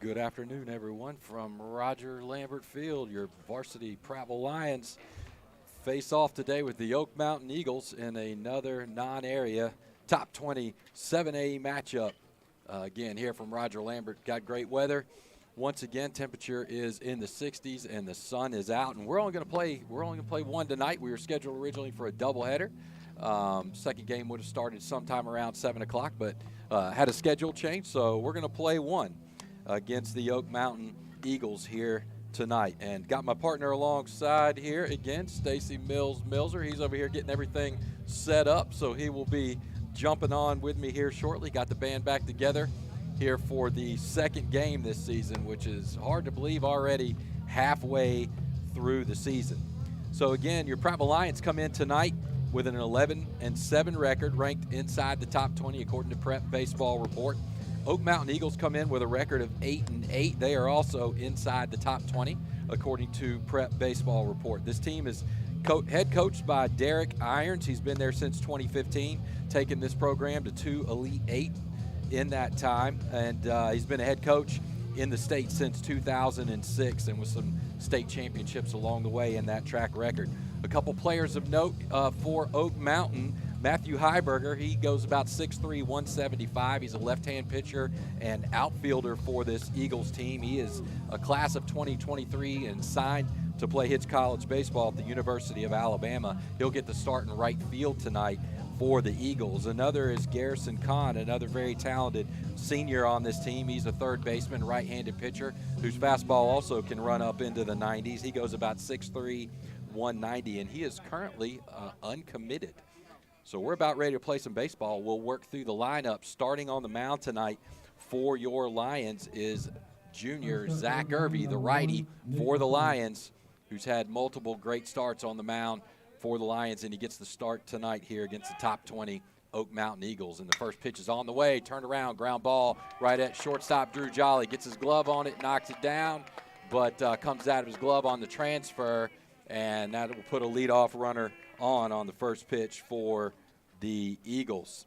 Good afternoon, everyone, from Roger Lambert Field. Your varsity Prattville Lions face off today with the Oak Mountain Eagles in another non-area top 20 7A matchup. Again, here from Roger Lambert, got great weather. Once again, temperature is in the 60s and the sun is out. And we're only going to play one tonight. We were scheduled originally for a doubleheader. Second game would have started sometime around 7 o'clock, but had a schedule change, so we're going to play one against the Oak Mountain Eagles here tonight. And got my partner alongside here again, Stacy Mills-Milser. He's over here getting everything set up, so he will be jumping on with me here shortly. Got the band back together here for the second game this season, which is hard to believe already halfway through the season. So again, your Prattville Lions come in tonight with an 11-7 record, ranked inside the top 20 according to Prep Baseball Report. Oak Mountain Eagles come in with a record of 8-8. They are also inside the top 20, according to Prep Baseball Report. This team is head coached by Derek Irons. He's been there since 2015, taking this program to 2 Elite 8 in that time. And he's been a head coach in the state since 2006 and with some state championships along the way in that track record. A couple players of note for Oak Mountain. Matthew Heiberger, he goes about 6'3", 175. He's a left-hand pitcher and outfielder for this Eagles team. He is a class of 2023 and signed to play Hitch College baseball at the University of Alabama. He'll get the start in right field tonight for the Eagles. Another is Garrison Kahn, another very talented senior on this team. He's a third baseman, right-handed pitcher whose fastball also can run up into the 90s. He goes about 6'3", 190, and he is currently uncommitted. So we're about ready to play some baseball. We'll work through the lineup. Starting on the mound tonight for your Lions is junior Zach Irvey, the righty for the Lions, who's had multiple great starts on the mound for the Lions, and he gets the start tonight here against the top 20 Oak Mountain Eagles. And the first pitch is on the way, turned around, ground ball right at shortstop Drew Jolly. Gets his glove on it, knocks it down, but comes out of his glove on the transfer, and that will put a leadoff runner on the first pitch for the Eagles.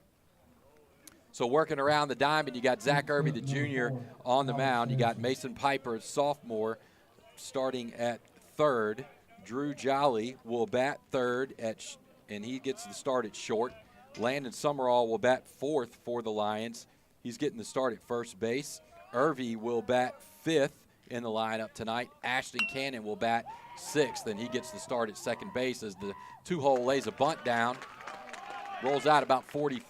So working around the diamond, you got Zach Irby, the junior, on the mound. You got Mason Piper, sophomore, starting at third. Drew Jolly will bat third, and he gets the start at short. Landon Summerall will bat fourth for the Lions. He's getting the start at first base. Irvy will bat fifth in the lineup tonight. Ashton Cannon will bat sixth, and he gets the start at second base as the two-hole lays a bunt down. Rolls out about probably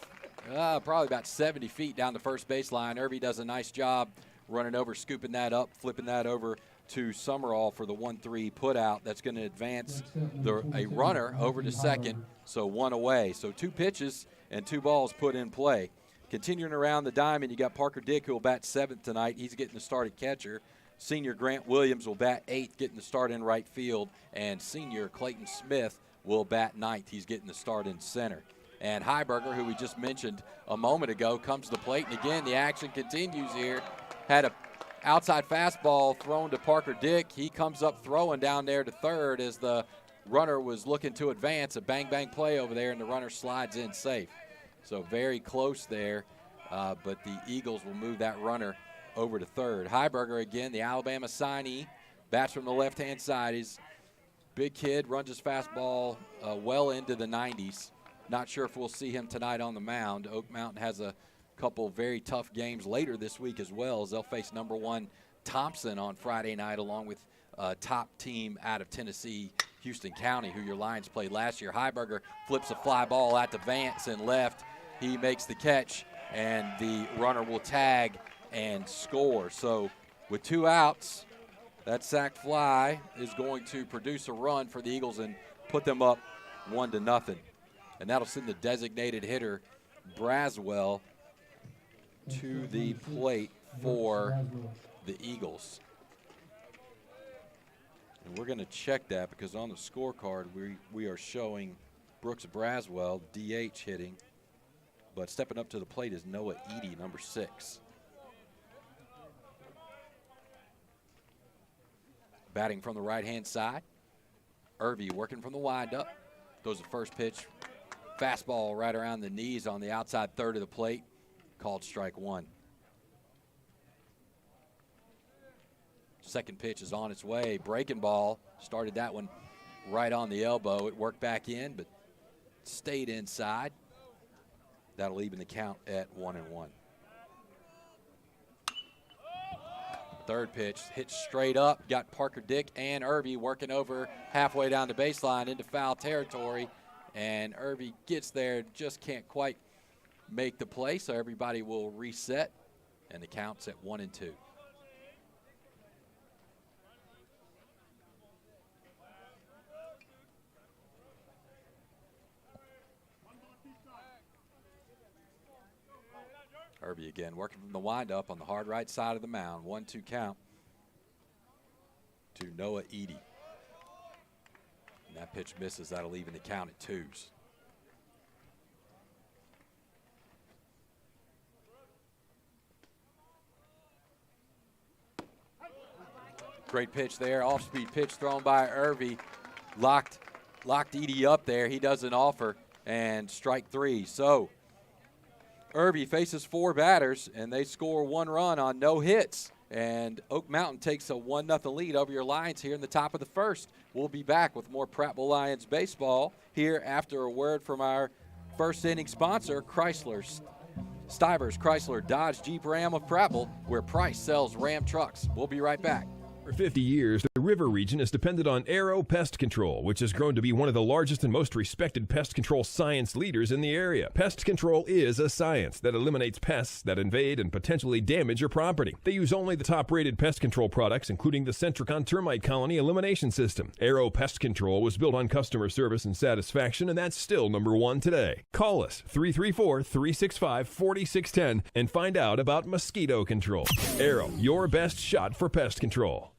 about 70 feet down the first baseline. Irvy does a nice job running over, scooping that up, flipping that over to Summerall for the 1-3 put out. That's going to advance a runner over to second, so one away. So two pitches and two balls put in play. Continuing around the diamond, you got Parker Dick, who will bat seventh tonight. He's getting the start at catcher. Senior Grant Williams will bat eighth, getting the start in right field. And senior Clayton Smith will bat ninth. He's getting the start in center. And Heiberger, who we just mentioned a moment ago, comes to the plate. And again, the action continues here. Had a outside fastball thrown to Parker Dick. He comes up throwing down there to third as the runner was looking to advance. A bang-bang play over there, and the runner slides in safe. So very close there, but the Eagles will move that runner over to third. Heiberger, again, the Alabama signee, bats from the left-hand side. He's a big kid, runs his fastball well into the 90s. Not sure if we'll see him tonight on the mound. Oak Mountain has a couple very tough games later this week as well, as they'll face number one Thompson on Friday night, along with a top team out of Tennessee, Houston County, who your Lions played last year. Heiberger flips a fly ball out to Vance and left. He makes the catch, and the runner will tag and score. So with two outs, that sac fly is going to produce a run for the Eagles and put them up 1-0. And that'll send the designated hitter, Braswell, to the plate for the Eagles. And we're going to check that because on the scorecard we are showing Brooks Braswell, DH, hitting. But stepping up to the plate is Noah Eady, number 6. Batting from the right-hand side, Irvy working from the windup. Throws the first pitch. Fastball right around the knees on the outside third of the plate. Called strike one. Second pitch is on its way. Breaking ball. Started that one right on the elbow. It worked back in, but stayed inside. That'll even the count at 1-1. Third pitch hit straight up. Got Parker Dick and Irby working over halfway down the baseline into foul territory. And Irby gets there, just can't quite make the play, so everybody will reset. And the count's at 1-2. Irby again working from the windup on the hard right side of the mound. 1-2 count to Noah Eady. And that pitch misses. That'll even the count at 2s. Great pitch there. Off-speed pitch thrown by Irby. Locked Eady up there. He doesn't offer. And strike 3. So Irby faces 4 batters, and they score 1 run on no hits. And Oak Mountain takes a 1-0 lead over your Lions here in the top of the first. We'll be back with more Prattville Lions baseball here after a word from our first inning sponsor, Stivers Chrysler Dodge Jeep Ram of Prattville, where Price sells Ram trucks. We'll be right back. For 50 years, the River region has depended on Arrow Pest Control, which has grown to be one of the largest and most respected pest control science leaders in the area. Pest control is a science that eliminates pests that invade and potentially damage your property. They use only the top-rated pest control products, including the Centricon Termite Colony Elimination System. Arrow Pest Control was built on customer service and satisfaction, and that's still #1 today. Call us, 334-365-4610, and find out about mosquito control. Arrow, your best shot for pest control.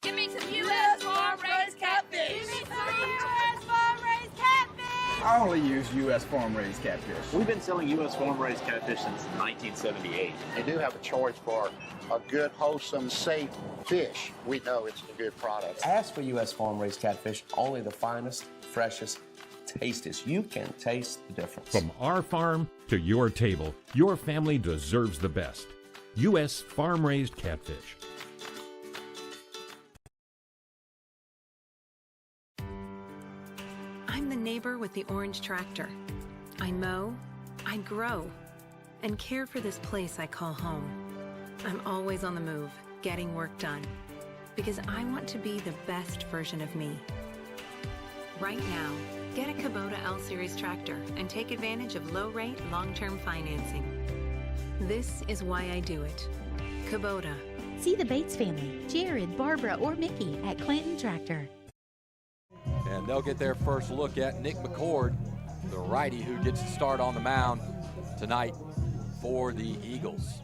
Give me some U.S. farm-raised catfish. Give me some U.S. farm-raised catfish. I only use U.S. farm-raised catfish. We've been selling U.S. farm-raised catfish since 1978. They do have a choice for a good, wholesome, safe fish. We know it's a good product. Ask for U.S. farm-raised catfish, only the finest, freshest, tastiest. You can taste the difference. From our farm to your table, your family deserves the best. U.S. farm-raised catfish. I'm the neighbor with the orange tractor. I mow, I grow, and care for this place I call home. I'm always on the move, getting work done, because I want to be the best version of me. Right now, get a Kubota L-Series tractor and take advantage of low-rate, long-term financing. This is why I do it. Kubota. See the Bates family, Jared, Barbara, or Mickey at Clinton Tractor. And they'll get their first look at Nick McCord, the righty who gets to start on the mound tonight for the Eagles.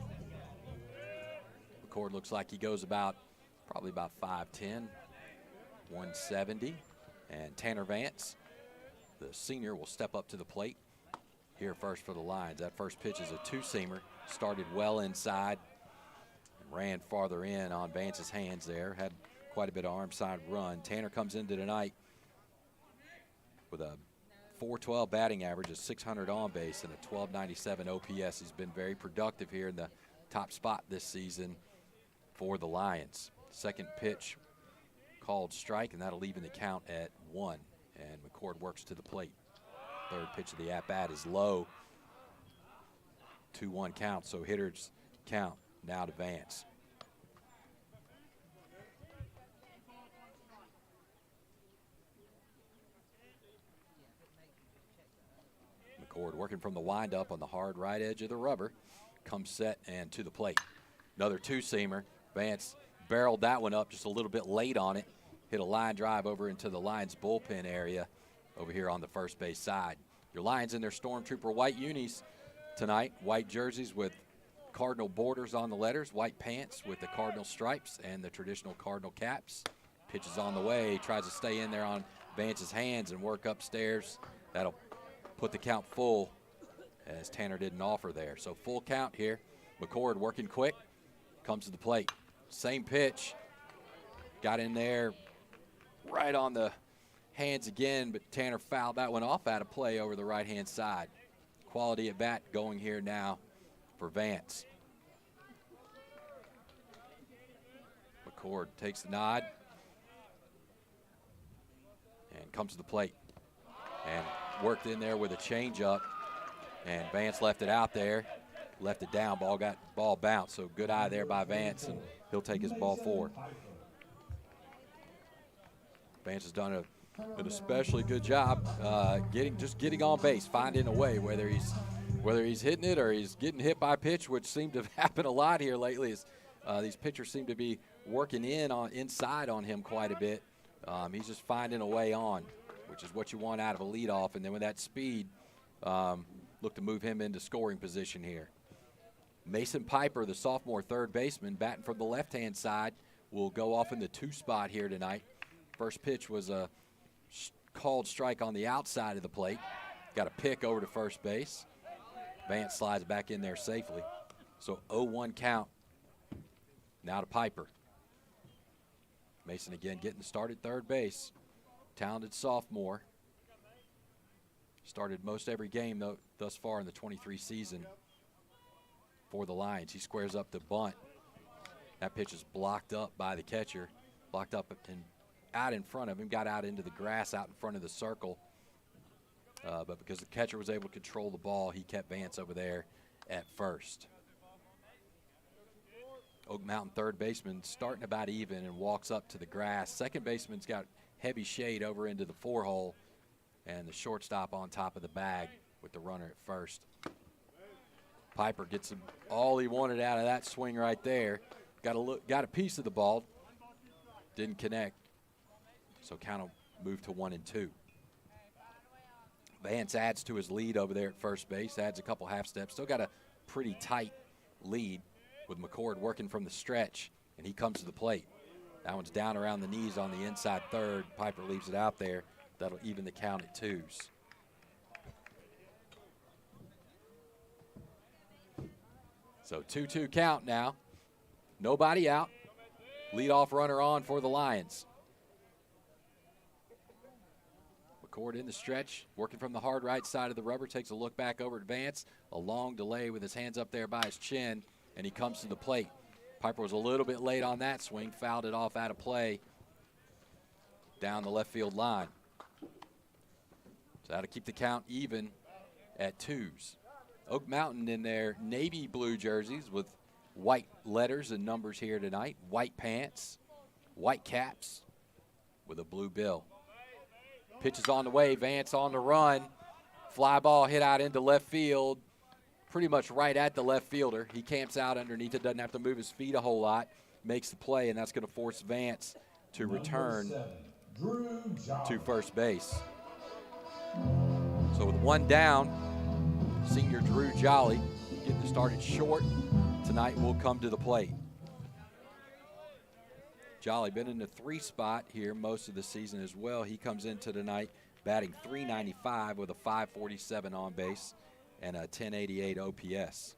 McCord looks like he goes probably about 5'10", 170. And Tanner Vance, the senior, will step up to the plate here first for the Lions. That first pitch is a 2-seamer, started well inside and ran farther in on Vance's hands there, had quite a bit of arm side run. Tanner comes into tonight with a .412 batting average, a .600 on base, and a .1297 OPS. He's been very productive here in the top spot this season for the Lions. Second pitch called strike, and that'll even the count at 1. And McCord works to the plate. Third pitch of the at-bat is low. 2-1 count, so hitters count now to Vance. McCord working from the windup on the hard right edge of the rubber. Comes set and to the plate. Another 2-seamer. Vance barreled that one up just a little bit late on it. Hit a line drive over into the Lions bullpen area over here on the first base side. Your Lions in their Stormtrooper white unis tonight. White jerseys with Cardinal borders on the letters. White pants with the Cardinal stripes and the traditional Cardinal caps. Pitch is on the way. Tries to stay in there on Vance's hands and work upstairs. That'll put the count full as Tanner didn't offer there. So full count here. McCord working quick. Comes to the plate. Same pitch. Got in there right on the hands again, but Tanner fouled that one off out of play over the right-hand side. Quality at bat going here now for Vance. McCord takes the nod and comes to the plate. And worked in there with a changeup. And Vance left it out there. Left it down. Ball bounced. So good eye there by Vance, and he'll take his ball 4. Vance has done an especially good job getting on base, finding a way, whether he's hitting it or he's getting hit by a pitch, which seemed to happen a lot here lately. These pitchers seem to be working inside on him quite a bit. He's just finding a way on, which is what you want out of a leadoff. And then with that speed, look to move him into scoring position here. Mason Piper, the sophomore third baseman, batting from the left-hand side, will go off in the 2 spot here tonight. First pitch was a called strike on the outside of the plate. Got a pick over to first base. Vance slides back in there safely. So 0-1 count. Now to Piper. Mason again getting started third base. Talented sophomore. Started most every game thus far in the 23 season for the Lions. He squares up to bunt. That pitch is blocked up by the catcher. Blocked up and out in front of him. Got out into the grass out in front of the circle. But because the catcher was able to control the ball, he kept Vance over there at first. Oak Mountain third baseman starting about even and walks up to the grass. Second baseman's got heavy shade over into the 4-hole, and the shortstop on top of the bag with the runner at first. Piper gets all he wanted out of that swing right there. Got a piece of the ball, didn't connect, so count will move to 1-2. Vance adds to his lead over there at first base, adds a couple half steps. Still got a pretty tight lead with McCord working from the stretch, and he comes to the plate. That one's down around the knees on the inside third. Piper leaves it out there. That'll even the count at 2s. So 2-2 count now. Nobody out. Leadoff runner on for the Lions. McCord in the stretch, working from the hard right side of the rubber, takes a look back over at Vance. A long delay with his hands up there by his chin, and he comes to the plate. Piper was a little bit late on that swing, fouled it off out of play down the left field line. So that'll keep the count even at 2s. Oak Mountain in their navy blue jerseys with white letters and numbers here tonight. White pants, white caps with a blue bill. Pitch is on the way. Vance on the run. Fly ball hit out into left field, pretty much right at the left fielder. He camps out underneath it, doesn't have to move his feet a whole lot, makes the play, and that's going to force Vance to return to first base. So with one down, senior Drew Jolly getting started short tonight will come to the plate. Jolly been in the 3 spot here most of the season as well. He comes into tonight batting .395 with a .547 on base and a .1088 OPS.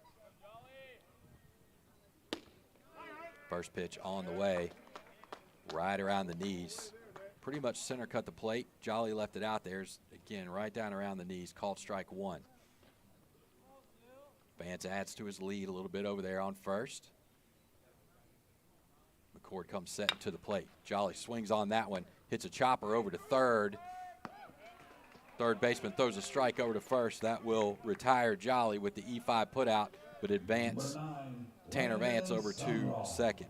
First pitch on the way, right around the knees. Pretty much center cut the plate. Jolly left it out there. Again, right down around the knees, called strike 1. Vance adds to his lead a little bit over there on first. McCord comes set to the plate. Jolly swings on that one, hits a chopper over to third. Third baseman throws a strike over to first. That will retire Jolly with the E5 putout, but advance Tanner Vance over to second.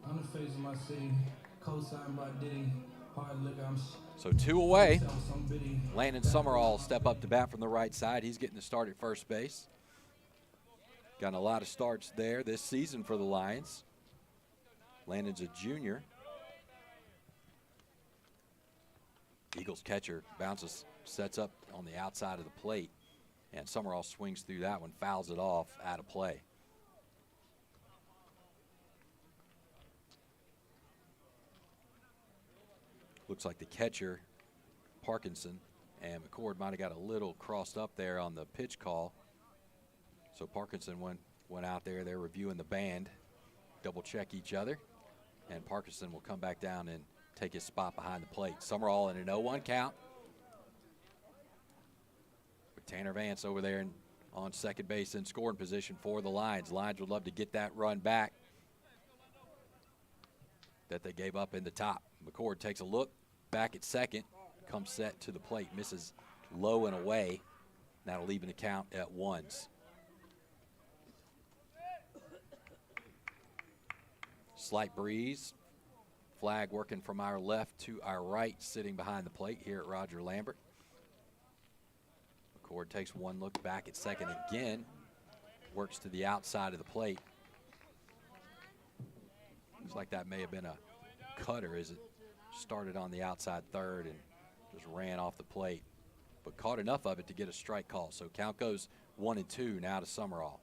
On the face of my city, co-signed by Diddy, hard liquor, So 2 away. Landon Summerall step up to bat from the right side. He's getting the start at first base. Gotten a lot of starts there this season for the Lions. Landon's a junior. Eagles catcher bounces, sets up on the outside of the plate, and Summerall swings through that one, fouls it off out of play. Looks like the catcher, Parkinson, and McCord might have got a little crossed up there on the pitch call. So Parkinson went out there. They're reviewing the band, double check each other, and Parkinson will come back down and take his spot behind the plate. Summerall in an 0-1 count. With Tanner Vance over there on second base in scoring position for the Lions. Lions would love to get that run back. that they gave up in the top. McCord takes a look back at second, comes set to the plate, misses low and away. That'll leave an account at ones. Slight breeze. Flag working from our left to our right, sitting behind the plate here at Roger Lambert. McCord takes one look back at second again. Works to the outside of the plate. Looks like that may have been a cutter as it started on the outside third and just ran off the plate, but caught enough of it to get a strike call. So count goes 1-2 now to Summerall.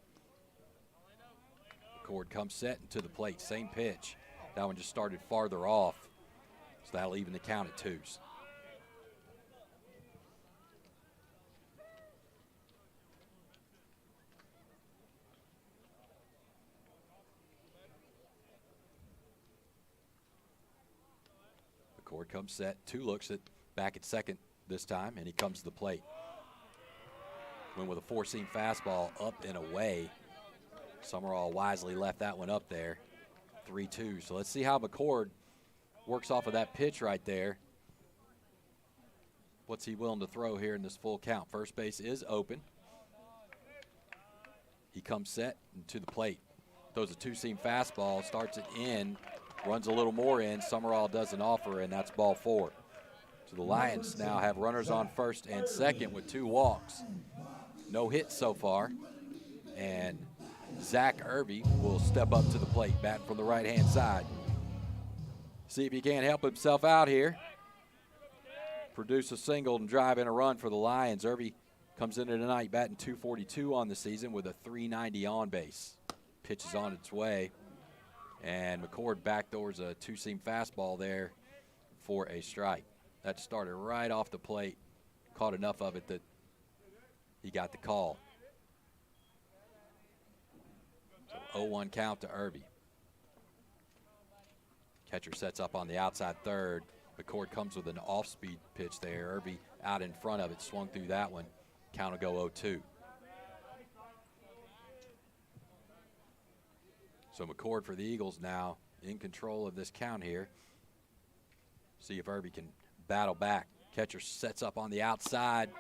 McCord comes set into the plate, same pitch. That one just started farther off, so that'll even the count at twos. McCord comes set, two looks at back at second this time, and he comes to the plate. Went with a four-seam fastball up and away. Summerall wisely left that one up there. 3-2. So let's see how McCord works off of that pitch right there. What's he willing to throw here in this full count? First base is open. He comes set and to the plate. Throws a two-seam fastball, starts it in, runs a little more in. Summerall doesn't offer, and that's ball four. So the Lions now have runners on first and second with two walks. No hits so far. And Zach Irby will step up to the plate, batting from the right-hand side. See if he can't help himself out here. Produce a single and drive in a run for the Lions. Irby comes into tonight batting .242 on the season with a .390 on base. Pitch is on its way. And McCord backdoors a two-seam fastball there for a strike. That started right off the plate. Caught enough of it that he got the call. So 0-1 count to Irby. Catcher sets up on the outside third. McCord comes with an off-speed pitch there. Irby out in front of it, swung through that one. Count will go 0-2. So McCord for the Eagles now in control of this count here. See if Irby can battle back. Catcher sets up on the outside.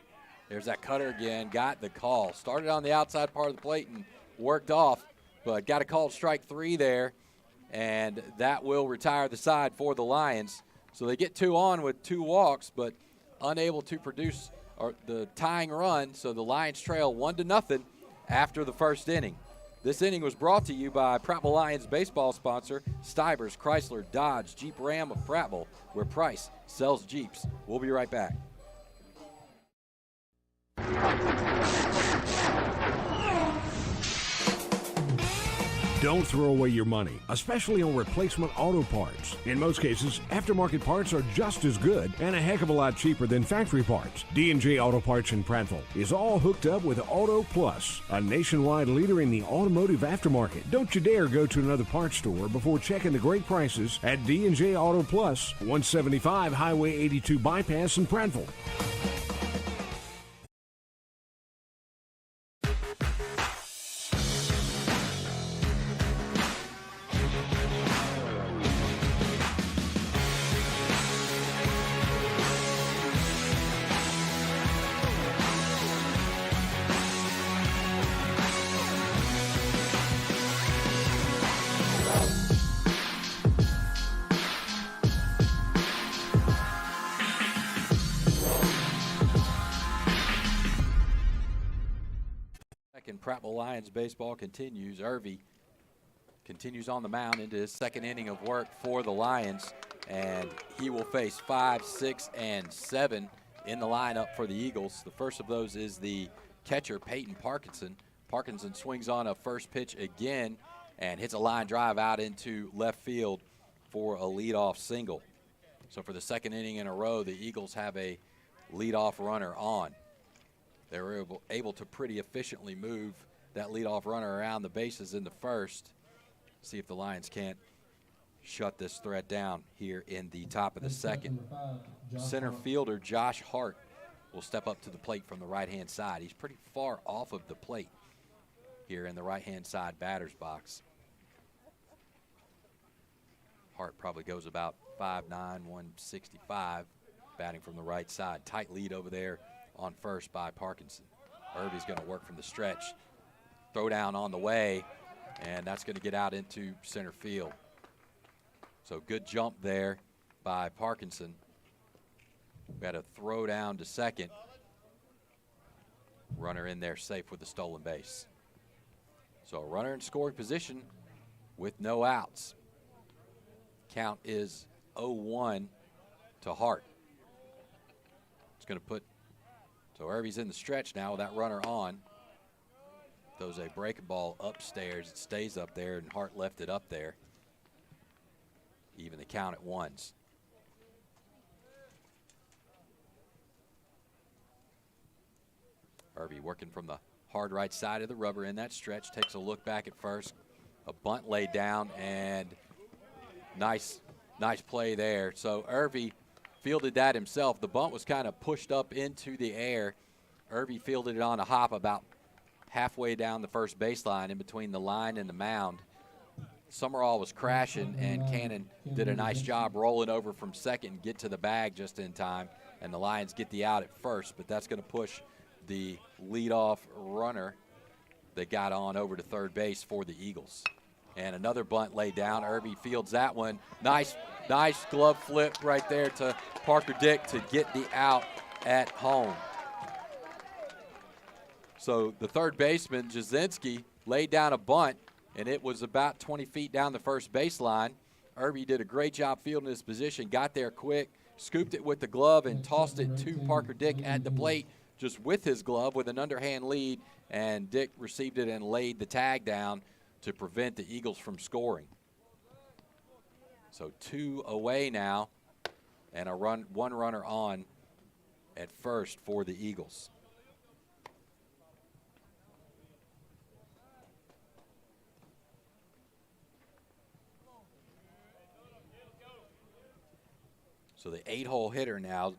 There's that cutter again, got the call. Started on the outside part of the plate and worked off, but got a called strike three there, and that will retire the side for the Lions. So they get two on with two walks, but unable to produce the tying run, so the Lions trail 1-0 after the first inning. This inning was brought to you by Prattville Lions baseball sponsor, Stivers, Chrysler, Dodge, Jeep Ram of Prattville, where Price sells Jeeps. We'll be right back. Don't throw away your money, especially on replacement auto parts. In most cases, aftermarket parts are just as good and a heck of a lot cheaper than factory parts. D&J Auto Parts in Prattville is all hooked up with Auto Plus, a nationwide leader in the automotive aftermarket. Don't you dare go to another parts store before checking the great prices at D&J Auto Plus, 175 Highway 82 Bypass in Prattville. Prattville Lions baseball continues. Irby continues on the mound into his second inning of work for the Lions, and he will face 5, 6, and 7 in the lineup for the Eagles. The first of those is the catcher, Peyton Parkinson. Parkinson swings on a first pitch again and hits a line drive out into left field for a leadoff single. So for the second inning in a row, the Eagles have a leadoff runner on. They were able to pretty efficiently move that leadoff runner around the bases in the first. See if the Lions can't shut this threat down here in the top of the second. Center fielder Josh Hart will step up to the plate from the right-hand side. He's pretty far off of the plate here in the right-hand side batter's box. Hart probably goes about 5'9", 165, batting from the right side. Tight lead over there on first by Parkinson. Irby's going to work from the stretch. Throw down on the way, and that's going to get out into center field. So good jump there by Parkinson. We had a throw down to second. Runner in there safe with a stolen base. So a runner in scoring position with no outs. Count is 0-1 to Hart. It's going to put, so Irby's in the stretch now with that runner on. Throws a breaking ball upstairs. It stays up there, and Hart left it up there. Even the count at ones. Irby working from the hard right side of the rubber in that stretch. Takes a look back at first. A bunt laid down, and nice play there. So Irby fielded that himself. The bunt was kind of pushed up into the air. Irby fielded it on a hop about halfway down the first baseline in between the line and the mound. Summerall was crashing, and Cannon did a nice job rolling over from second and get to the bag just in time. And the Lions get the out at first, but that's going to push the leadoff runner that got on over to third base for the Eagles. And another bunt laid down. Irby fields that one. Nice glove flip right there to Parker Dick to get the out at home. So the third baseman, Jasinski, laid down a bunt, and it was about 20 feet down the first baseline. Irby did a great job fielding his position, got there quick, scooped it with the glove, and tossed it to Parker Dick at the plate just with his glove with an underhand lead, and Dick received it and laid the tag down to prevent the Eagles from scoring. So 2 away now, and one runner on at first for the Eagles. So the 8-hole hitter now,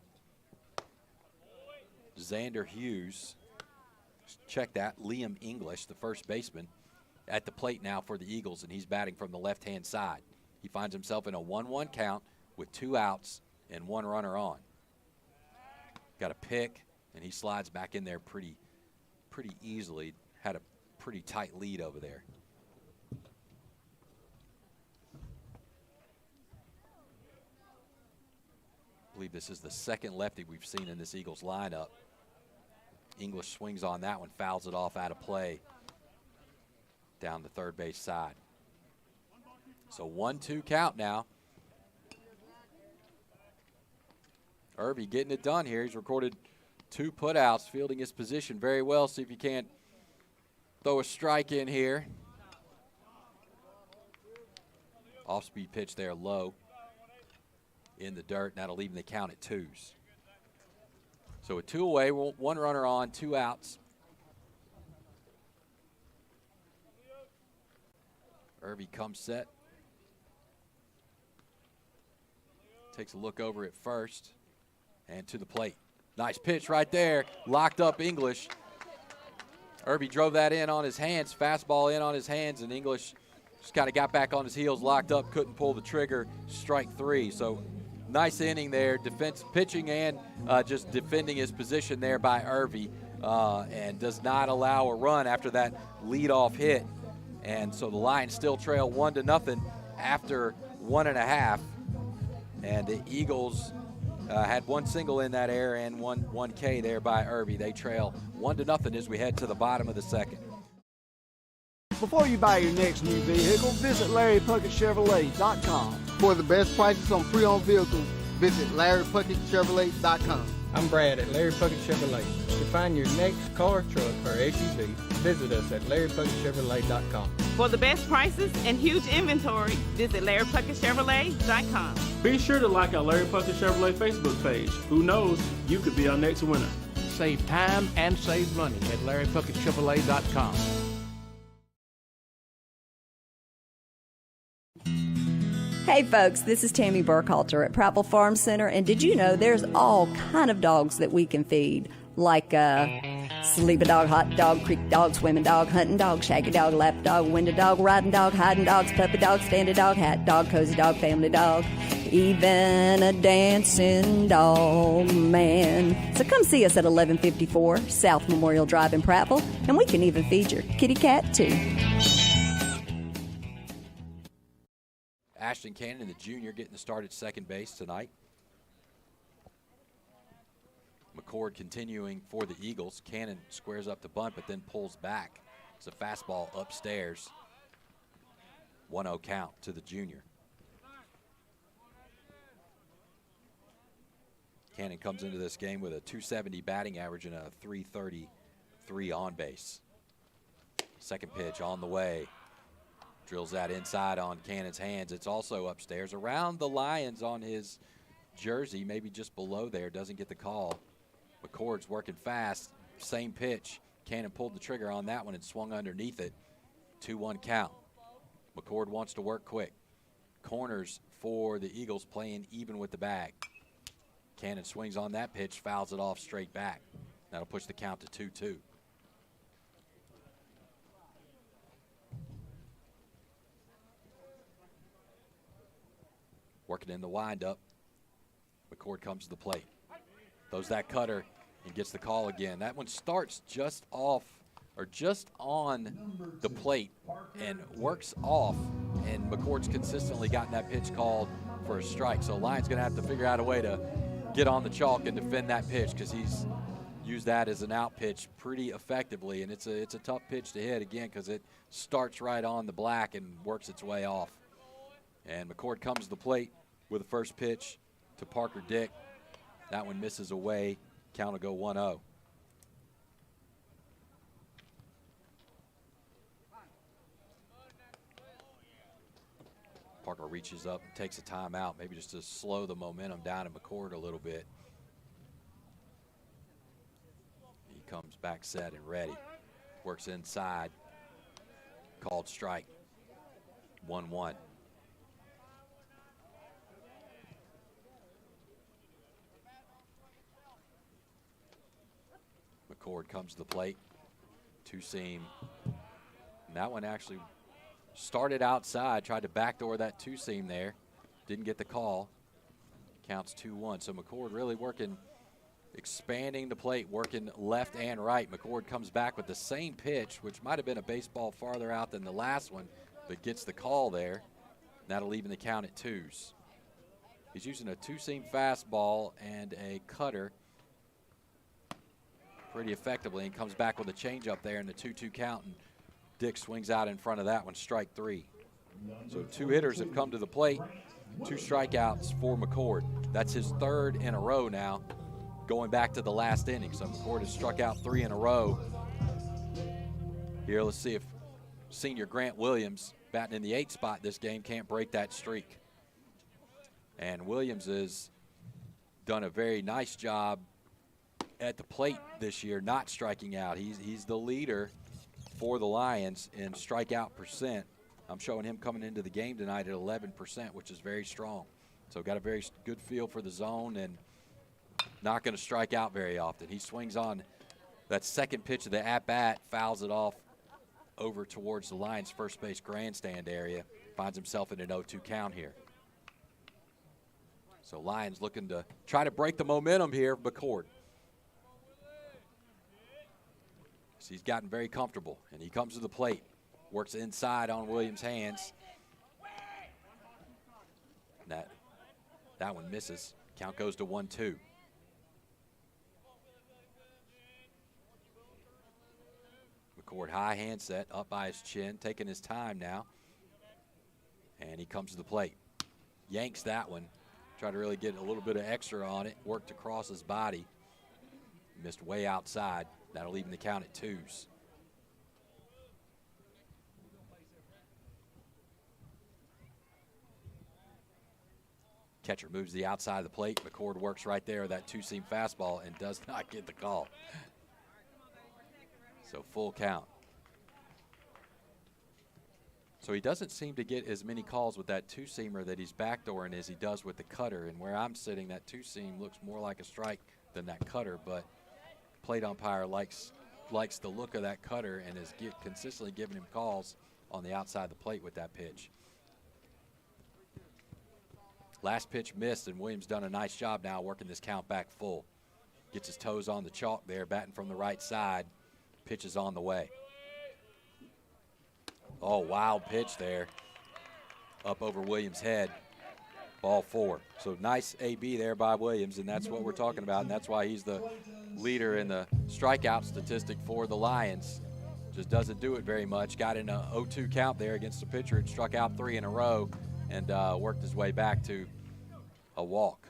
Xander Hughes. Check that. Liam English, the first baseman, at the plate now for the Eagles, and he's batting from the left-hand side. He finds himself in a 1-1 count with 2 outs and 1 runner on. Got a pick, and he slides back in there pretty easily. Had a pretty tight lead over there. I believe this is the second lefty we've seen in this Eagles lineup. English swings on that one, fouls it off out of play down the third base side. So 1-2 count now. Irby getting it done here. He's recorded 2 putouts, fielding his position very well. See if you can't throw a strike in here. Off-speed pitch there, low in the dirt. That'll leave the count at 2s. So a 2 away, 1 runner on, 2 outs. Irby comes set. Takes a look over at first and to the plate. Nice pitch right there. Locked up English. Irby drove that in on his hands, fastball in on his hands, and English just kind of got back on his heels, locked up, couldn't pull the trigger, strike 3. So nice inning there, defense, pitching and just defending his position there by Irby, and does not allow a run after that leadoff hit. And so the Lions still trail 1-0 after 1.5. And the Eagles had 1 single in that air and one K there by Irby. They trail 1-0 as we head to the bottom of the second. Before you buy your next new vehicle, visit LarryPuckettChevrolet.com. For the best prices on pre-owned vehicles, visit LarryPuckettChevrolet.com. I'm Brad at Larry Puckett Chevrolet. To find your next car, truck, or SUV, visit us at LarryPuckettChevrolet.com. For the best prices and huge inventory, visit LarryPuckettChevrolet.com. Be sure to like our Larry Puckett Chevrolet Facebook page. Who knows, you could be our next winner. Save time and save money at LarryPuckettChevrolet.com. Hey folks, this is Tammy Burkhalter at Prattville Farm Center, and did you know there's all kind of dogs that we can feed? like sleeping dog, hot dog, creek dog, swimming dog, hunting dog, shaggy dog, lap dog, window dog, riding dog, hiding dogs, puppy dog, standing dog, hat dog, cozy dog, family dog, even a dancing dog man. So come see us at 1154 South Memorial Drive in Prattville, and we can even feed your kitty cat too. Ashton Cannon, the junior, getting the start at second base tonight. McCord continuing for the Eagles. Cannon squares up the bunt, but then pulls back. It's a fastball upstairs. 1-0 count to the junior. Cannon comes into this game with a .270 batting average and a .333 on base. Second pitch on the way. Drills that inside on Cannon's hands. It's also upstairs. Around the Lions on his jersey, maybe just below there, doesn't get the call. McCord's working fast. Same pitch. Cannon pulled the trigger on that one and swung underneath it. 2-1 count. McCord wants to work quick. Corners for the Eagles playing even with the bag. Cannon swings on that pitch, fouls it off straight back. That'll push the count to 2-2. Working in the windup. McCord comes to the plate. Throws that cutter and gets the call again. That one starts just off or just on the plate and works off, and McCord's consistently gotten that pitch called for a strike. So Lyon's going to have to figure out a way to get on the chalk and defend that pitch, because he's used that as an out pitch pretty effectively, and it's a tough pitch to hit again because it starts right on the black and works its way off. And McCord comes to the plate with the first pitch to Parker Dick. That one misses away. Count will go 1-0. Parker reaches up and takes a timeout, maybe just to slow the momentum down in McCord a little bit. He comes back set and ready. Works inside. Called strike. 1-1. McCord comes to the plate. Two-seam. And that one actually started outside, tried to backdoor that two-seam there. Didn't get the call. Counts 2-1. So McCord really working, expanding the plate, working left and right. McCord comes back with the same pitch, which might have been a baseball farther out than the last one, but gets the call there. That'll even the count at 2s. He's using a two-seam fastball and a cutter pretty effectively, and comes back with a changeup there in the 2-2 count, and Dick swings out in front of that one, strike 3. So 2 hitters have come to the plate, 2 strikeouts for McCord. That's his 3rd in a row now, going back to the last inning. So McCord has struck out 3 in a row. Here, let's see if senior Grant Williams, batting in the 8th spot this game, can't break that streak. And Williams has done a very nice job at the plate this year, not striking out. He's the leader for the Lions in strikeout percent. I'm showing him coming into the game tonight at 11%, which is very strong. So got a very good feel for the zone and not going to strike out very often. He swings on that second pitch of the at-bat, fouls it off over towards the Lions' first base grandstand area, finds himself in an 0-2 count here. So Lions looking to try to break the momentum here, McCord. So he's gotten very comfortable, and he comes to the plate, works inside on Williams' hands. That one misses. Count goes to 1-2. McCord high handset, up by his chin, taking his time now. And he comes to the plate. Yanks that one. Try to really get a little bit of extra on it. Worked across his body. Missed way outside. That'll even the count at 2s. Catcher moves the outside of the plate. McCord works right there with that two-seam fastball and does not get the call. So full count. So he doesn't seem to get as many calls with that two-seamer that he's backdooring as he does with the cutter. And where I'm sitting, that two-seam looks more like a strike than that cutter, but plate umpire likes the look of that cutter and is consistently giving him calls on the outside of the plate with that pitch. Last pitch missed, and Williams done a nice job now working this count back full. Gets his toes on the chalk there, batting from the right side. Pitch is on the way. Oh, wild pitch there. Up over Williams' head. Ball 4. So nice AB there by Williams, and that's what we're talking about, and that's why he's the leader in the strikeout statistic for the Lions. Just doesn't do it very much. Got in a 0-2 count there against the pitcher and struck out 3 in a row and worked his way back to a walk.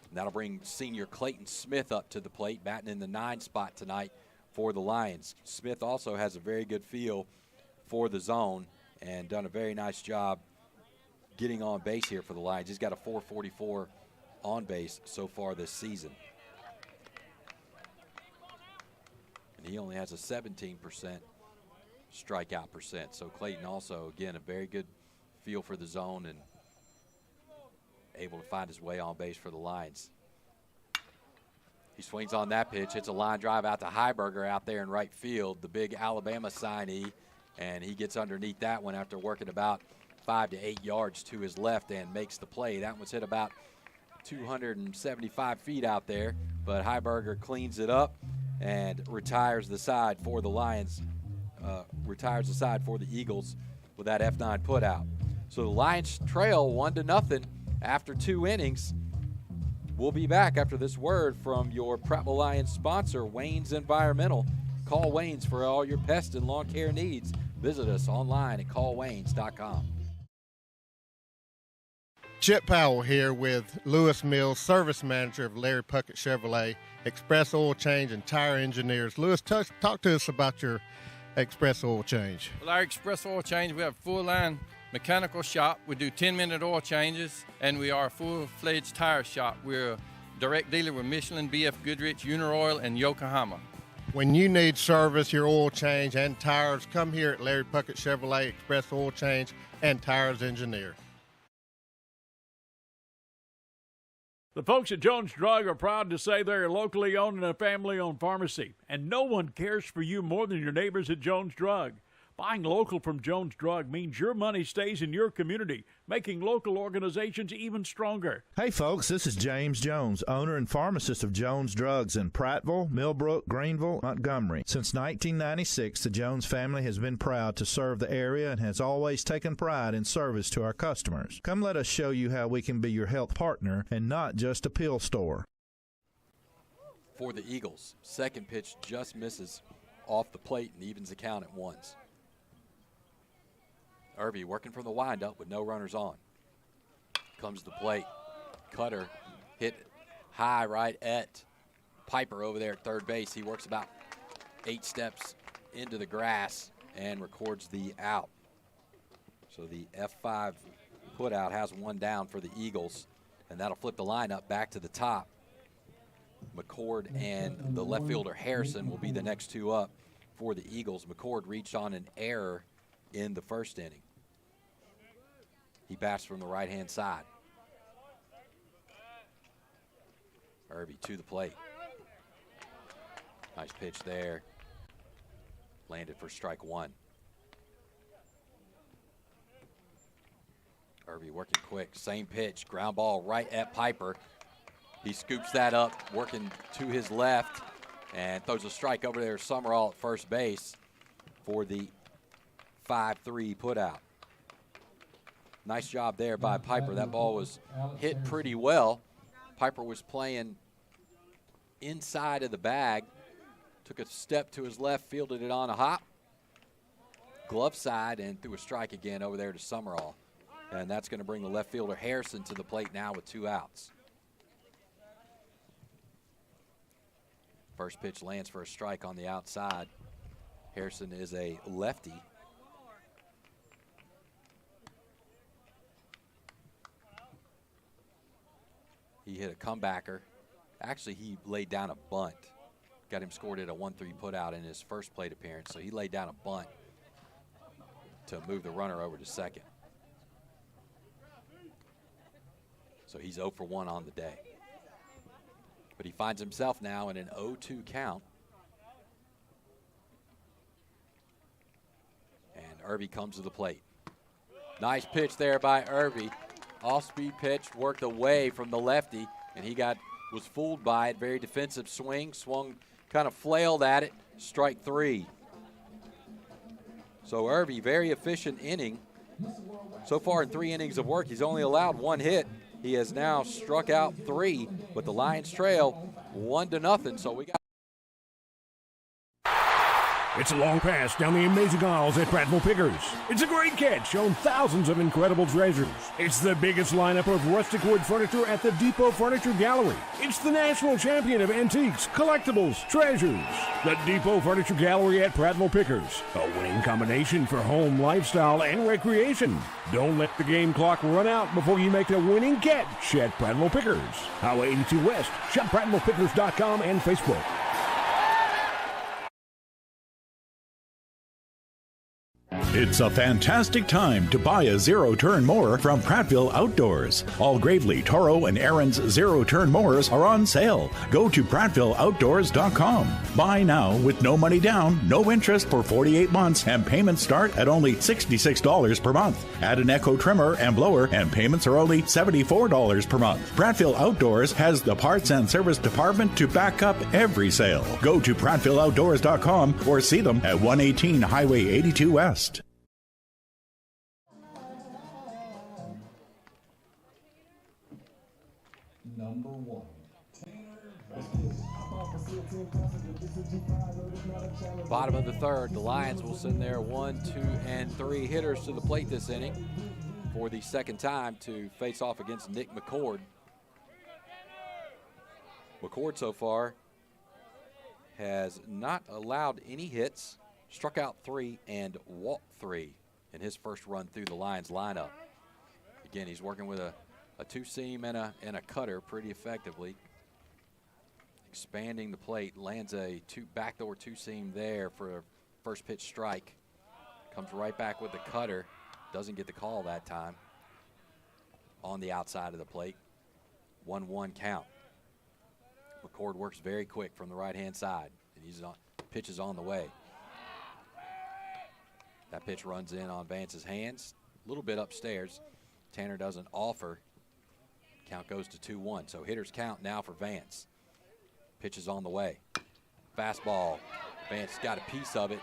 And that'll bring senior Clayton Smith up to the plate, batting in the 9 spot tonight for the Lions. Smith also has a very good feel for the zone and done a very nice job getting on base here for the Lions. He's got a .444 on base so far this season. And he only has a 17% strikeout percent. So Clayton also, again, a very good feel for the zone and able to find his way on base for the Lions. He swings on that pitch, hits a line drive out to Heiberger out there in right field, the big Alabama signee, and he gets underneath that one after working about 5 to 8 yards to his left and makes the play. That one's hit about 275 feet out there, but Heiberger cleans it up and retires the side for the Lions, retires the side for the Eagles with that F9 put out. So the Lions trail 1-0 after 2 innings. We'll be back after this word from your Prattville Lions sponsor, Wayne's Environmental. Call Wayne's for all your pest and lawn care needs. Visit us online at callwaynes.com. Chip Powell here with Lewis Mills, service manager of Larry Puckett Chevrolet, Express Oil Change and Tire Engineers. Lewis, talk to us about your Express Oil Change. Well, our Express Oil Change, we have a full-line mechanical shop. We do 10-minute oil changes, and we are a full-fledged tire shop. We're a direct dealer with Michelin, BF Goodrich, Uniroyal, and Yokohama. When you need service, your oil change and tires, come here at Larry Puckett Chevrolet, Express Oil Change and Tires Engineer. The folks at Jones Drug are proud to say they're locally owned and a family-owned pharmacy, and no one cares for you more than your neighbors at Jones Drug. Buying local from Jones Drug means your money stays in your community, making local organizations even stronger. Hey folks, this is James Jones, owner and pharmacist of Jones Drugs in Prattville, Millbrook, Greenville, Montgomery. Since 1996, the Jones family has been proud to serve the area and has always taken pride in service to our customers. Come let us show you how we can be your health partner and not just a pill store. For the Eagles, second pitch just misses off the plate and evens the count at 1. Irby working from the windup with no runners on. Comes to the plate. Cutter hit high right at Piper over there at third base. He works about 8 steps into the grass and records the out. So the F5 put out has 1 down for the Eagles, and that'll flip the lineup back to the top. McCord and the left fielder Harrison will be the next 2 up for the Eagles. McCord reached on an error in the first inning. He bats from the right-hand side. Irby to the plate. Nice pitch there. Landed for strike 1. Irby working quick. Same pitch. Ground ball right at Piper. He scoops that up, working to his left, and throws a strike over there. Summerall at first base for the 5-3 put out. Nice job there by Piper. That ball was hit pretty well. Piper was playing inside of the bag, took a step to his left, fielded it on a hop, glove side, and threw a strike again over there to Summerall. And that's going to bring the left fielder Harrison to the plate now with 2 outs. First pitch lands for a strike on the outside. Harrison is a lefty. He hit a comebacker. Actually, he laid down a bunt. Got him scored at a 1-3 put out in his first plate appearance. So he laid down a bunt to move the runner over to second. So he's 0 for 1 on the day. but he finds himself now in an 0-2 count. And Irby comes to the plate. Nice pitch there by Irby. Off-speed pitch, worked away from the lefty, and he was fooled by it. Very defensive swing, swung, kind of flailed at it. Strike 3. So Irby, very efficient inning. So far in 3 innings of work, he's only allowed 1 hit. He has now struck out 3, but the Lions trail 1-0. So we got. It's a long pass down the amazing aisles at Prattville Pickers. It's a great catch, showing thousands of incredible treasures. It's the biggest lineup of rustic wood furniture at the Depot Furniture Gallery. It's the national champion of antiques, collectibles, treasures. The Depot Furniture Gallery at Prattville Pickers. A winning combination for home, lifestyle, and recreation. Don't let the game clock run out before you make a winning catch at Prattville Pickers. Highway 82 West. Shop PrattvillePickers.com and Facebook. It's a fantastic time to buy a zero-turn mower from Prattville Outdoors. All Gravely, Toro, and Aaron's zero-turn mowers are on sale. Go to PrattvilleOutdoors.com. Buy now with no money down, no interest for 48 months, and payments start at only $66 per month. Add an Echo trimmer and blower, and payments are only $74 per month. Prattville Outdoors has the parts and service department to back up every sale. Go to PrattvilleOutdoors.com or see them at 118 Highway 82 West. Number 1. Bottom of the third, the Lions will send their 1, 2, and 3 hitters to the plate this inning for the second time to face off against Nick McCord. McCord so far has not allowed any hits, struck out 3 and walked 3 in his first run through the Lions lineup. Again, he's working with a two-seam and a cutter pretty effectively. Expanding the plate, lands a backdoor two-seam there for a first pitch strike. Comes right back with the cutter. Doesn't get the call that time. On the outside of the plate. 1-1 count. McCord works very quick from the right-hand side. And pitch is on the way. That pitch runs in on Vance's hands. A little bit upstairs. Tanner doesn't offer. Count goes to 2-1. So hitters count now for Vance. Pitch is on the way. Fastball. Vance got a piece of it.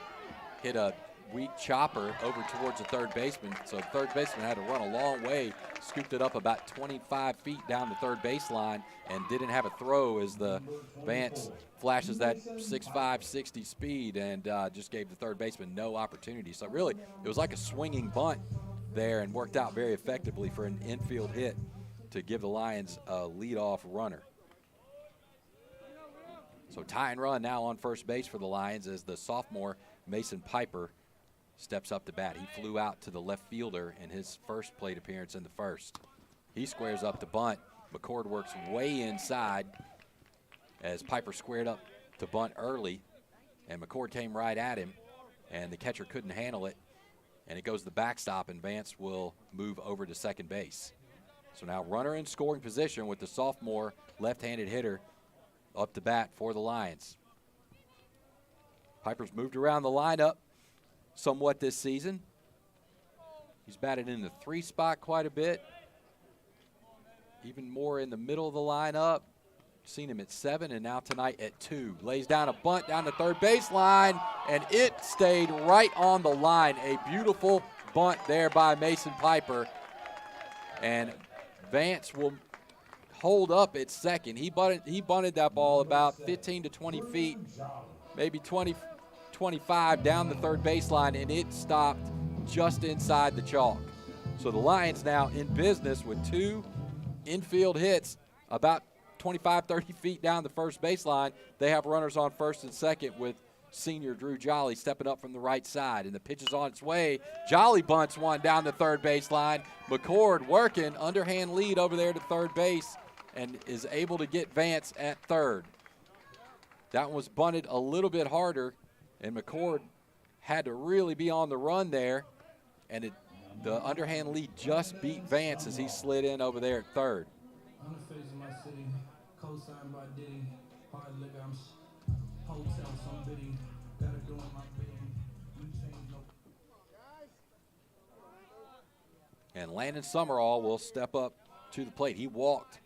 Hit a weak chopper over towards the third baseman. So the third baseman had to run a long way. Scooped it up about 25 feet down the third baseline and didn't have a throw as the Vance flashes that 6'5", 60 speed and just gave the third baseman no opportunity. So really, it was like a swinging bunt there and worked out very effectively for an infield hit to give the Lions a leadoff runner. So tie and run now on first base for the Lions as the sophomore Mason Piper steps up to bat. He flew out to the left fielder in his first plate appearance in the first. He squares up to bunt. McCord works way inside as Piper squared up to bunt early, and McCord came right at him, and the catcher couldn't handle it, and it goes to the backstop, and Vance will move over to second base. So now runner in scoring position with the sophomore left-handed hitter up to bat for the Lions. Piper's moved around the lineup somewhat this season. He's batted in the 3 spot quite a bit, even more in the middle of the lineup. Seen him at 7 and now tonight at 2. Lays down a bunt down the third baseline, and it stayed right on the line. A beautiful bunt there by Mason Piper, and Vance will hold up at second. He bunted that ball about 15 to 20 feet, maybe 20, 25 down the third baseline, and it stopped just inside the chalk. So the Lions now in business with 2 infield hits about 25, 30 feet down the first baseline. They have runners on first and second with senior Drew Jolly stepping up from the right side, and the pitch is on its way. Jolly bunts one down the third baseline. McCord working, underhand lead over there to third base, and is able to get Vance at third. That one was bunted a little bit harder, and McCord had to really be on the run there, and the underhand lead just beat Vance as he slid in over there at third. On the face of my city, co-signed by by Diddy, hard liquor, hotel, some bidding, gotta do in my bidding. You change no. And Landon Summerall will step up to the plate. He walked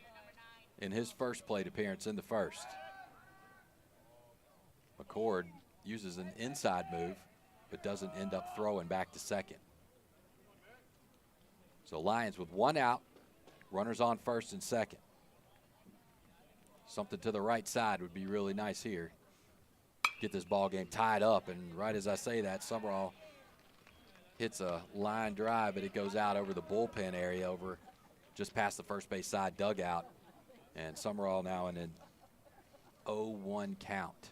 in his first plate appearance in the first. McCord uses an inside move, but doesn't end up throwing back to second. So Lions with one out, runners on first and second. Something to the right side would be really nice here. Get this ball game tied up, and right as I say that, Summerall hits a line drive, but it goes out over the bullpen area, over just past the first base side dugout. And Summerall now in an 0-1 count.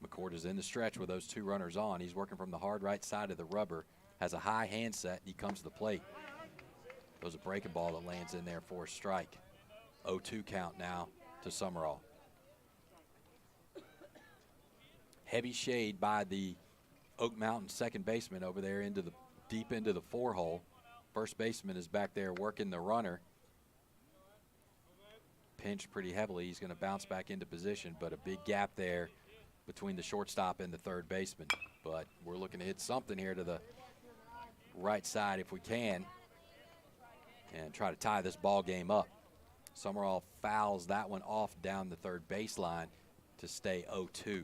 McCord is in the stretch with those two runners on. He's working from the hard right side of the rubber, has a high handset, and he comes to the plate. Throws a breaking ball that lands in there for a strike. 0-2 count now to Summerall. Heavy shade by the Oak Mountain second baseman over there into the deep into the 4-hole. First baseman is back there working the runner. Pinched pretty heavily. He's going to bounce back into position, but a big gap there between the shortstop and the third baseman. But we're looking to hit something here to the right side if we can and try to tie this ball game up. Summerall fouls that one off down the third baseline to stay 0-2.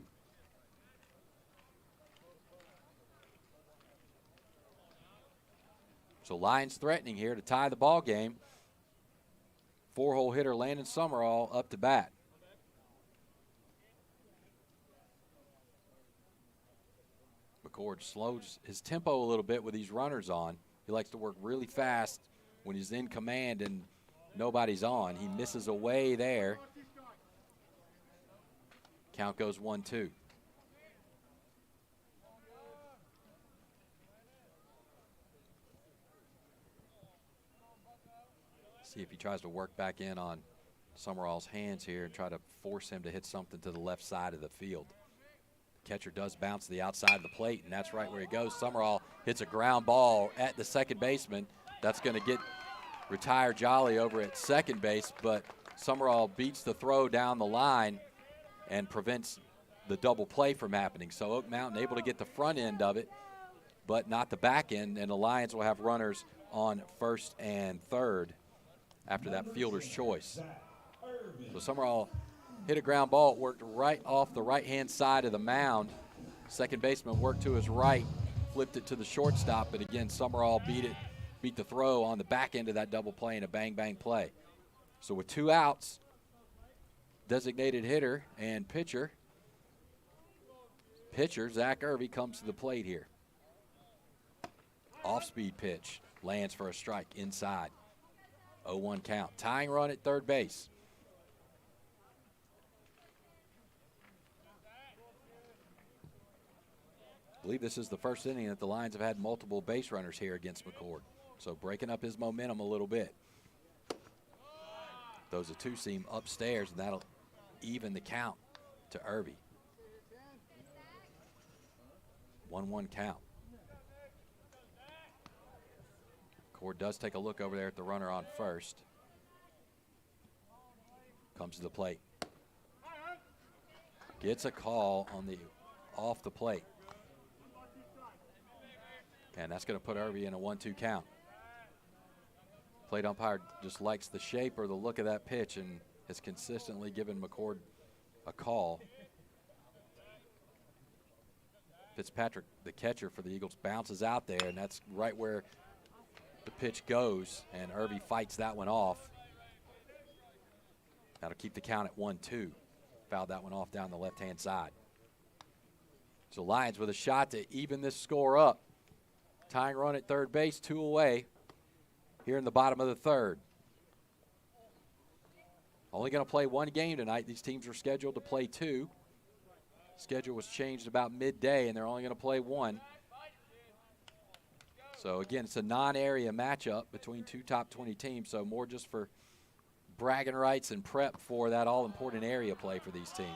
So Lions threatening here to tie the ball game. 4-hole hitter Landon Summerall up to bat. McCord slows his tempo a little bit with these runners on. He likes to work really fast when he's in command and nobody's on. He misses away there. Count goes 1-2. See if he tries to work back in on Summerall's hands here and try to force him to hit something to the left side of the field. The catcher does bounce to the outside of the plate, and that's right where he goes. Summerall hits a ground ball at the second baseman. That's going to get Retire Jolly over at second base, but Summerall beats the throw down the line and prevents the double play from happening. So Oak Mountain able to get the front end of it, but not the back end, and the Lions will have runners on first and third after that fielder's choice. So Summerall hit a ground ball. It worked right off the right-hand side of the mound. Second baseman worked to his right, flipped it to the shortstop, but again, Summerall beat the throw on the back end of that double play in a bang-bang play. So with two outs, designated hitter and pitcher, Zach Irby comes to the plate here. Off-speed pitch, lands for a strike inside. 0-1 count. Tying run at third base. I believe this is the first inning that the Lions have had multiple base runners here against McCord. So breaking up his momentum a little bit. Those are two-seam upstairs, and that'll even the count to Irby. 1-1 count. McCord does take a look over there at the runner on first. Comes to the plate. Gets a call on the off the plate. And that's going to put Irby in a 1-2 count. Plate umpire just likes the shape or the look of that pitch and has consistently given McCord a call. Fitzpatrick, the catcher for the Eagles, bounces out there, and that's right where the pitch goes, and Irby fights that one off. That'll keep the count at 1-2. Fouled that one off down the left-hand side. So Lions with a shot to even this score up. Tying run at third base, 2 away here in the bottom of the third. Only going to play one game tonight. These teams were scheduled to play 2. Schedule was changed about midday, and they're only going to play 1. So, again, it's a non-area matchup between two top 20 teams, so more just for bragging rights and prep for that all-important area play for these teams.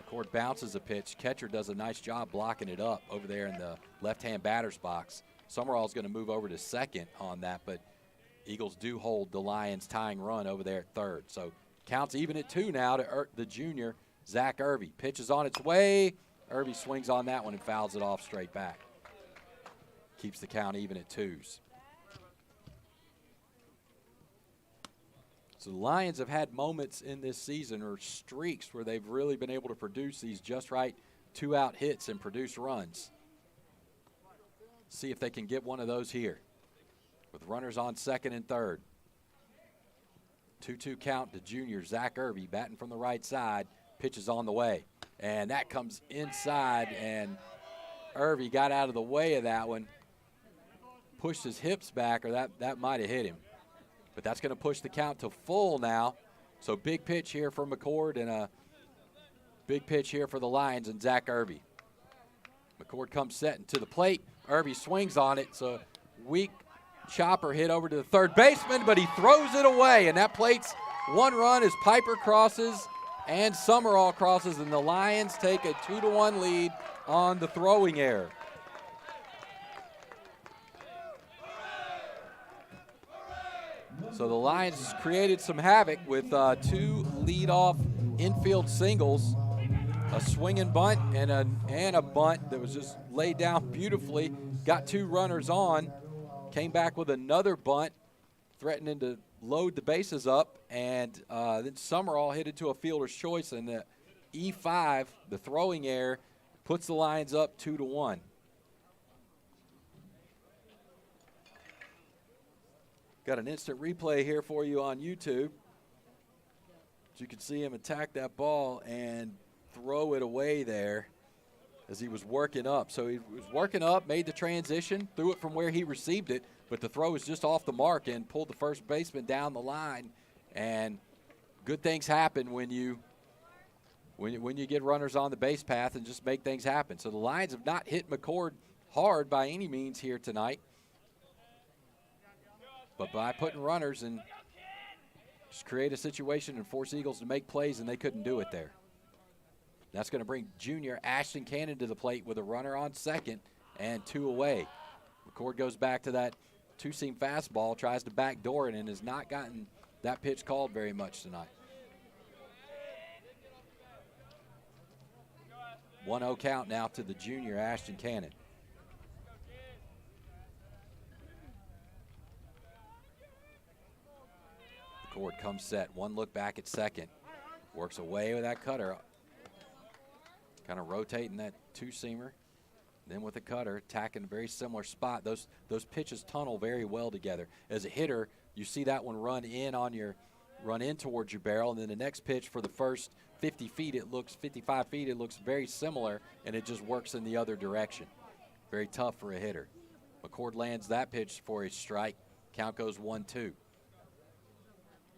McCord bounces a pitch. Catcher does a nice job blocking it up over there in the left-hand batter's box. Summerall's going to move over to second on that, but Eagles do hold the Lions' tying run over there at third. So counts even at 2 now to the junior, Zach Irby. Pitch is on its way. Irby swings on that one and fouls it off straight back. Keeps the count even at 2s. So the Lions have had moments in this season, or streaks, where they've really been able to produce these just right 2-out hits and produce runs. See if they can get one of those here with runners on second and third. 2-2 count to junior Zach Irby, batting from the right side. Pitch is on the way, and that comes inside, and Irby got out of the way of that one, pushed his hips back, or that might have hit him. But that's going to push the count to full now. So big pitch here for McCord and a big pitch here for the Lions and Zach Irby. McCord comes setting to the plate. Irby swings on it. So weak chopper hit over to the third baseman, but he throws it away. And that plate's 1 run as Piper crosses and Summerall crosses, and the Lions take a 2-1 lead on the throwing error. So the Lions created some havoc with 2 leadoff infield singles, a swinging bunt and a bunt that was just laid down beautifully. Got 2 runners on, came back with another bunt, threatening to load the bases up, and then Summerall hit it to a fielder's choice, and the E5, the throwing error, puts the Lions up 2-1. Got an instant replay here for you on YouTube. As you can see him attack that ball and throw it away there as he was working up. So he was working up, made the transition, threw it from where he received it, but the throw was just off the mark and pulled the first baseman down the line. And good things happen when you get runners on the base path and just make things happen. So the Lions have not hit McCord hard by any means here tonight. But by putting runners and just create a situation and force Eagles to make plays, and they couldn't do it there. That's going to bring junior Ashton Cannon to the plate with a runner on second and 2 away. McCord goes back to that 2-seam fastball, tries to backdoor it, and has not gotten that pitch called very much tonight. 1-0 count now to the junior Ashton Cannon. McCord comes set, 1 look back at second. Works away with that cutter. Kind of rotating that 2-seamer. Then with the cutter, attacking a very similar spot. Those pitches tunnel very well together. As a hitter, you see that one run in towards your barrel, and then the next pitch for the first 55 feet, it looks very similar, and it just works in the other direction. Very tough for a hitter. McCord lands that pitch for a strike. Count goes 1-2.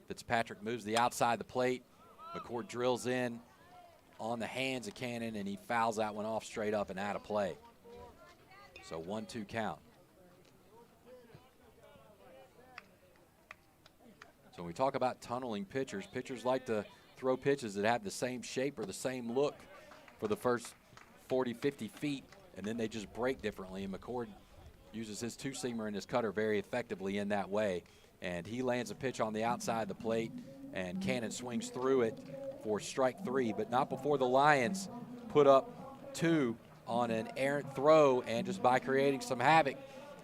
Fitzpatrick moves the outside the plate. McCord drills in on the hands of Cannon, and he fouls that one off straight up and out of play. So 1-2 count. So when we talk about tunneling pitchers like to throw pitches that have the same shape or the same look for the first 40, 50 feet, and then they just break differently. And McCord uses his 2-seamer and his cutter very effectively in that way. And he lands a pitch on the outside of the plate, and Cannon swings through it for strike 3, but not before the Lions put up 2 on an errant throw, and just by creating some havoc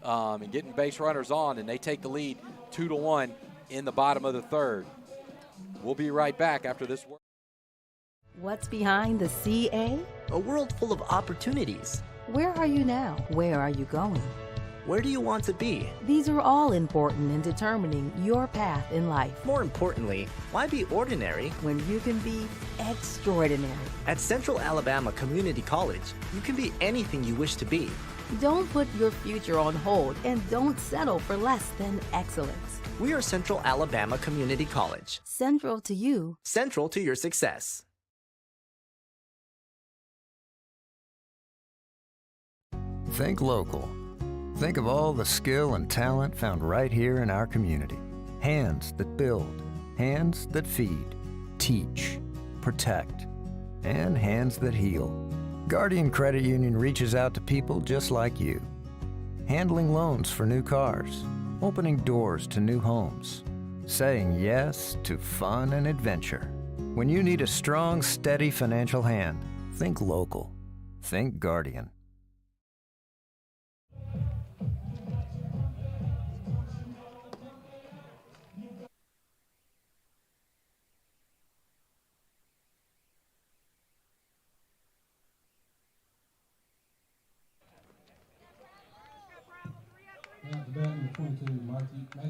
and getting base runners on, and they take the lead 2-1 in the bottom of the third. We'll be right back after this. What's behind the CA? A world full of opportunities. Where are you now? Where are you going? Where do you want to be? These are all important in determining your path in life. More importantly, why be ordinary when you can be extraordinary? At Central Alabama Community College, you can be anything you wish to be. Don't put your future on hold, and don't settle for less than excellence. We are Central Alabama Community College. Central to you. Central to your success. Think local. Think of all the skill and talent found right here in our community. Hands that build, hands that feed, teach, protect. and hands that heal. Guardian Credit Union reaches out to people just like you, handling loans for new cars, opening doors to new homes, saying yes to fun and adventure. When you need a strong, steady financial hand, think local. Think Guardian.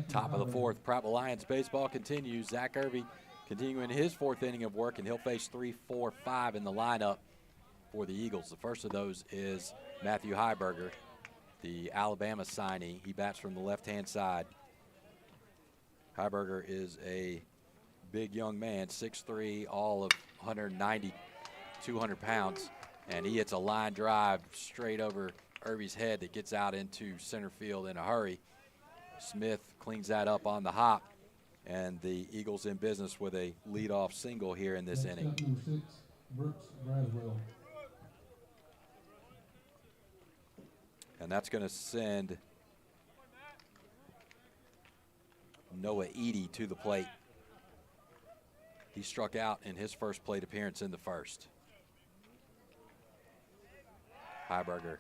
Top of the fourth, Prattville Lions baseball continues. Zach Irby continuing his fourth inning of work, and he'll face 3, 4, 5 in the lineup for the Eagles. The first of those is Matthew Heiberger, the Alabama signee. He bats from the left-hand side. Heiberger is a big young man, 6'3", all of 190, 200 pounds, and he hits a line drive straight over Irby's head that gets out into center field in a hurry. Smith cleans that up on the hop, and the Eagles in business with a leadoff single here in this inning. Number 6, Brooks Braswell. And that's going to send Noah Eady to the plate. He struck out in his first plate appearance in the first. Heiberger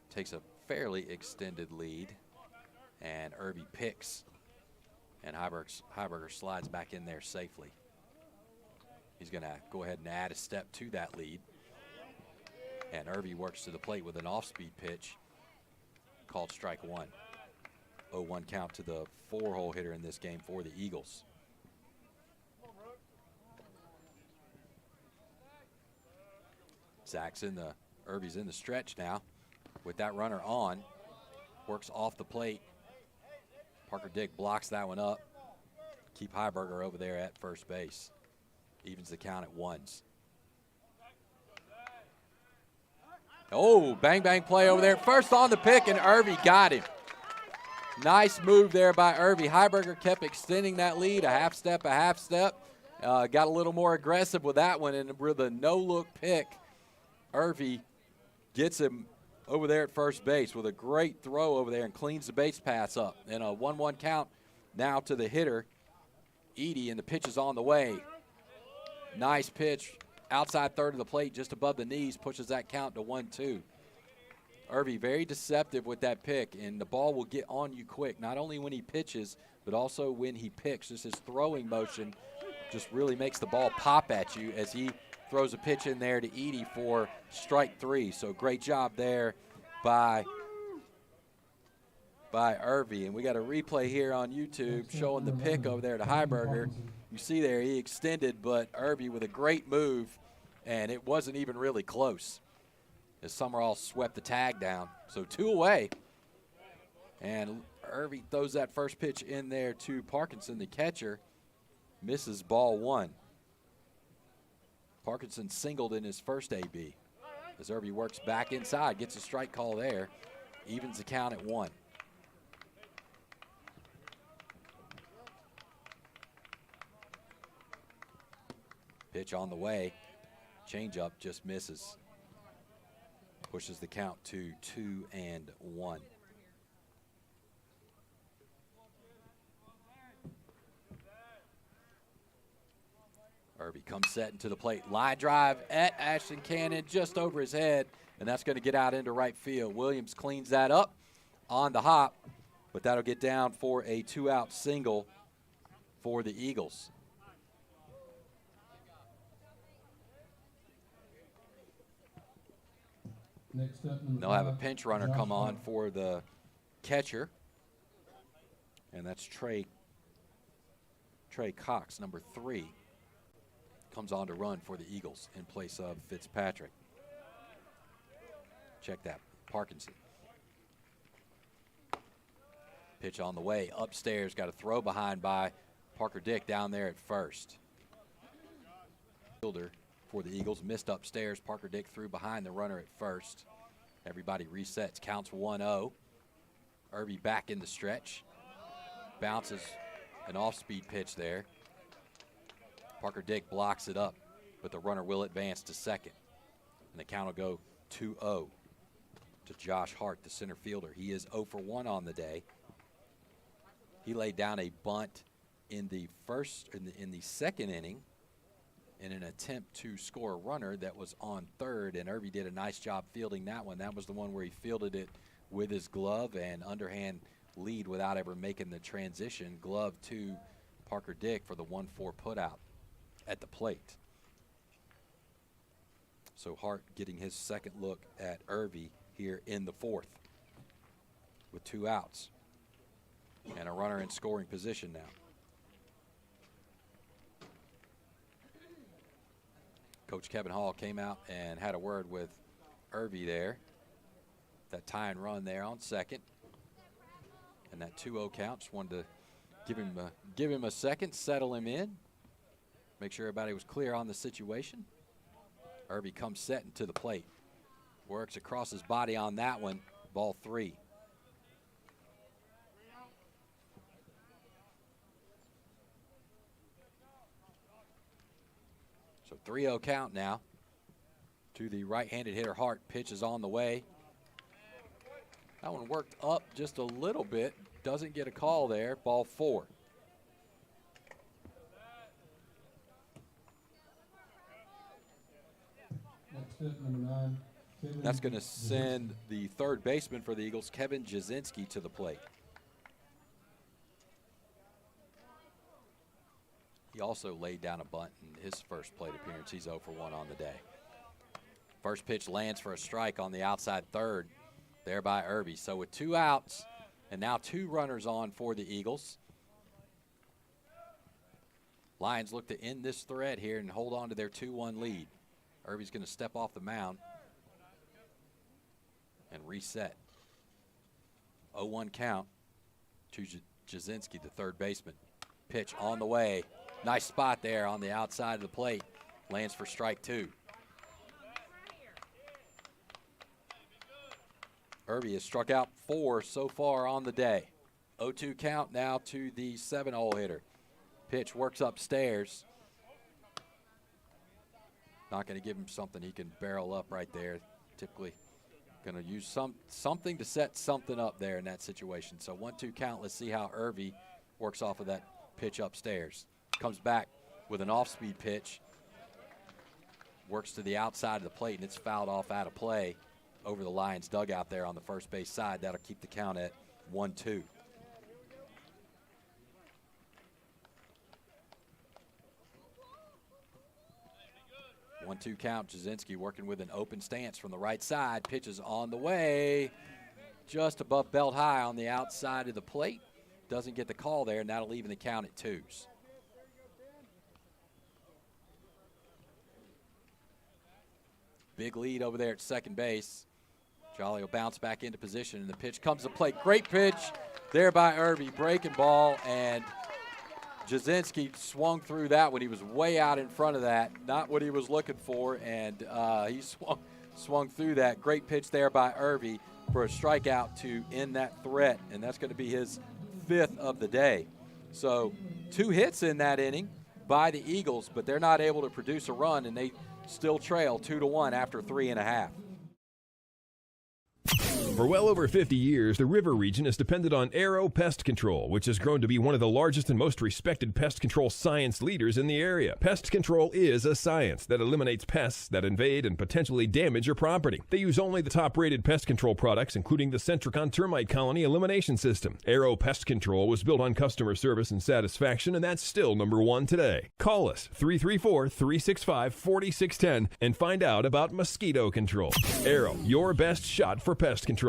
takes a fairly extended lead, and Irby picks, and Heiberger slides back in there safely. He's going to go ahead and add a step to that lead, and Irby works to the plate with an off-speed pitch called strike one. 0-1 count to the 4-hole hitter in this game for the Eagles. Irby's in the stretch now with that runner on. Works off the plate. Parker Dick blocks that one up. Keep Heiberger over there at first base. Evens the count at ones. Oh, bang, bang play over there. First on the pick, and Irby got him. Nice move there by Irby. Heiberger kept extending that lead, a half step. Got a little more aggressive with that one, and with a no-look pick, Irby gets him over there at first base with a great throw over there and cleans the base pass up. And a 1-1 count now to the hitter, Eady, and the pitch is on the way. Nice pitch, outside third of the plate, just above the knees, pushes that count to 1-2. Irby very deceptive with that pick, and the ball will get on you quick, not only when he pitches, but also when he picks. Just his throwing motion just really makes the ball pop at you as he throws a pitch in there to Eady for strike three. So great job there by Irby. And we got a replay here on YouTube showing the pick over there to Heiberger. You see there he extended, but Irby with a great move, and it wasn't even really close as Summerall swept the tag down. So 2 away. And Irby throws that first pitch in there to Parkinson, the catcher. Misses ball one. Parkinson singled in his first AB. As Irby works back inside, gets a strike call there. Evens the count at 1. Pitch on the way. Changeup just misses. Pushes the count to 2-1. Irby comes setting to the plate. Line drive at Ashton Cannon just over his head, and that's going to get out into right field. Williams cleans that up on the hop, but that'll get down for a 2-out single for the Eagles. Next up, They'll have a pinch runner come on for the catcher, and that's Trey Cox, number 3. Comes on to run for the Eagles in place of Fitzpatrick. Check that, Parkinson. Pitch on the way, upstairs, got a throw behind by Parker Dick down there at first. Fielder for the Eagles, missed upstairs. Parker Dick threw behind the runner at first. Everybody resets, counts 1-0. Irby back in the stretch. Bounces an off-speed pitch there. Parker Dick blocks it up. but the runner will advance to second. And the count will go 2-0 to Josh Hart, the center fielder. He is 0 for 1 on the day. He laid down a bunt in the second inning in an attempt to score a runner that was on third, and Irby did a nice job fielding that one. That was the one where he fielded it with his glove and underhand lead without ever making the transition. Glove to Parker Dick for the 1-4 putout at the plate. So Hart getting his second look at Irby here in the fourth with 2 outs and a runner in scoring position now. Coach Kevin Hall came out and had a word with Irby there. That tying run there on second. And that 2-0 count. Just wanted to give him a second, settle him in, make sure everybody was clear on the situation. Irby comes setting to the plate. Works across his body on that one. Ball 3. So 3-0 count now to the right-handed hitter Hart. Pitch is on the way. That one worked up just a little bit. Doesn't get a call there. Ball 4. Next up, number 9. That's going to send the third baseman for the Eagles, Kevin Jasinski, to the plate. He also laid down a bunt in his first plate appearance. He's 0 for 1 on the day. First pitch lands for a strike on the outside third there by Irby. So with 2 outs and now 2 runners on for the Eagles, Lions look to end this thread here and hold on to their 2-1 lead. Irby's going to step off the mound and reset. 0-1 count to Jasinski, the third baseman. Pitch on the way. Nice spot there on the outside of the plate. Lands for strike 2. Irby has struck out 4 so far on the day. 0-2 count now to the 7-hole hitter. Pitch works upstairs. Not going to give him something he can barrel up right there. Typically going to use something to set something up there in that situation. So 1-2 count. Let's see how Irby works off of that pitch upstairs. Comes back with an off-speed pitch. Works to the outside of the plate, and it's fouled off out of play over the Lions dugout there on the first base side. That'll keep the count at 1-2. One-two count. Jasinski working with an open stance from the right side. Pitches on the way, just above belt high on the outside of the plate. Doesn't get the call there, and that'll even the count at 2s. Big lead over there at second base. Jolly will bounce back into position, and the pitch comes to plate. Great pitch there by Irby. Breaking ball, and Jasinski swung through that one. He was way out in front of that. Not what he was looking for, and he swung through that. Great pitch there by Irby for a strikeout to end that threat, and that's going to be his 5th of the day. So 2 hits in that inning by the Eagles, but they're not able to produce a run, and they still trail 2-1 after 3.5. For well over 50 years, the river region has depended on Aero Pest Control, which has grown to be one of the largest and most respected pest control science leaders in the area. Pest control is a science that eliminates pests that invade and potentially damage your property. They use only the top-rated pest control products, including the Centricon Termite Colony Elimination System. Aero Pest Control was built on customer service and satisfaction, and that's still #1 today. Call us 334-365-4610 and find out about mosquito control. Aero, your best shot for pest control.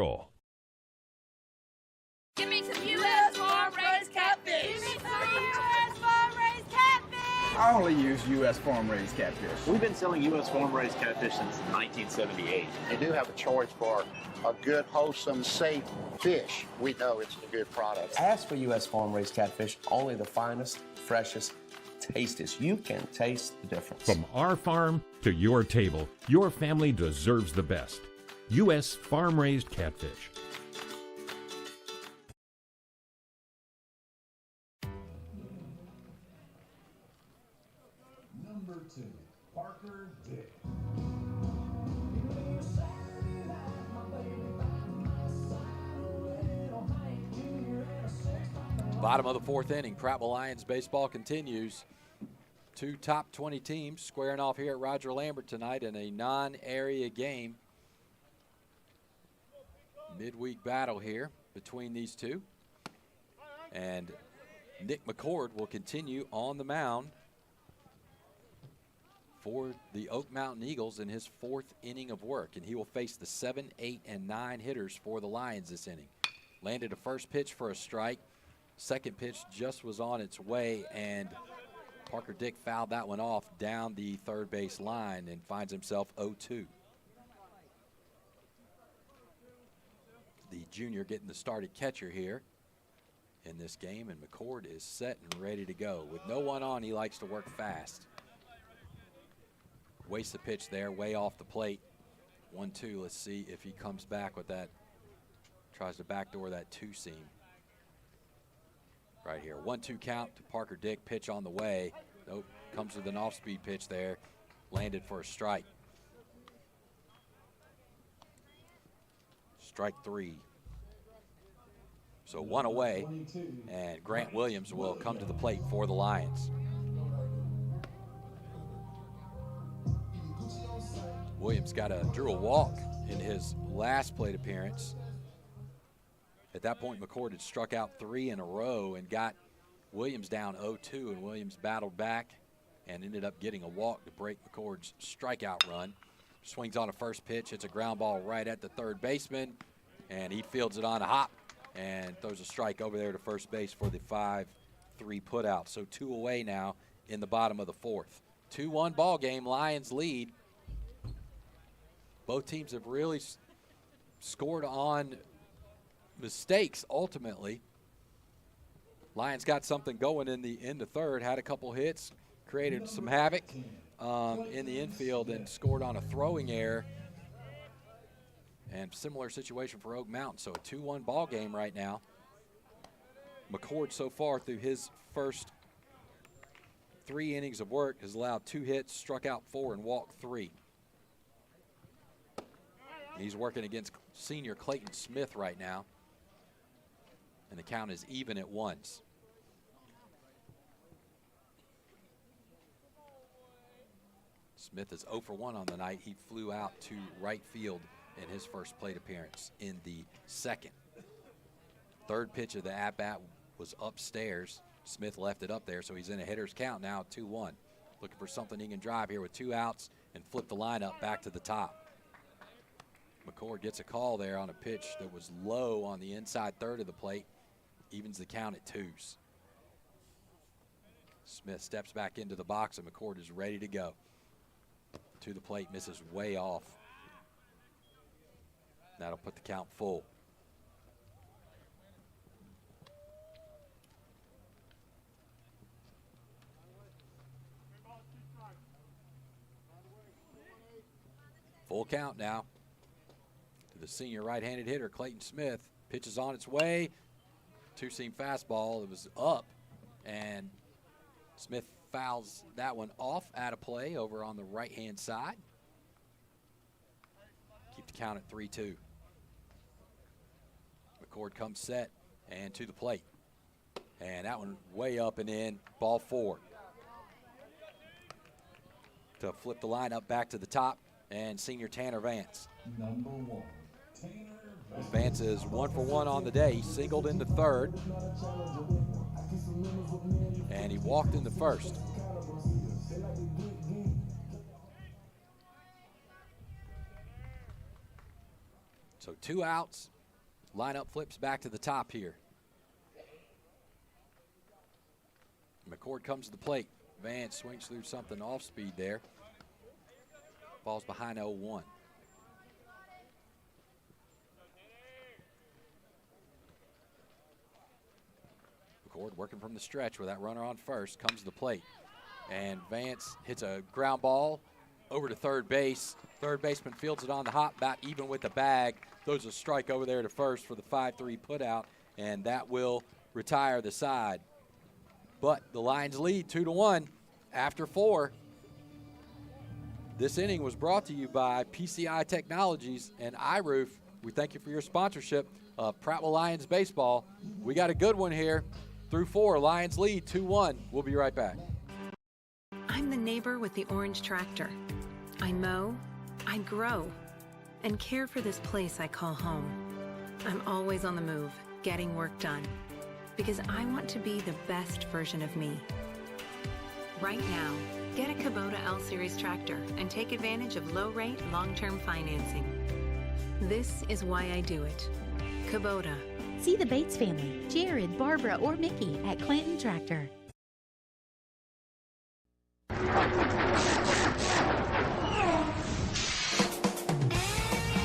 Give me some U.S. farm-raised catfish. Give me some U.S. farm-raised catfish. I only use U.S. farm-raised catfish. We've been selling U.S. farm-raised catfish since 1978. They do have a choice for a good, wholesome, safe fish. We know it's a good product. Ask for U.S. farm-raised catfish, only the finest, freshest, tastiest. You can taste the difference. From our farm to your table, your family deserves the best. U.S. farm-raised catfish. Number 2, Parker Bottom of the fourth inning, Prattville Lions baseball continues. Two top 20 teams squaring off here at Roger Lambert tonight in a non-area game. Midweek battle here between these two. And Nick McCord will continue on the mound for the Oak Mountain Eagles in his fourth inning of work. And he will face the 7, 8, and 9 hitters for the Lions this inning. Landed a first pitch for a strike. Second pitch just was on its way, and Parker Dick fouled that one off down the third base line and finds himself 0-2. The junior getting the started catcher here in this game, and McCord is set and ready to go. With no one on, he likes to work fast. Wastes the pitch there, way off the plate. 1-2, let's see if he comes back with that. Tries to backdoor that two-seam. Right here, 1-2 count to Parker Dick, pitch on the way. Nope, comes with an off-speed pitch there. Landed for a strike. Strike 3. So one away, and Grant Williams will come to the plate for the Lions. Williams drew a walk in his last plate appearance. At that point, McCord had struck out 3 in a row and got Williams down 0-2, and Williams battled back and ended up getting a walk to break McCord's strikeout run. Swings on a first pitch, hits a ground ball right at the third baseman, and he fields it on a hop and throws a strike over there to first base for the 5-3 putout. So 2 away now in the bottom of the fourth. 2-1 ball game, Lions lead. Both teams have really scored on mistakes ultimately. Lions got something going in the third, had a couple hits, created some havoc in the infield, and scored on a throwing error. And similar situation for Oak Mountain. So a 2-1 ball game right now. McCord so far through his first 3 innings of work has allowed 2 hits, struck out 4, and walked 3. He's working against senior Clayton Smith right now. And the count is even at 1s. Smith is 0 for 1 on the night. He flew out to right field in his first plate appearance in the second. Third pitch of the at-bat was upstairs. Smith left it up there, so he's in a hitter's count now at 2-1. Looking for something he can drive here with 2 outs and flip the lineup back to the top. McCord gets a call there on a pitch that was low on the inside third of the plate. Evens the count at 2s. Smith steps back into the box, and McCord is ready to go. To the plate, misses way off. That'll put the count full. Full count now to the senior right-handed hitter, Clayton Smith. Pitch is on its way. Two-seam fastball. It was up, and Smith fouls that one off out of play over on the right-hand side. Keep the count at 3-2. McCord comes set and to the plate. And that one way up and in, ball 4. To flip the lineup back to the top, and senior Tanner Vance. Number 1, Tanner Vance is 1 for 1 on the day. He singled in the third, and he walked in the first. So 2 outs. Lineup flips back to the top here. McCord comes to the plate. Vance swings through something off speed there. Falls behind 0-1. McCord working from the stretch with that runner on first, comes to the plate. And Vance hits a ground ball over to third base. Third baseman fields it on the hop, about even with the bag. Throws a strike over there to first for the 5-3 putout, and that will retire the side. But the Lions lead 2-1 after 4. This inning was brought to you by PCI Technologies and iRoof. We thank you for your sponsorship of Prattville Lions baseball. We got a good one here. through 4. Lions lead 2-1. We'll be right back. I'm the neighbor with the orange tractor. I mow, I grow, and care for this place I call home. I'm always on the move, getting work done, because I want to be the best version of me. Right now, get a Kubota L-Series tractor and take advantage of low-rate, long-term financing. This is why I do it. Kubota. See the Bates family, Jared, Barbara, or Mickey at Clanton Tractor.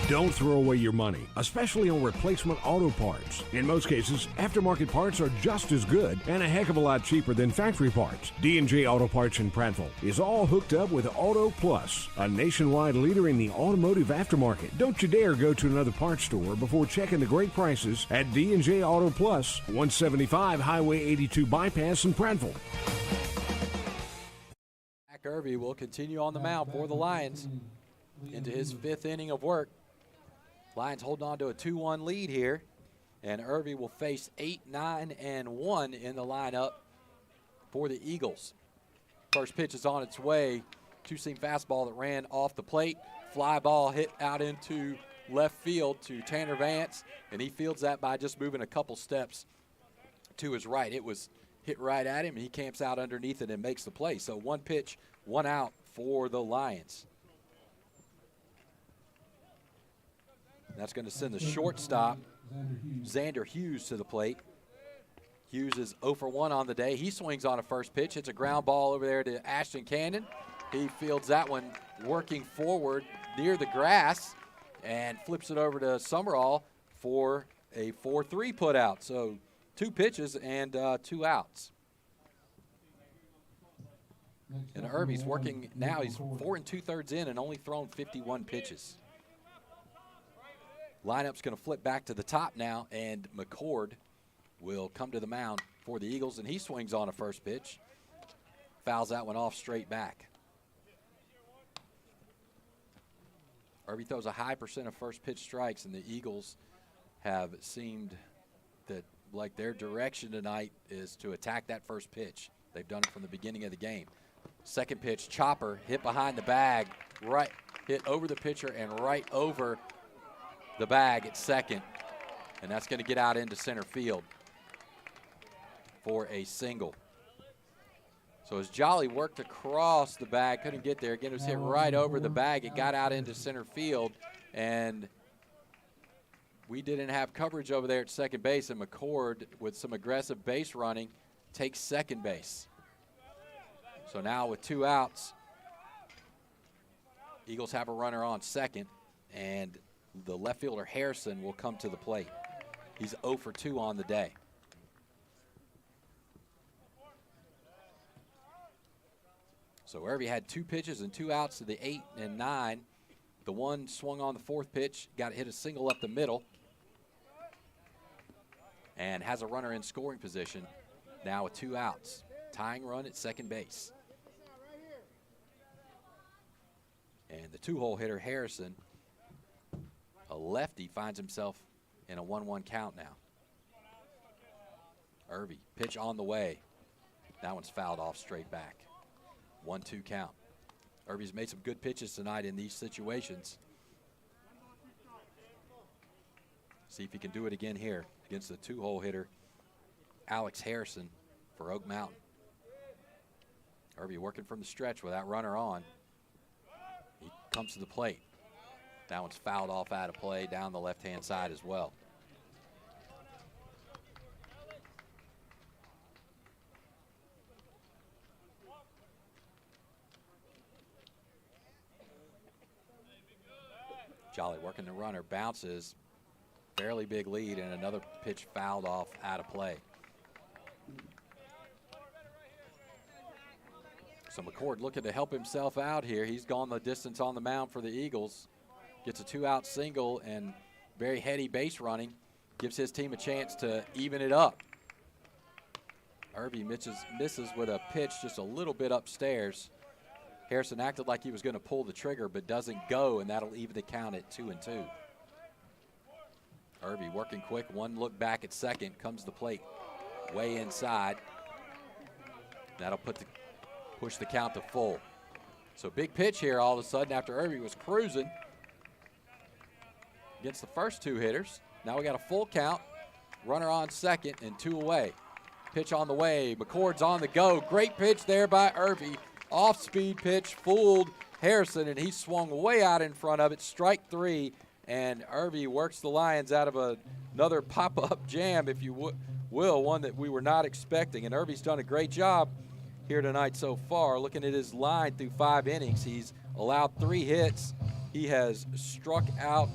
Don't throw away your money, especially on replacement auto parts. In most cases, aftermarket parts are just as good and a heck of a lot cheaper than factory parts. D&J Auto Parts in Prattville is all hooked up with Auto Plus, a nationwide leader in the automotive aftermarket. Don't you dare go to another parts store before checking the great prices at D&J Auto Plus, 175 Highway 82 Bypass in Prattville. Zach Irby will continue on the mound for the Lions into his 5th inning of work. Lions holding on to a 2-1 lead here, and Irby will face 8, 9, and 1 in the lineup for the Eagles. First pitch is on its way. Two-seam fastball that ran off the plate. Fly ball hit out into left field to Tanner Vance, and he fields that by just moving a couple steps to his right. It was hit right at him, and he camps out underneath it and makes the play. So 1 pitch, 1 out for the Lions. That's going to send the shortstop, Xander Hughes, to the plate. Hughes is 0 for 1 on the day. He swings on a first pitch. Hits a ground ball over there to Ashton Cannon. He fields that one working forward near the grass and flips it over to Summerall for a 4-3 put out. So 2 pitches and 2 outs. And Irby's working now. He's 4 2/3 in and only thrown 51 pitches. Lineup's going to flip back to the top now, and McCord will come to the mound for the Eagles, and he swings on a first pitch. Fouls that one off straight back. Irby throws a high percent of first pitch strikes, and the Eagles have seemed that like their direction tonight is to attack that first pitch. They've done it from the beginning of the game. Second pitch, chopper, hit behind the bag, right, hit over the pitcher and right over the bag at second, and that's going to get out into center field for a single. So as Jolly worked across the bag, couldn't get there. Again, it was hit right over the bag. It got out into center field, and we didn't have coverage over there at second base, and McCord, with some aggressive base running, takes second base. So now with 2 outs, Eagles have a runner on second, and the left fielder Harrison will come to the plate. He's 0 for 2 on the day. So Irby had 2 pitches and 2 outs to the 8 and 9. The one swung on the 4th pitch, got hit a single up the middle, and has a runner in scoring position now with 2 outs. Tying run at second base. And the 2-hole hitter Harrison, a lefty, finds himself in a 1-1 count now. Irby, pitch on the way. That one's fouled off straight back. 1-2 count. Irby's made some good pitches tonight in these situations. See if he can do it again here against the 2-hole hitter Alex Harrison for Oak Mountain. Irby working from the stretch with that runner on. He comes to the plate. That one's fouled off out of play down the left-hand side as well. Jolly working the runner, bounces, fairly big lead, and another pitch fouled off out of play. So McCord looking to help himself out here. He's gone the distance on the mound for the Eagles. Gets a 2-out single and very heady base running. Gives his team a chance to even it up. Irby misses with a pitch just a little bit upstairs. Harrison acted like he was going to pull the trigger, but doesn't go, and that'll even the count at 2-2. Irby working quick, one look back at second, comes to the plate. way inside. That'll push the count to full. So big pitch here all of a sudden after Irby was cruising against the first two hitters. Now we got a full count. Runner on second and 2 away. Pitch on the way. McCord's on the go. Great pitch there by Irby. Off-speed pitch fooled Harrison, and he swung way out in front of it. Strike 3, and Irby works the Lions out of another pop-up jam, if you will, one that we were not expecting. And Irby's done a great job here tonight so far. Looking at his line through 5 innings, he's allowed 3 hits. He has struck out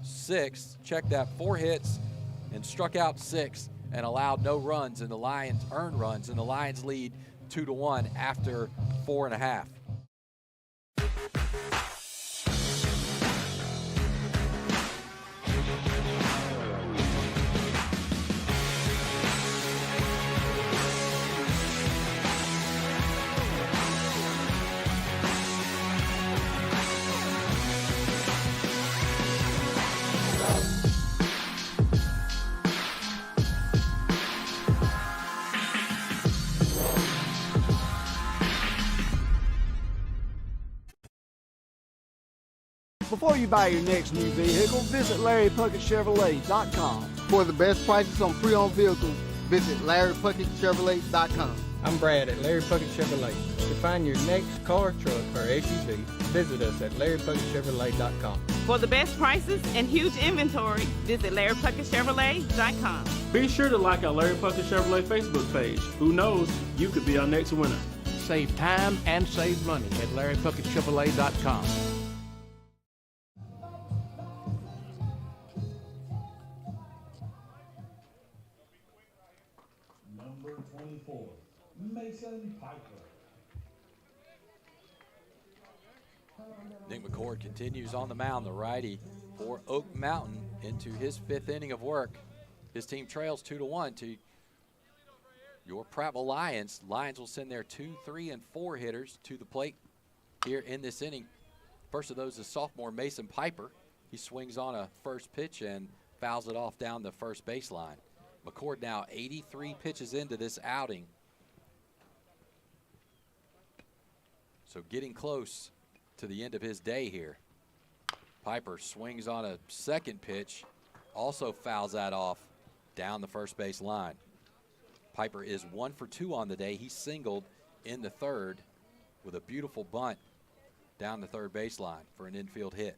6. Check that, 4 hits and struck out 6 and allowed no runs, and the Lions earned runs, and the Lions lead 2-1 after 4.5. Before you buy your next new vehicle, visit LarryPuckettChevrolet.com. For the best prices on pre-owned vehicles, visit LarryPuckettChevrolet.com. I'm Brad at Larry Puckett Chevrolet. To find your next car, truck, or SUV, visit us at LarryPuckettChevrolet.com. For the best prices and huge inventory, visit LarryPuckettChevrolet.com. Be sure to like our Larry Puckett Chevrolet Facebook page. Who knows, you could be our next winner. Save time and save money at LarryPuckettChevrolet.com. Number 24, Mason Piper. Nick McCord continues on the mound, the righty for Oak Mountain, into his 5th inning of work. His team trails 2-1 to your Prattville Lions. Lions will send their 2, 3, and 4 hitters to the plate here in this inning. First of those is sophomore Mason Piper. He swings on a first pitch and fouls it off down the first baseline. McCord now 83 pitches into this outing. So getting close to the end of his day here. Piper swings on a second pitch, also fouls that off down the first base line. Piper is 1 for 2 on the day. He singled in the third with a beautiful bunt down the third baseline for an infield hit.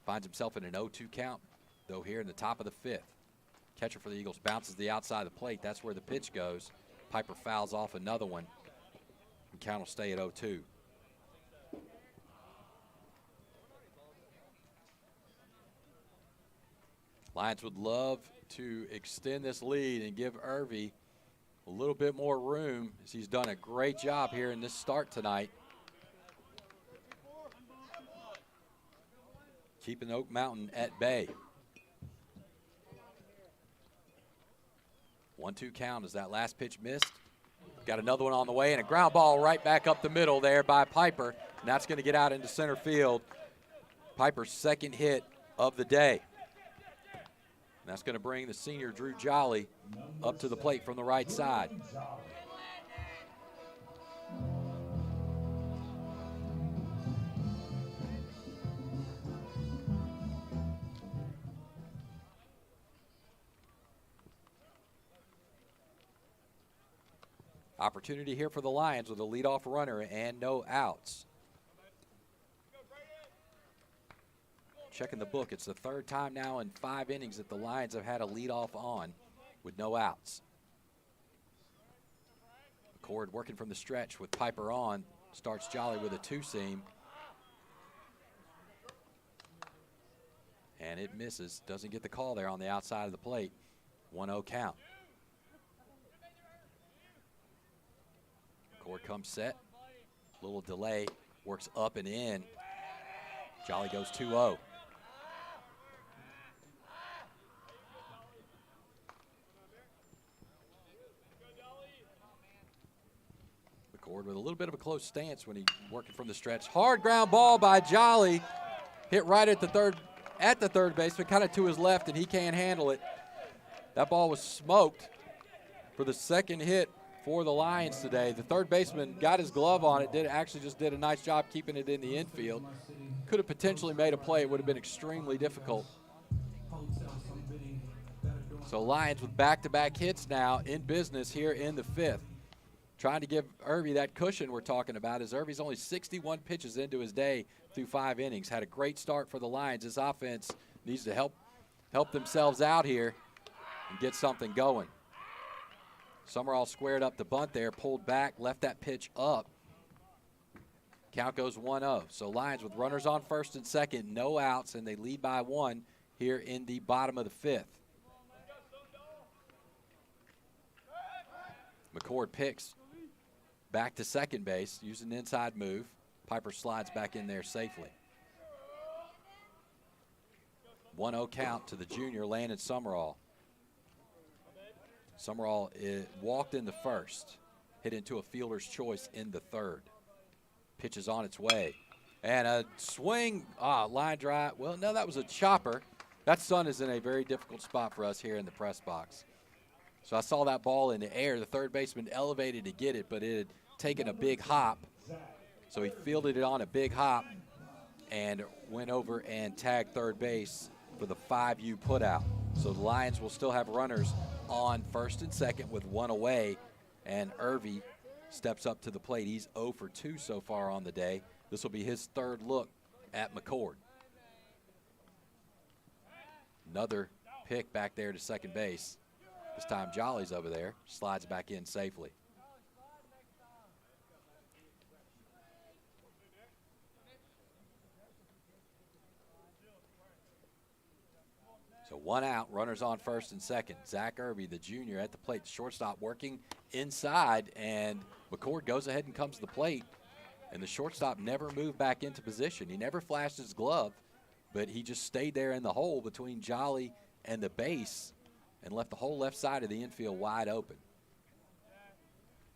Finds himself in an 0-2 count, though, here in the top of the 5th. Catcher for the Eagles bounces the outside of the plate. That's where the pitch goes. Piper fouls off another one, and count will stay at 0-2. Lions would love to extend this lead and give Irby a little bit more room, as he's done a great job here in this start tonight. Keeping Oak Mountain at bay. 1-2 count as that last pitch missed. Got another one on the way, and a ground ball right back up the middle there by Piper. And that's going to get out into center field. Piper's 2nd hit of the day. And that's going to bring the senior Drew Jolly up to the plate from the right side. Opportunity here for the Lions with a leadoff runner and no outs. Checking the book, it's the 3rd time now in 5 innings that the Lions have had a leadoff on with no outs. McCord working from the stretch with Piper on. Starts Jolly with a 2-seam. And it misses. Doesn't get the call there on the outside of the plate. 1-0 count. McCord comes set. Little delay. Works up and in. Jolly goes 2-0. McCord with a little bit of a close stance when he's working from the stretch. Hard ground ball by Jolly. Hit right at the third baseman, kind of to his left, and he can't handle it. That ball was smoked for the second hit for the Lions today. The third baseman got his glove on it, just did a nice job keeping it in the infield. Could have potentially made a play. It would have been extremely difficult. So Lions with back-to-back hits now in business here in the fifth. Trying to give Irby that cushion we're talking about, as Irby's only 61 pitches into his day through 5 innings. Had a great start for the Lions. This offense needs to help themselves out here and get something going. Summerall squared up the bunt there, pulled back, left that pitch up. Count goes 1-0. So Lions with runners on first and second, no outs, and they lead by 1 here in the bottom of the fifth. McCord picks back to second base, using an inside move. Piper slides back in there safely. 1-0 count to the junior, Landon Summerall. Summerall walked in the first, hit into a fielder's choice in the third. Pitch is on its way. And a swing, line drive. Well, no, that was a chopper. That sun is in a very difficult spot for us here in the press box. So I saw that ball in the air. The third baseman elevated to get it, but it had taken a big hop. So he fielded it on a big hop and went over and tagged third base for the 5U putout. So the Lions will still have runners on first and second with 1 away, and Irby steps up to the plate. He's 0 for 2 so far on the day. This will be his third look at McCord. Another pick back there to second base. This time Jolly's over there, slides back in safely. So 1 out, runners on first and second. Zach Irby, the junior, at the plate. The shortstop working inside, and McCord goes ahead and comes to the plate. And the shortstop never moved back into position. He never flashed his glove, but he just stayed there in the hole between Jolly and the base and left the whole left side of the infield wide open.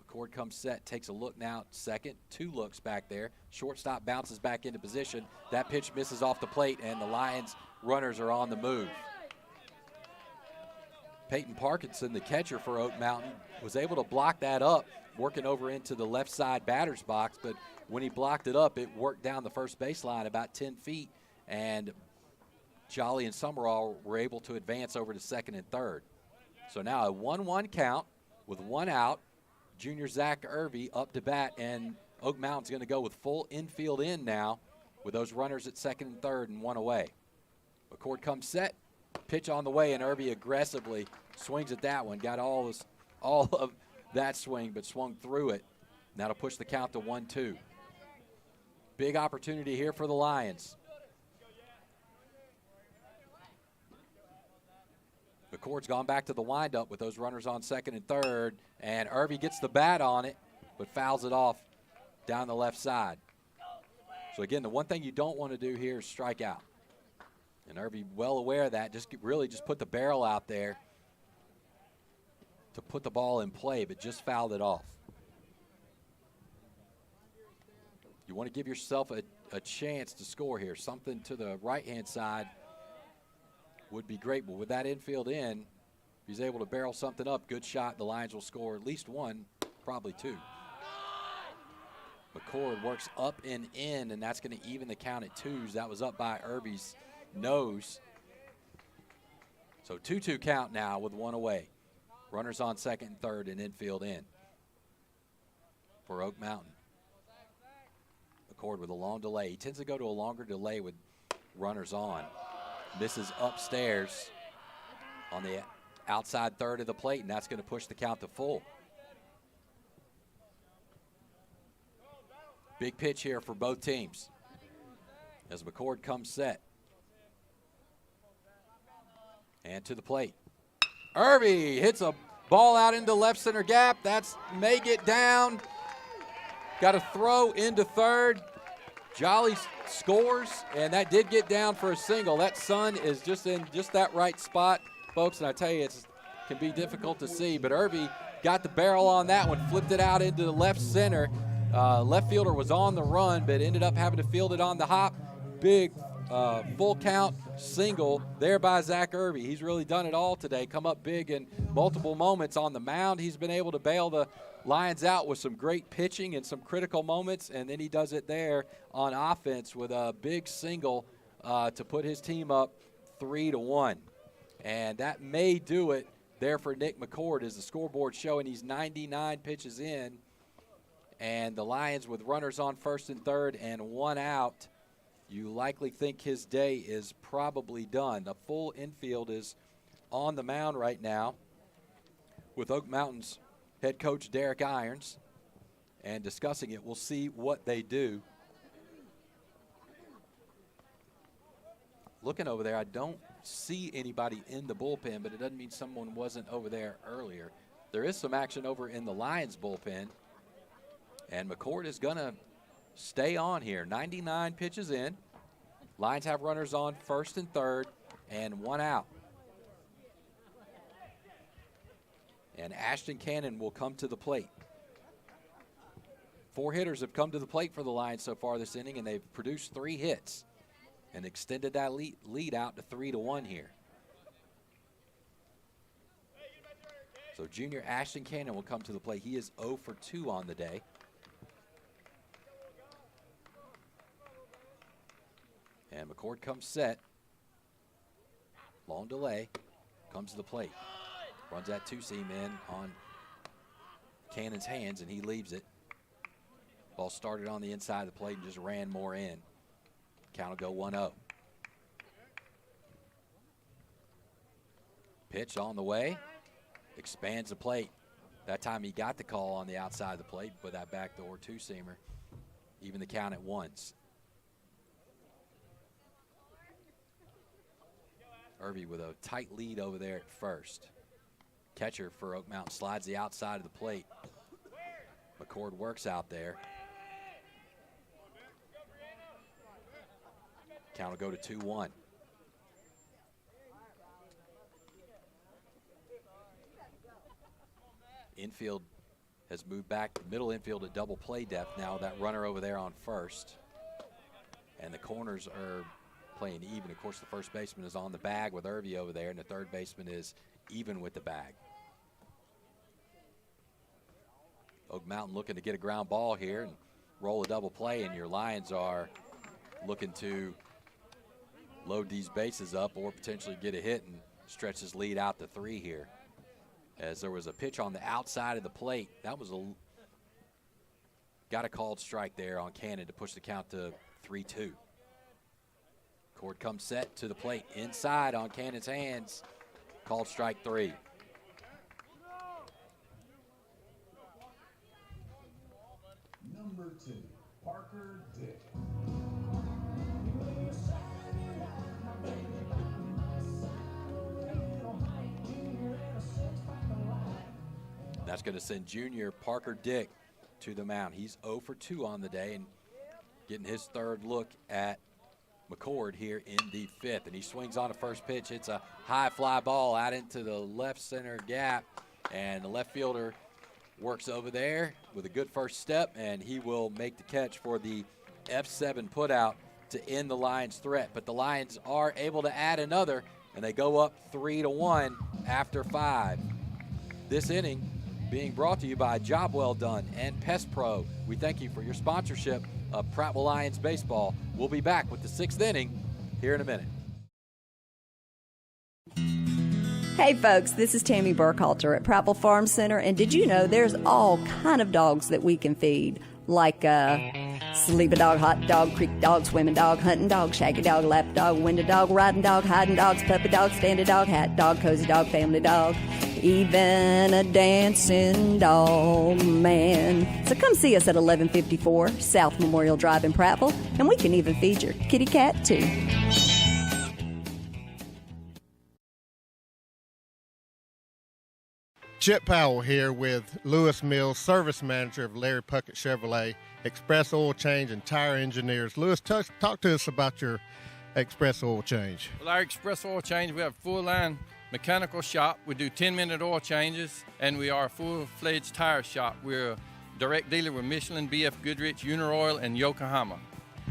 McCord comes set, takes a look now, second, 2 looks back there. Shortstop bounces back into position. That pitch misses off the plate, and the Lions runners are on the move. Peyton Parkinson, the catcher for Oak Mountain, was able to block that up, working over into the left side batter's box, but when he blocked it up, it worked down the first baseline about 10 feet, and Jolly and Summerall were able to advance over to second and third. So now a 1-1 count with 1 out. Junior Zach Irby up to bat, and Oak Mountain's going to go with full infield in now with those runners at second and third and 1 away. McCord comes set, pitch on the way, and Irby aggressively swings at that one. Got all of that swing, but swung through it. Now to push the count to 1-2. Big opportunity here for the Lions. McCord's gone back to the windup with those runners on second and third, and Irby gets the bat on it, but fouls it off down the left side. So again, the one thing you don't want to do here is strike out. And Irby, well aware of that, just put the barrel out there to put the ball in play, but just fouled it off. You want to give yourself a chance to score here. Something to the right-hand side would be great, but with that infield in, if he's able to barrel something up, good shot, the Lions will score at least 1, probably 2. McCord works up and in, and that's going to even the count at 2s. That was up by Irby's nose. So 2-2 count now with 1 away. Runners on second and third and infield in for Oak Mountain. McCord with a long delay. He tends to go to a longer delay with runners on. Misses upstairs on the outside third of the plate, and that's going to push the count to full. Big pitch here for both teams as McCord comes set. And to the plate. Irby hits a ball out into left center gap. That's may get down. Got a throw into third. Jolly scores, and that did get down for a single. That sun is just in just that right spot, folks, and I tell you, it can be difficult to see, but Irby got the barrel on that one, flipped it out into the left center. Left fielder was on the run, but ended up having to field it on the hop. Big full count single there by Zach Irby. He's really done it all today, come up big in multiple moments on the mound. He's been able to bail the Lions out with some great pitching and some critical moments, and then he does it there on offense with a big single to put his team up 3-1. And that may do it there for Nick McCord as the scoreboard showing he's 99 pitches in. And the Lions with runners on first and third and one out, you likely think his day is probably done. The full infield is on the mound right now with Oak Mountain's head coach Derek Irons and discussing it. We'll see what they do. Looking over there, I don't see anybody in the bullpen, but it doesn't mean someone wasn't over there earlier. There is some action over in the Lions bullpen, and McCord is going to stay on here. 99 pitches in. Lions have runners on first and third and one out. And Ashton Cannon will come to the plate. 4 hitters have come to the plate for the Lions so far this inning, and they've produced 3 hits and extended that lead out to 3-1 here. So junior Ashton Cannon will come to the plate. He is 0 for 2 on the day. And McCord comes set. Long delay. Comes to the plate. Runs that 2-seam in on Cannon's hands, and he leaves it. Ball started on the inside of the plate and just ran more in. Count will go 1-0. Pitch on the way. Expands the plate. That time he got the call on the outside of the plate, but that backdoor 2-seamer. Even the count at 1s. Irby with a tight lead over there at first. Catcher for Oak Mountain slides the outside of the plate. McCord works out there. Count will go to 2-1. Infield has moved back, middle infield at double play depth now. That runner over there on first. And the corners are playing even. Of course, the first baseman is on the bag with Irby over there, and the third baseman is even with the bag. Oak Mountain looking to get a ground ball here and roll a double play, and your Lions are looking to load these bases up or potentially get a hit and stretch his lead out to 3 here. As there was a pitch on the outside of the plate. That was got a called strike there on Cannon to push the count to 3-2. Cord comes set to the plate inside on Cannon's hands. Called strike 3. Number 2, Parker Dick. That's going to send junior Parker Dick to the mound. He's 0 for 2 on the day and getting his third look at McCord here in the 5th. And he swings on a first pitch. It's a high fly ball out into the left center gap. And the left fielder works over there with a good first step, and he will make the catch for the F7 putout to end the Lions' threat. But the Lions are able to add another, and they go up 3-1 after 5. This inning being brought to you by Job Well Done and Pest Pro. We thank you for your sponsorship of Prattville Lions baseball. We'll be back with the 6th inning here in a minute. Hey folks, this is Tammy Burkhalter at Prattville Farm Center, and did you know there's all kind of dogs that we can feed, like sleeping dog, hot dog, creek dog, swimming dog, hunting dog, shaggy dog, lap dog, window dog, riding dog, hiding dogs, puppy dog, standing dog, hat dog, cozy dog, family dog, even a dancing dog man. So come see us at 1154 South Memorial Drive in Prattville, and we can even feed your kitty cat too. Chip Powell here with Lewis Mills, service manager of Larry Puckett Chevrolet, Express Oil Change and Tire Engineers. Lewis, talk to us about your Express Oil Change. Well, our Express Oil Change, we have a full-line mechanical shop. We do 10-minute oil changes, and we are a full-fledged tire shop. We're a direct dealer with Michelin, BF Goodrich, Uniroyal, and Yokohama.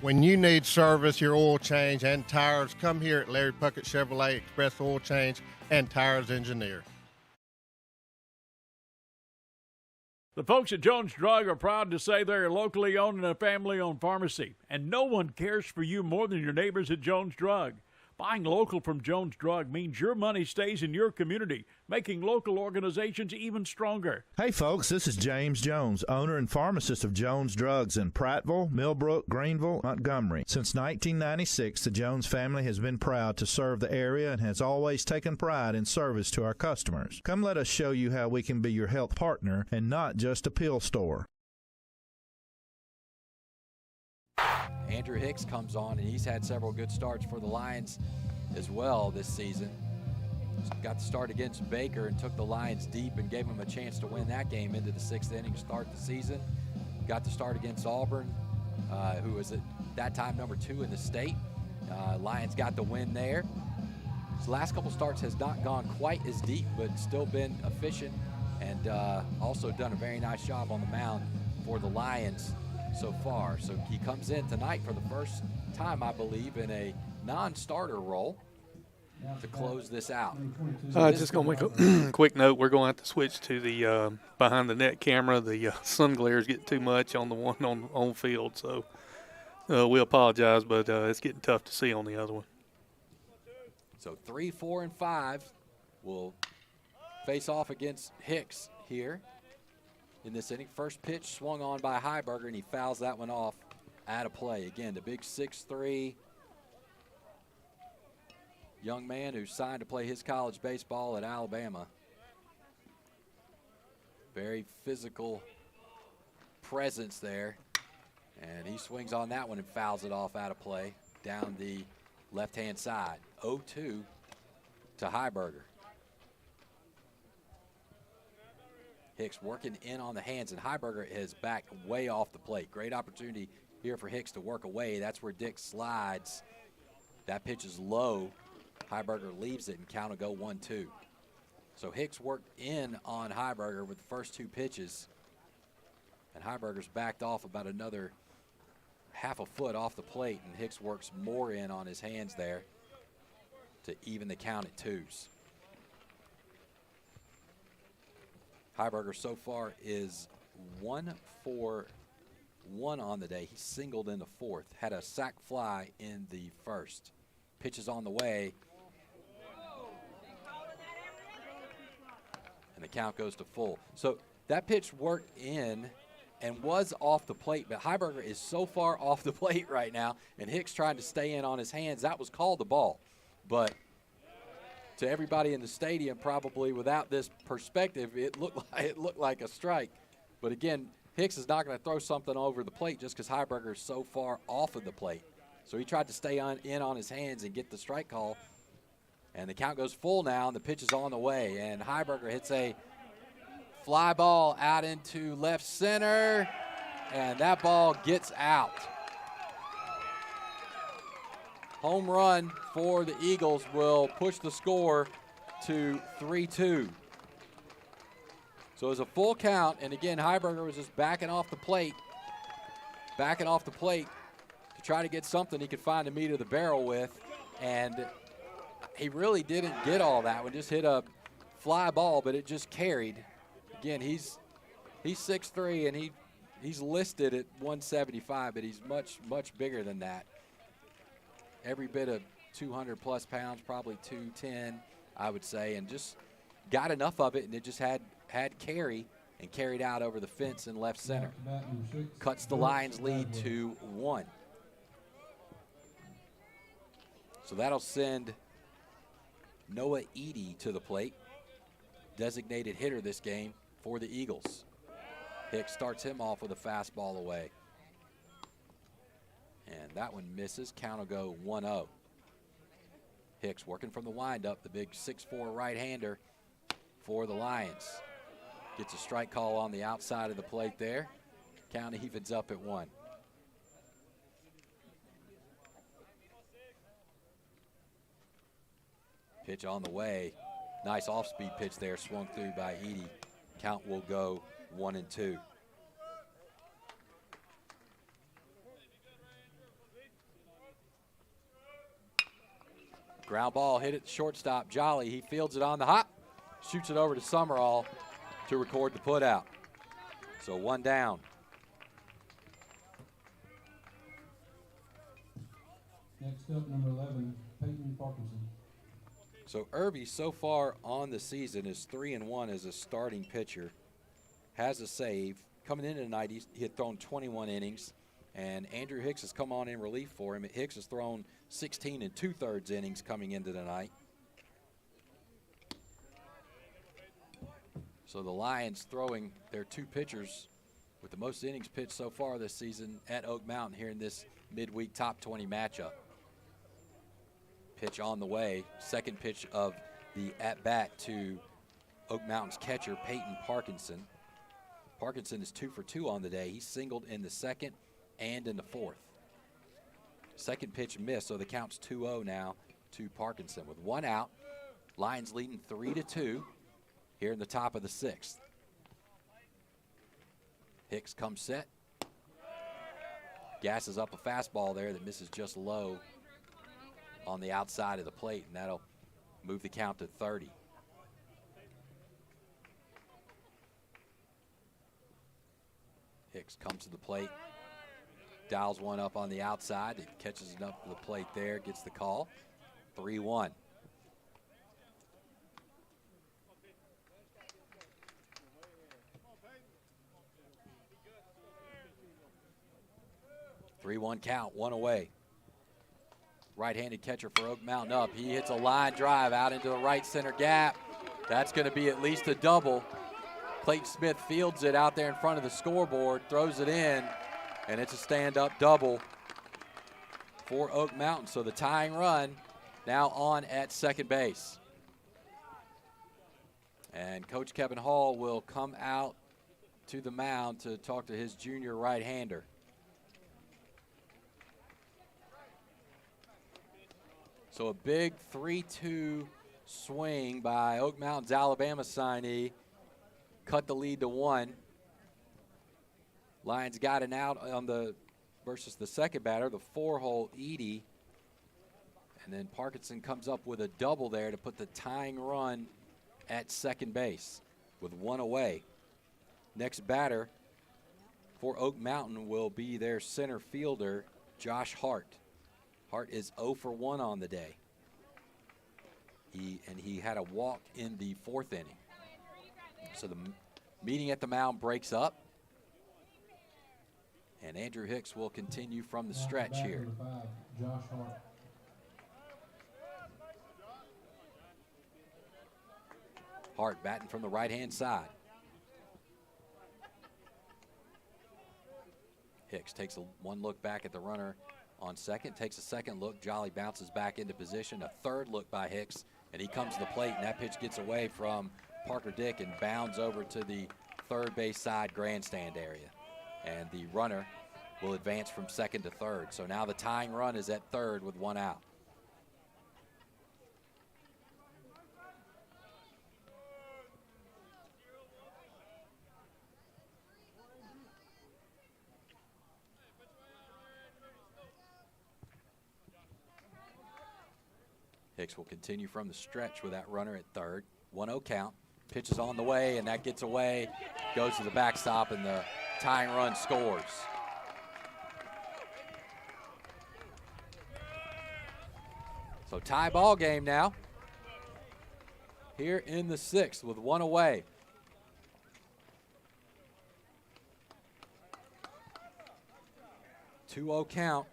When you need service, your oil change and tires, come here at Larry Puckett Chevrolet Express Oil Change and Tires Engineer. The folks at Jones Drug are proud to say they're a locally owned and a family-owned pharmacy, and no one cares for you more than your neighbors at Jones Drug. Buying local from Jones Drug means your money stays in your community, making local organizations even stronger. Hey folks, this is James Jones, owner and pharmacist of Jones Drugs in Prattville, Millbrook, Greenville, Montgomery. Since 1996, the Jones family has been proud to serve the area and has always taken pride in service to our customers. Come let us show you how we can be your health partner and not just a pill store. Andrew Hicks comes on, and he's had several good starts for the Lions as well this season. Got the start against Baker and took the Lions deep and gave them a chance to win that game into the 6th inning to start the season. Got the start against Auburn, who was at that time number 2 in the state. Lions got the win there. His last couple starts has not gone quite as deep, but still been efficient, and also done a very nice job on the mound for the Lions so far. So he comes in tonight for the first time, I believe, in a non-starter role to close this out. Just going to make a quick note. We're going to have to switch to the behind the net camera. The sun glares get too much on the one on field, so we apologize, but it's getting tough to see on the other one. So 3, 4, and 5 will face off against Hicks here in this inning. First pitch swung on by Heiberger, and he fouls that one off out of play. Again, the big 6'3" young man who signed to play his college baseball at Alabama. Very physical presence there. And he swings on that one and fouls it off out of play down the left-hand side. 0-2 to Heiberger. Hicks working in on the hands, and Heiberger is back way off the plate. Great opportunity here for Hicks to work away. That's where Dick slides. That pitch is low. Heiberger leaves it, and count will go 1-2. So Hicks worked in on Heiberger with the first 2 pitches, and Heiberger's backed off about another half a foot off the plate, and Hicks works more in on his hands there to even the count at 2s. Heiberger so far is 1 for 1 on the day. He singled in the 4th, had a sac fly in the 1st. Pitches on the way, and the count goes to full. So that pitch worked in and was off the plate, but Heiberger is so far off the plate right now, and Hicks trying to stay in on his hands. That was called the ball. But to everybody in the stadium, probably without this perspective, it looked like a strike. But again, Hicks is not going to throw something over the plate just because Heiberger is so far off of the plate. So he tried to stay in on his hands and get the strike call. And the count goes full now, and the pitch is on the way. And Heiberger hits a fly ball out into left center, and that ball gets out. Home run for the Eagles will push the score to 3-2. So it was a full count, and again, Heiberger was just backing off the plate to try to get something he could find the meat of the barrel with, and he really didn't get all that one. Just hit a fly ball, but it just carried. Again, he's 6'3", and he's listed at 175, but he's much bigger than that. Every bit of 200-plus pounds, probably 210, I would say, and just got enough of it, and it just had carry and carried out over the fence in left center. Cuts the Lions' lead to 1. So that'll send Noah Eady to the plate, designated hitter this game for the Eagles. Hicks starts him off with a fastball away. And that one misses. Count will go 1-0. Hicks working from the windup, the big 6'4" right-hander for the Lions. Gets a strike call on the outside of the plate there. Count evens up at 1. Pitch on the way. Nice off-speed pitch there, swung through by Eady. Count will go 1-2. Ground ball hit at shortstop. Jolly, he fields it on the hop, shoots it over to Summerall to record the put out. So 1 down. Next up, number 11, Peyton Parkinson. So Irby so far on the season is 3-1 as a starting pitcher. Has a save. Coming in tonight, he had thrown 21 innings, and Andrew Hicks has come on in relief for him. Hicks has thrown 16 2/3 innings coming into tonight. So the Lions throwing their 2 pitchers with the most innings pitched so far this season at Oak Mountain here in this midweek top 20 matchup. Pitch on the way, second pitch of the at-bat to Oak Mountain's catcher, Peyton Parkinson. Parkinson is 2 for 2 on the day. He singled in the second and in the fourth. Second pitch missed, so the count's 2-0 now to Parkinson. With 1 out, Lions leading 3-2 here in the top of the 6th. Hicks comes set. Gasses up a fastball there that misses just low on the outside of the plate, and that'll move the count to 30. Hicks comes to the plate, dials one up on the outside. It catches it up to the plate there, gets the call. 3-1. Three-one count, 1 away. Right-handed catcher for Oak Mountain up. He hits a line drive out into the right center gap. That's going to be at least a double. Clayton Smith fields it out there in front of the scoreboard, throws it in, and it's a stand-up double for Oak Mountain. So the tying run now on at second base. And Coach Kevin Hall will come out to the mound to talk to his junior right-hander. So a big 3-2 swing by Oak Mountain's Alabama signee. Cut the lead to 1. Lions got an out on the versus the second batter, the 4-hole Edie. And then Parkinson comes up with a double there to put the tying run at second base with 1 away. Next batter for Oak Mountain will be their center fielder, Josh Hart. Hart is 0 for 1 on the day. He had a walk in the 4th inning. So the meeting at the mound breaks up. And Andrew Hicks will continue from the stretch here. Josh Hart. Hart batting from the right-hand side. Hicks takes one look back at the runner on second, takes a second look. Jolly bounces back into position. A third look by Hicks, and he comes to the plate, and that pitch gets away from Parker Dick and bounds over to the third base side grandstand area. And the runner will advance from second to third. So now the tying run is at third with 1 out. Hicks will continue from the stretch with that runner at third. 1-0 count. Pitch is on the way, and that gets away. Goes to the backstop, and the tying run scores. So tie ball game now. Here in the 6th with 1 away. Two 2-0 count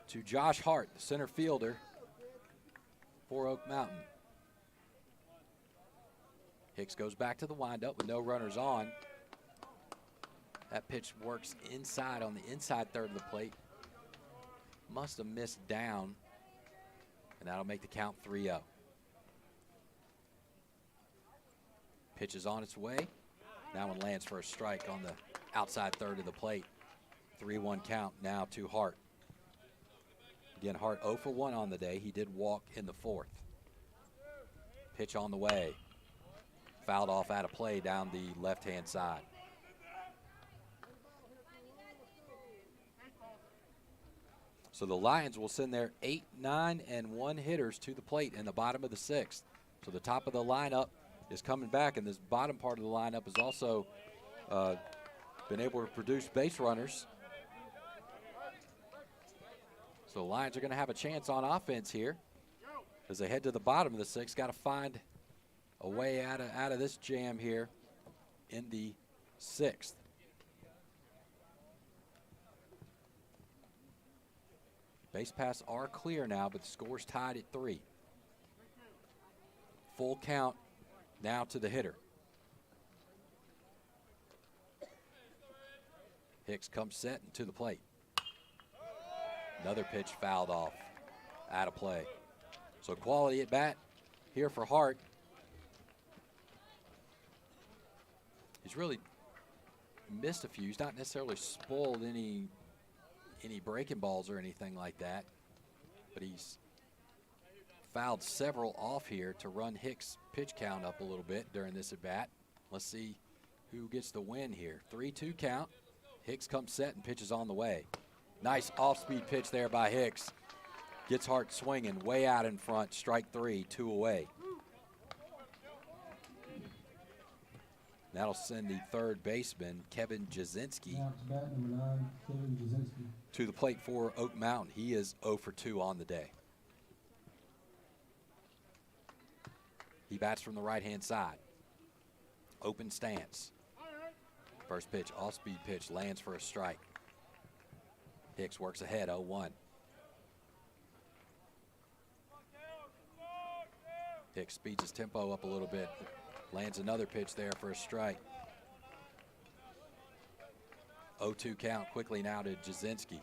to Josh Hart, the center fielder for Oak Mountain. Hicks goes back to the windup with no runners on. That pitch works inside on the inside third of the plate. Must have missed down, and that'll make the count 3-0. Pitch is on its way. That one lands for a strike on the outside third of the plate. 3-1 count now to Hart. Again, Hart 0 for 1 on the day. He did walk in the 4th. Pitch on the way. Fouled off out of play down the left-hand side. So the Lions will send their 8, 9, and 1 hitters to the plate in the bottom of the 6th. So the top of the lineup is coming back, and this bottom part of the lineup has also been able to produce base runners. So the Lions are going to have a chance on offense here as they head to the bottom of the 6th. Got to find a way out of this jam here in the 6th. Base paths are clear now, but the score's tied at 3. Full count now to the hitter. Hicks comes set and to the plate. Another pitch fouled off, out of play. So quality at bat here for Hart. He's really missed a few. He's not necessarily spoiled any breaking balls or anything like that, but he's fouled several off here to run Hicks' pitch count up a little bit during this at bat. Let's see who gets the win here. 3-2 count. Hicks comes set and pitches on the way. Nice off-speed pitch there by Hicks. Gets Hart swinging way out in front. Strike 3, 2 away. That'll send the third baseman, Kevin Jasinski, to the plate for Oak Mountain. He is 0 for 2 on the day. He bats from the right-hand side. Open stance. First pitch, off-speed pitch, lands for a strike. Hicks works ahead, 0-1. Hicks speeds his tempo up a little bit. Lands another pitch there for a strike. 0-2 count quickly now to Jasinski.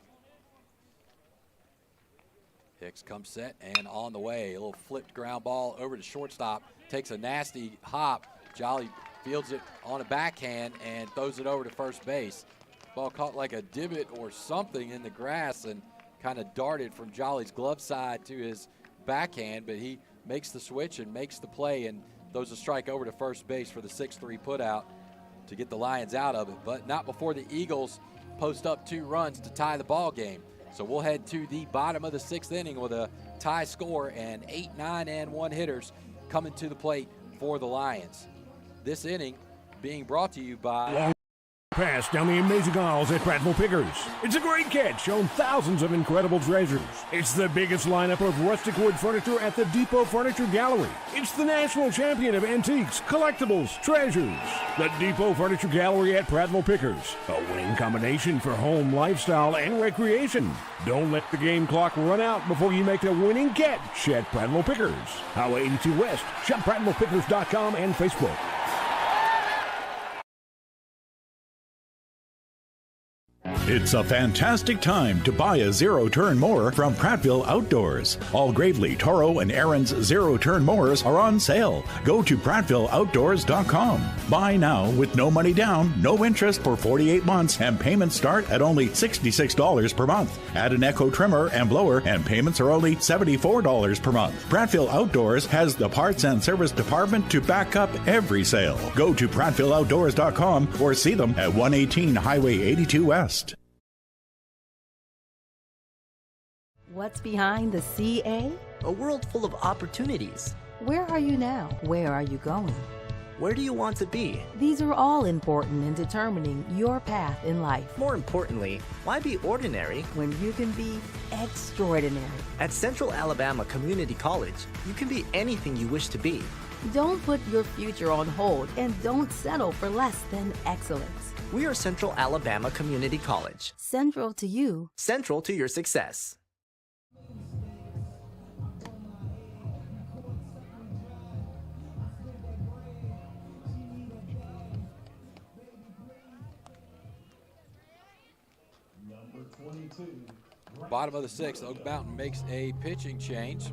Hicks comes set and on the way. A little flipped ground ball over to shortstop. Takes a nasty hop. Jolly fields it on a backhand and throws it over to first base. Ball caught like a divot or something in the grass and kind of darted from Jolly's glove side to his backhand, but he makes the switch and makes the play and throws a strike over to first base for the 6-3 putout to get the Lions out of it, but not before the Eagles post up 2 runs to tie the ball game. So we'll head to the bottom of the 6th inning with a tie score and 8, 9, and 1 hitters coming to the plate for the Lions. This inning being brought to you by Pass down the amazing aisles at Prattville Pickers. It's a great catch, showing thousands of incredible treasures. It's the biggest lineup of rustic wood furniture at the Depot Furniture Gallery. It's the national champion of antiques, collectibles, treasures. The Depot Furniture Gallery at Prattville Pickers. A winning combination for home, lifestyle, and recreation. Don't let the game clock run out before you make a winning catch at Prattville Pickers. Highway 82 West. Shop PrattvillePickers.com and Facebook. It's a fantastic time to buy a zero-turn mower from Prattville Outdoors. All Gravely, Toro, and Aaron's zero-turn mowers are on sale. Go to PrattvilleOutdoors.com. Buy now with no money down, no interest for 48 months, and payments start at only $66 per month. Add an Echo trimmer and blower, and payments are only $74 per month. Prattville Outdoors has the parts and service department to back up every sale. Go to PrattvilleOutdoors.com or see them at 118 Highway 82 West. What's behind the CA? A world full of opportunities. Where are you now? Where are you going? Where do you want to be? These are all important in determining your path in life. More importantly, why be ordinary when you can be extraordinary? At Central Alabama Community College, you can be anything you wish to be. Don't put your future on hold and don't settle for less than excellence. We are Central Alabama Community College. Central to you. Central to your success. Bottom of the 6th, Oak Mountain makes a pitching change.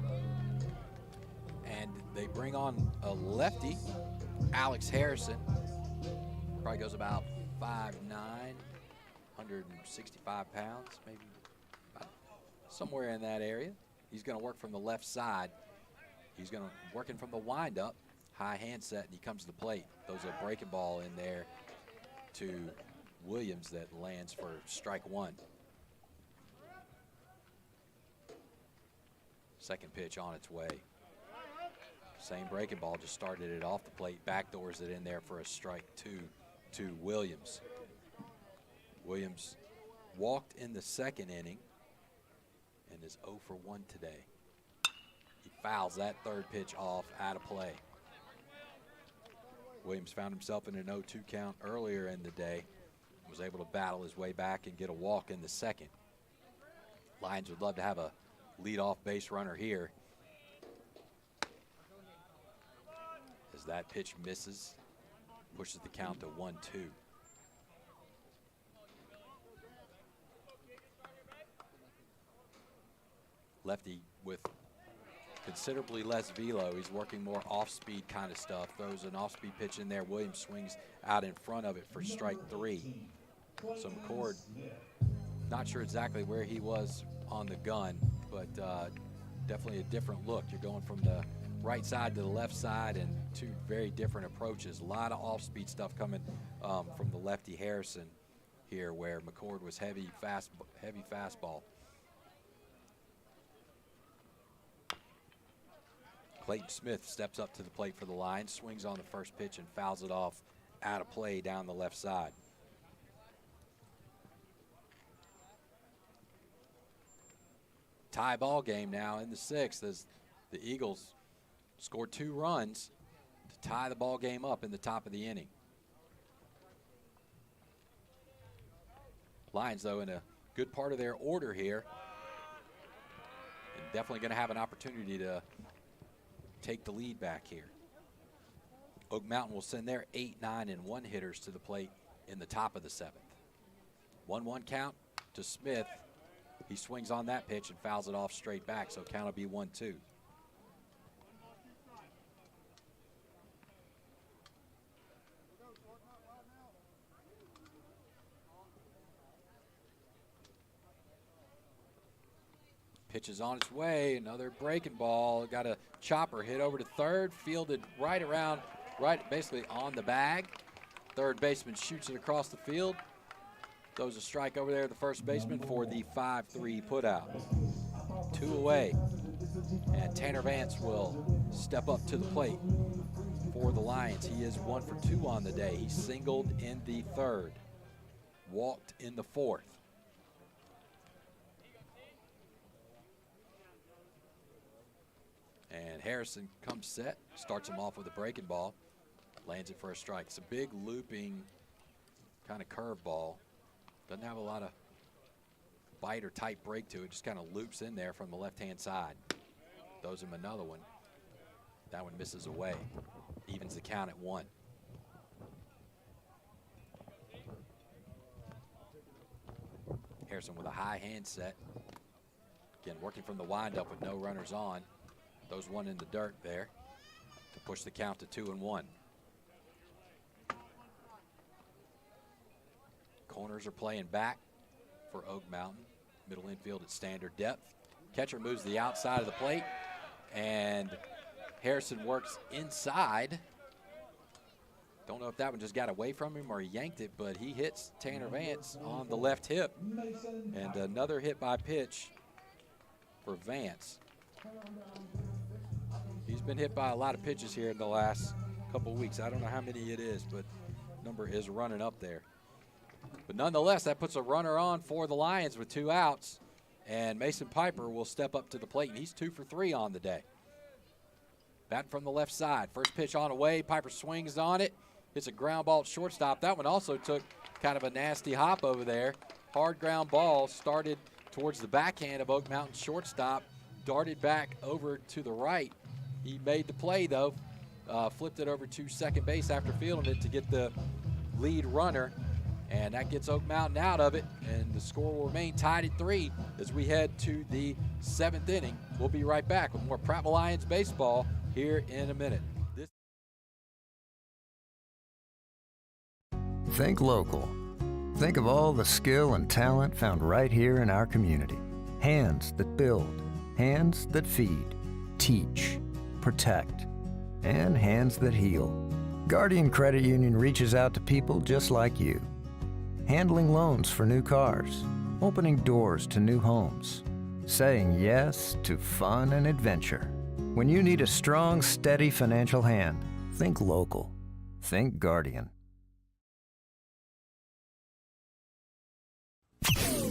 And they bring on a lefty, Alex Harrison. Probably goes about 5'9", 165 pounds, maybe somewhere in that area. He's going to work from the left side. He's going to working from the windup, high hand set, and he comes to the plate. Throws a breaking ball in there to Williams that lands for strike 1. Second pitch on its way. Same breaking ball, just started it off the plate, backdoors it in there for a strike 2 to Williams. Williams walked in the second inning and is 0 for 1 today. He fouls that third pitch off, out of play. Williams found himself in an 0-2 count earlier in the day, was able to battle his way back and get a walk in the second. Lions would love to have a leadoff base runner here. As that pitch misses, pushes the count to 1-2. Lefty with considerably less velo. He's working more off-speed kind of stuff. Throws an off-speed pitch in there. Williams swings out in front of it for strike 3. So McCord, not sure exactly where he was on the gun, but definitely a different look. You're going from the right side to the left side, and two very different approaches. A lot of off-speed stuff coming from the lefty Harrison here, where McCord was heavy fastball. Clayton Smith steps up to the plate for the Lions, swings on the first pitch and fouls it off out of play down the left side. Tie ball game now in the 6th as the Eagles scored 2 runs to tie the ball game up in the top of the inning. Lions, though, in a good part of their order here, and definitely going to have an opportunity to take the lead back here. Oak Mountain will send their 8, 9, and 1 hitters to the plate in the top of the 7th. 1-1 count to Smith. He swings on that pitch and fouls it off straight back, so count will be 1-2. Pitch is on its way, another breaking ball. Got a chopper hit over to third, fielded right basically on the bag. Third baseman shoots it across the field. Throws a strike over there to the first baseman for the 5-3 putout. 2 away, and Tanner Vance will step up to the plate for the Lions. He is 1 for 2 on the day. He singled in the 3rd, walked in the 4th. And Harrison comes set, starts him off with a breaking ball, lands it for a strike. It's a big looping kind of curve ball. Doesn't have a lot of bite or tight break to it, just kind of loops in there from the left-hand side. Throws him another one. That one misses away. Evens the count at 1. Harrison with a high hand set. Again, working from the windup with no runners on. Throws one in the dirt there to push the count to 2-1. Corners are playing back for Oak Mountain. Middle infield at standard depth. Catcher moves the outside of the plate, and Harrison works inside. Don't know if that one just got away from him or he yanked it, but he hits Tanner Vance on the left hip. And another hit by pitch for Vance. He's been hit by a lot of pitches here in the last couple weeks. I don't know how many it is, but number is running up there. But nonetheless, that puts a runner on for the Lions with 2 outs. And Mason Piper will step up to the plate, and he's 2 for 3 on the day. Batting from the left side. First pitch on the way. Piper swings on it. Hits a ground ball at shortstop. That one also took kind of a nasty hop over there. Hard ground ball started towards the backhand of Oak Mountain shortstop. Darted back over to the right. He made the play, though. Flipped it over to second base after fielding it to get the lead runner. And that gets Oak Mountain out of it. And the score will remain tied at 3 as we head to the 7th inning. We'll be right back with more Prattville Lions baseball here in a minute. Think local. Think of all the skill and talent found right here in our community. Hands that build, hands that feed, teach, protect, and hands that heal. Guardian Credit Union reaches out to people just like you. Handling loans for new cars, opening doors to new homes, saying yes to fun and adventure. When you need a strong, steady financial hand, think local. Think Guardian.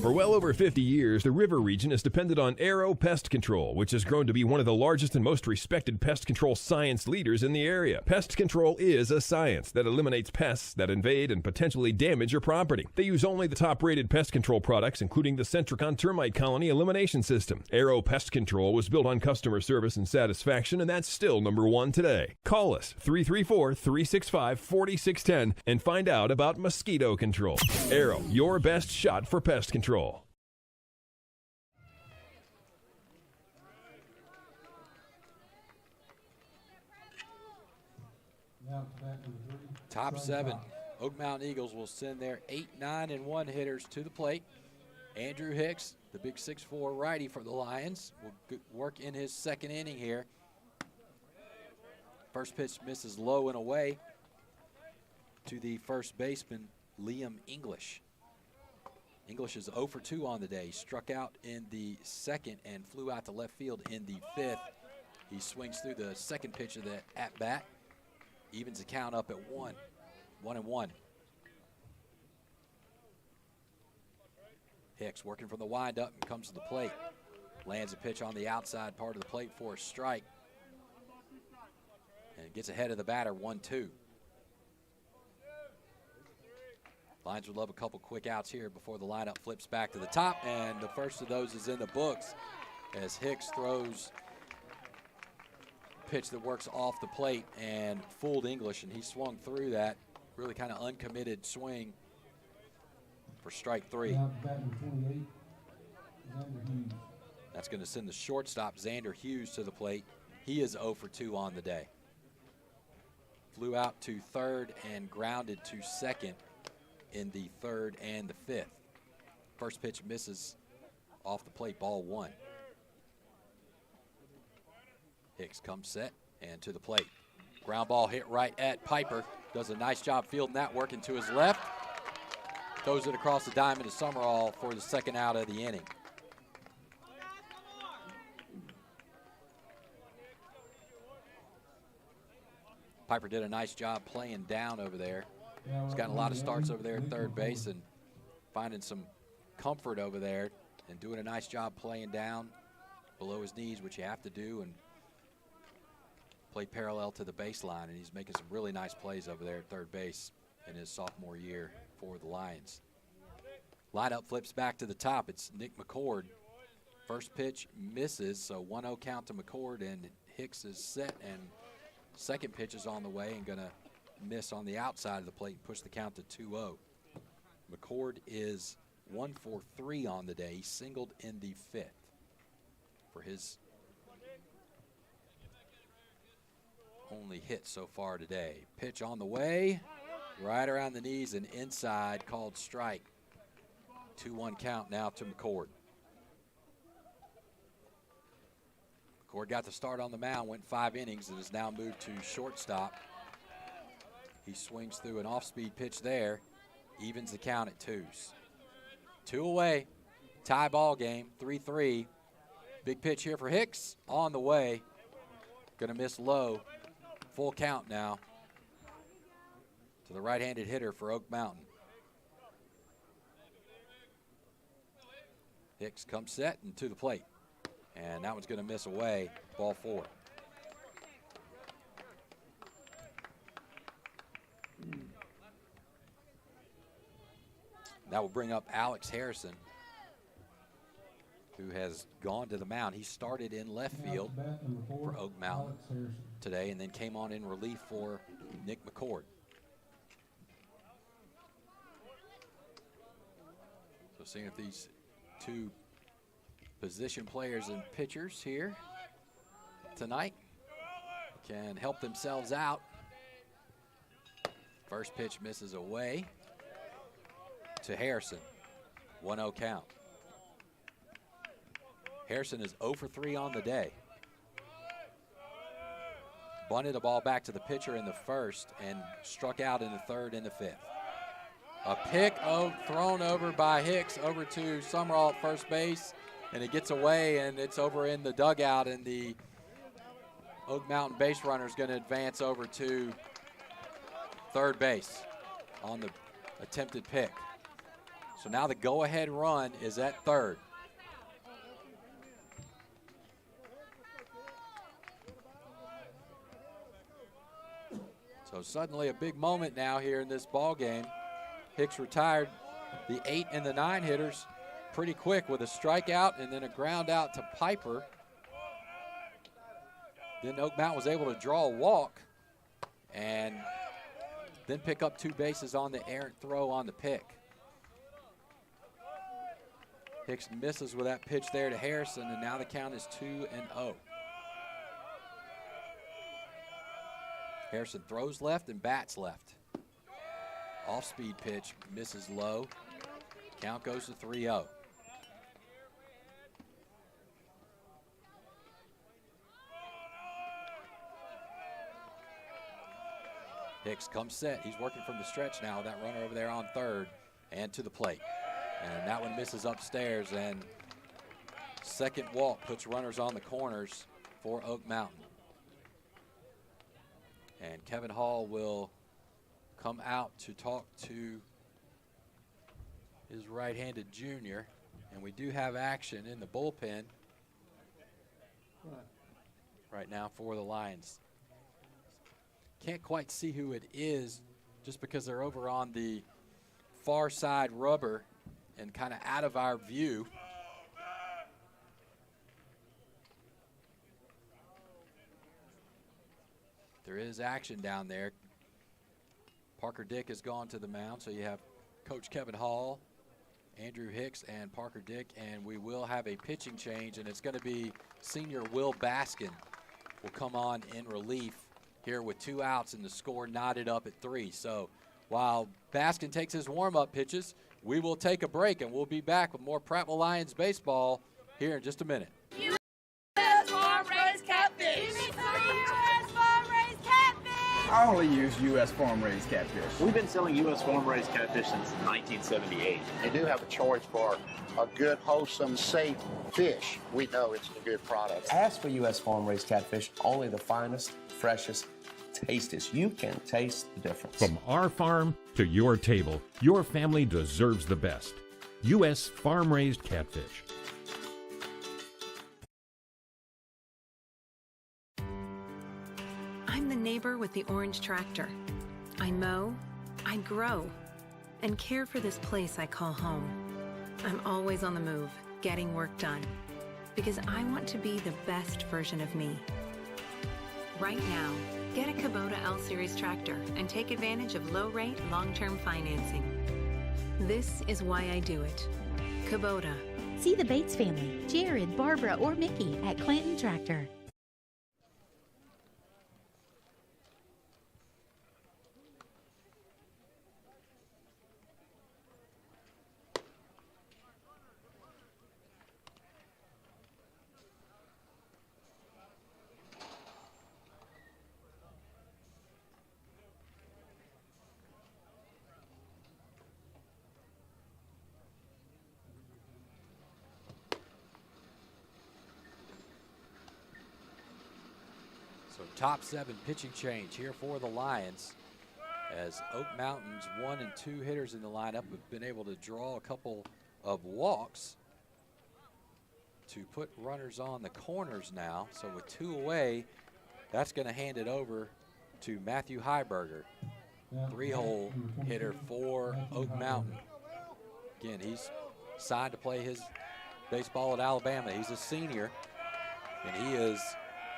For well over 50 years, the river region has depended on Arrow Pest Control, which has grown to be one of the largest and most respected pest control science leaders in the area. Pest control is a science that eliminates pests that invade and potentially damage your property. They use only the top-rated pest control products, including the Centricon Termite Colony Elimination System. Arrow Pest Control was built on customer service and satisfaction, and that's still #1 today. Call us, 334-365-4610, and find out about mosquito control. Arrow, your best shot for pest control. Top 7, Oak Mountain Eagles will send their 8, 9, and 1 hitters to the plate. Andrew Hicks, the big 6'4" righty for the Lions, will work in his second inning here. First pitch misses low and away to the first baseman, Liam English. English is 0 for 2 on the day. He struck out in the second and flew out to left field in the fifth. He swings through the second pitch of the at-bat. Evens the count up at 1-1. Hicks working from the windup and comes to the plate. Lands a pitch on the outside part of the plate for a strike. And gets ahead of the batter, 1-2. Lions would love a couple quick outs here before the lineup flips back to the top, and the first of those is in the books as Hicks throws a pitch that works off the plate and fooled English, and he swung through that. Really kind of uncommitted swing for strike 3. That's going to send the shortstop, Xander Hughes, to the plate. He is 0 for 2 on the day. Flew out to third and grounded to second in the third and the fifth. First pitch misses off the plate, ball 1. Hicks comes set and to the plate. Ground ball hit right at Piper. Does a nice job fielding that, working to his left. Throws it across the diamond to Summerall for the second out of the inning. Piper did a nice job playing down over there. He's gotten a lot of starts over there at third base and finding some comfort over there and doing a nice job playing down below his knees, which you have to do, and play parallel to the baseline, and he's making some really nice plays over there at third base in his sophomore year for the Lions. Lineup flips back to the top. It's Nick McCord. First pitch misses, so 1-0 count to McCord, and Hicks is set, and second pitch is on the way and going to miss on the outside of the plate and push the count to 2-0. McCord is 1 for 3 on the day. He singled in the fifth for his only hit so far today. Pitch on the way, right around the knees and inside, called strike. 2-1 count now to McCord. McCord got the start on the mound, went 5 innings, and is now moved to shortstop. He swings through an off-speed pitch there, evens the count at 2s. 2 away, tie ball game, 3-3. Big pitch here for Hicks, on the way. Gonna miss low, full count now to the right-handed hitter for Oak Mountain. Hicks comes set and to the plate. And that one's gonna miss away, ball 4. That will bring up Alex Harrison, who has gone to the mound. He started in left field for Oak Mountain today and then came on in relief for Nick McCord. So seeing if these two position players and pitchers here tonight can help themselves out. First pitch misses away to Harrison. 1-0 count. Harrison is 0 for 3 on the day. Bunted the ball back to the pitcher in the first and struck out in the third and the fifth. A pick thrown over by Hicks over to Summerall at first base. and it gets away, and it's over in the dugout, and the Oak Mountain base runner is going to advance over to third base on the attempted pick. So now the go-ahead run is at third. So suddenly a big moment now here in this ball game. Hicks retired the 8 and the 9 hitters pretty quick with a strikeout and then a ground out to Piper. Then Oak Mountain was able to draw a walk and then pick up 2 bases on the errant throw on the pick. Hicks misses with that pitch there to Harrison, and now the count is 2-0. Harrison throws left and bats left. Off-speed pitch, misses low. Count goes to 3-0. Hicks comes set. He's working from the stretch now. That runner over there on third and to the plate. And that one misses upstairs, and second walk puts runners on the corners for Oak Mountain. And Kevin Hall will come out to talk to his right-handed junior. And we do have action in the bullpen right now for the Lions. Can't quite see who it is just because they're over on the far side rubber and kind of out of our view. There is action down there. Parker Dick has gone to the mound, so you have Coach Kevin Hall, Andrew Hicks, and Parker Dick, and we will have a pitching change, and it's going to be senior Will Baskin will come on in relief here with 2 outs and the score knotted up at 3. So while Baskin takes his warm-up pitches, we will take a break, and we'll be back with more Prattville Lions baseball here in just a minute. I only use U.S. farm-raised catfish. We've been selling U.S. farm-raised catfish since 1978. They do have a choice for a good, wholesome, safe fish. We know it's a good product. Ask for U.S. farm-raised catfish, only the finest, freshest, tastiest. You can taste the difference. From our farm to your table, your family deserves the best. U.S. farm-raised catfish. I'm the neighbor with the orange tractor. I mow, I grow, and care for this place I call home. I'm always on the move, getting work done, because I want to be the best version of me. Right now, get a Kubota L-Series tractor and take advantage of low-rate, long-term financing. This is why I do it. Kubota. See the Bates family, Jared, Barbara, or Mickey at Clanton Tractor. Top 7 pitching change here for the Lions, as Oak Mountain's 1 and 2 hitters in the lineup have been able to draw a couple of walks to put runners on the corners now. So with 2 away, that's going to hand it over to Matthew Heiberger, 3-hole hitter for Oak Mountain. Again, he's signed to play his baseball at Alabama. He's a senior, and he is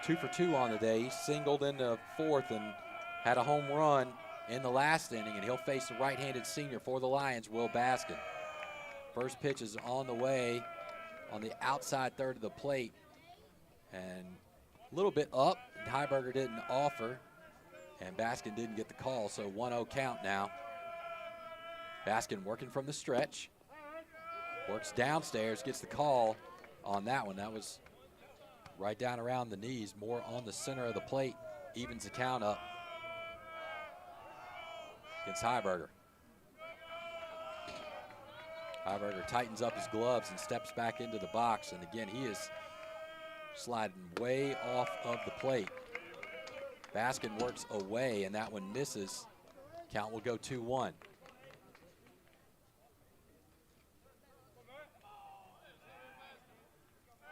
2 for 2 on the day. He singled in the 4th and had a home run in the last inning, and he'll face the right-handed senior for the Lions, Will Baskin. First pitch is on the way on the outside third of the plate, and a little bit up. Heiberger didn't offer, and Baskin didn't get the call, so 1-0 count now. Baskin working from the stretch, works downstairs, gets the call on that one. That was right down around the knees, more on the center of the plate, evens the count up against Heiberger. Heiberger tightens up his gloves and steps back into the box. And again, he is sliding way off of the plate. Baskin works away, and that one misses. Count will go 2-1.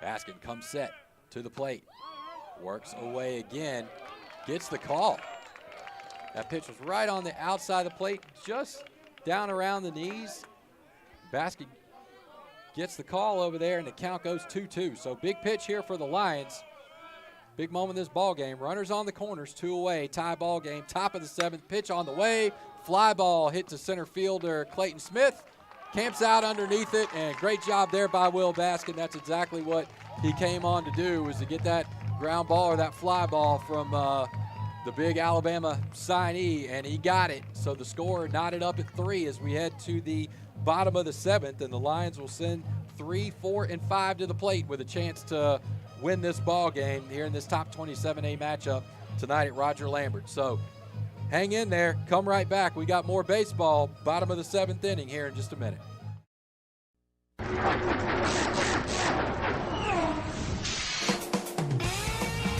Baskin comes set to the plate. Works away again. Gets the call. That pitch was right on the outside of the plate, just down around the knees. Baskin gets the call over there, and the count goes 2-2. So big pitch here for the Lions. Big moment in this ball game. Runners on the corners, 2 away, tie ball game. Top of the 7th, pitch on the way. Fly ball hit to center fielder Clayton Smith. Camps out underneath it, and great job there by Will Baskin. That's exactly what he came on to do, was to get that ground ball or that fly ball from the big Alabama signee, and he got it. So the score knotted up at 3 as we head to the bottom of the 7th, and the Lions will send 3, 4, and 5 to the plate with a chance to win this ball game here in this top 27A matchup tonight at Roger Lambert. So hang in there, come right back. We got more baseball, bottom of the 7th inning here in just a minute.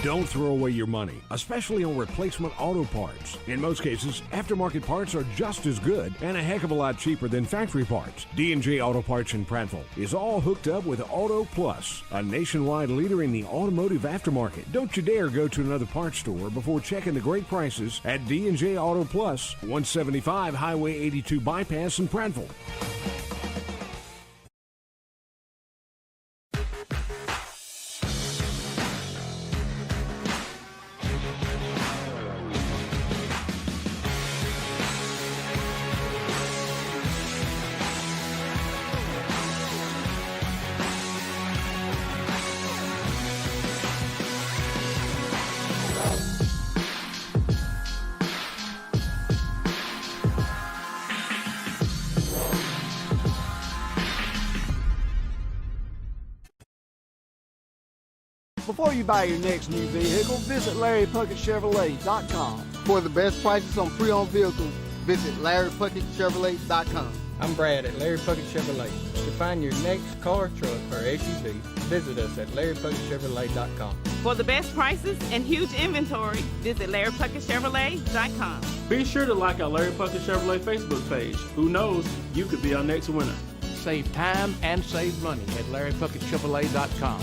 Don't throw away your money, especially on replacement auto parts. In most cases, aftermarket parts are just as good and a heck of a lot cheaper than factory parts. D&J Auto Parts in Prattville is all hooked up with Auto Plus, a nationwide leader in the automotive aftermarket. Don't you dare go to another parts store before checking the great prices at D&J Auto Plus, 175 Highway 82 Bypass in Prattville. Before you buy your next new vehicle, visit LarryPuckettChevrolet.com. For the best prices on pre-owned vehicles, visit LarryPuckettChevrolet.com. I'm Brad at Larry Puckett Chevrolet. To find your next car, truck, or SUV, visit us at LarryPuckettChevrolet.com. For the best prices and huge inventory, visit LarryPuckettChevrolet.com. Be sure to like our Larry Puckett Chevrolet Facebook page. Who knows, you could be our next winner. Save time and save money at LarryPuckettChevrolet.com.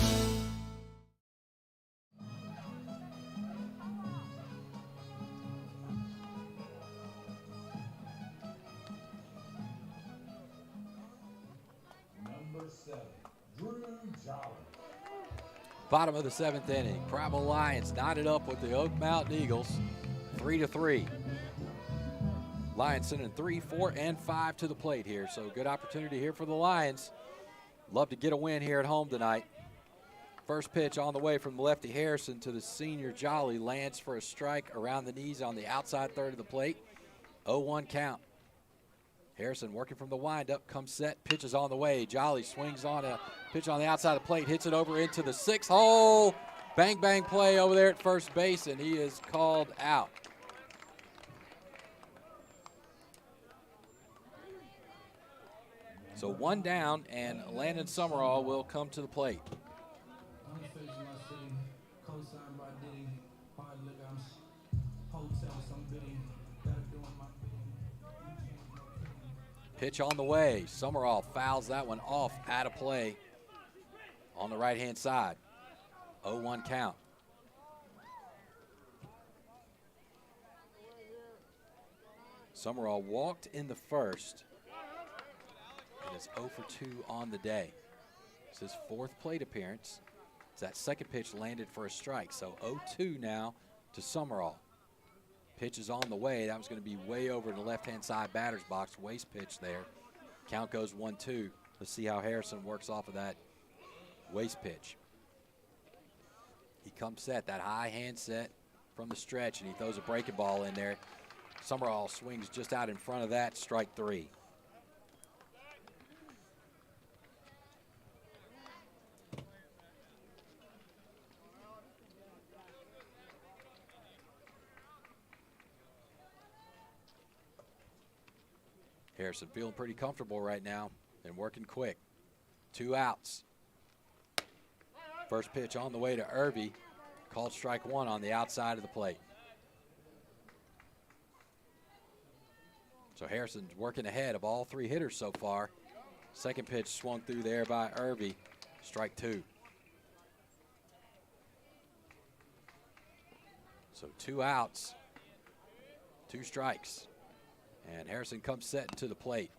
Bottom of the 7th inning. Prattville Lions knotted up with the Oak Mountain Eagles, 3-3. Lions sending 3, 4, and 5 to the plate here. So good opportunity here for the Lions. Love to get a win here at home tonight. First pitch on the way from lefty Harrison to the senior Jolly, lands for a strike around the knees on the outside third of the plate. 0-1 count. Harrison working from the windup, comes set, pitches on the way. Jolly swings on a pitch on the outside of the plate, hits it over into the 6th hole. Bang, bang play over there at first base, and he is called out. So 1 down, and Landon Summerall will come to the plate. Pitch on the way. Summerall fouls that one off, out of play on the right-hand side. 0-1 count. Summerall walked in the first. It is 0 for 2 on the day. It's his 4th plate appearance. That second pitch landed for a strike. So 0-2 now to Summerall. Pitch is on the way. That was going to be way over in the left-hand side batter's box. Waste pitch there. Count goes 1-2. Let's see how Harrison works off of that waste pitch. He comes set, that high hand set from the stretch, and he throws a breaking ball in there. Summerall swings just out in front of that, strike 3. Harrison feeling pretty comfortable right now. and working quick. 2 outs. First pitch on the way to Irby. Called strike 1 on the outside of the plate. So Harrison's working ahead of all 3 hitters so far. Second pitch swung through there by Irby. Strike 2. So 2 outs, 2 strikes. And Harrison comes setting to the plate.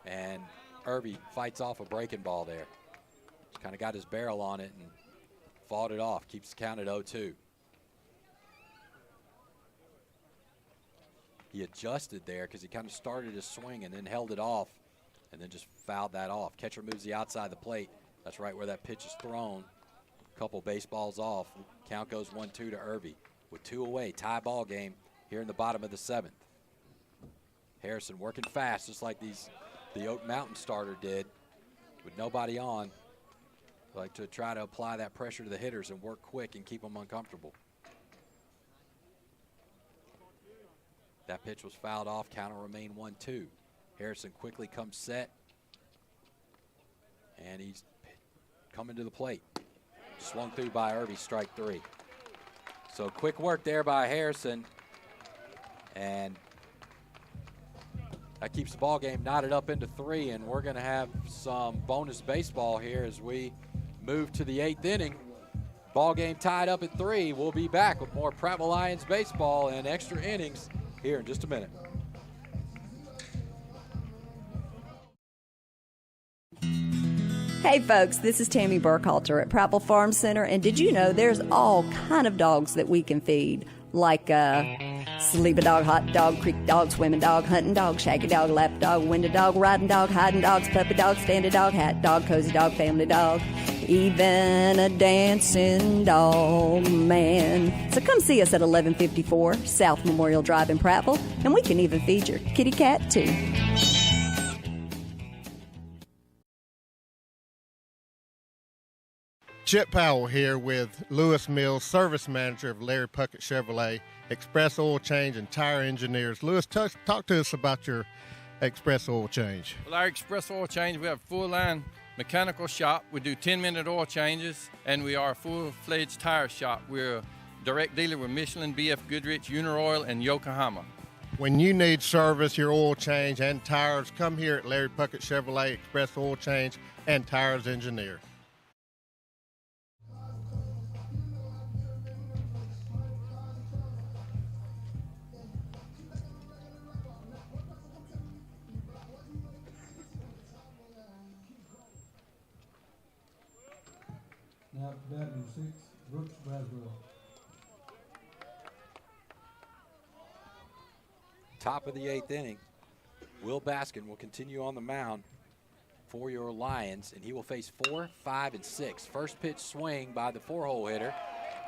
And Irby fights off a breaking ball there. Just kind of got his barrel on it and fought it off. Keeps the count at 0-2. He adjusted there because he kind of started his swing and then held it off and then just fouled that off. Catcher moves the outside of the plate. That's right where that pitch is thrown. Couple baseballs off. Count goes 1-2 to Irby. With 2 away, tie ball game here in the bottom of the 7th. Harrison working fast just like the Oak Mountain starter did with nobody on. Like to try to apply that pressure to the hitters and work quick and keep them uncomfortable. That pitch was fouled off. Count will remain 1-2. Harrison quickly comes set. And he's coming to the plate. Swung through by Irby, strike 3. So quick work there by Harrison. And that keeps the ball game knotted up into 3. And we're going to have some bonus baseball here as we move to the 8th inning. Ball game tied up at 3. We'll be back with more Prattville Lions baseball and extra innings here in just a minute. Hey folks, this is Tammy Burkhalter at Prattville Farm Center, and did you know there's all kind of dogs that we can feed, like sleeping dog, hot dog, creek dog, swimming dog, hunting dog, shaggy dog, lap dog, window dog, riding dog, hiding dogs, puppy dog, standing dog, hat dog, cozy dog, family dog, even a dancing dog man. So come see us at 1154 South Memorial Drive in Prattville, and we can even feed your kitty cat too. Chip Powell here with Lewis Mills, service manager of Larry Puckett Chevrolet, Express Oil Change and Tire Engineers. Lewis, talk to us about your Express Oil Change. Well, our Express Oil Change, we have a full-line mechanical shop. We do 10-minute oil changes, and we are a full-fledged tire shop. We're a direct dealer with Michelin, BF Goodrich, Uniroyal, and Yokohama. When you need service, your oil change and tires, come here at Larry Puckett Chevrolet, Express Oil Change and Tires Engineer. Now batting 6, Brooks Braswell. Top of the 8th inning. Will Baskin will continue on the mound for your Lions, and he will face 4, 5, and 6. First pitch swing by the 4-hole hitter.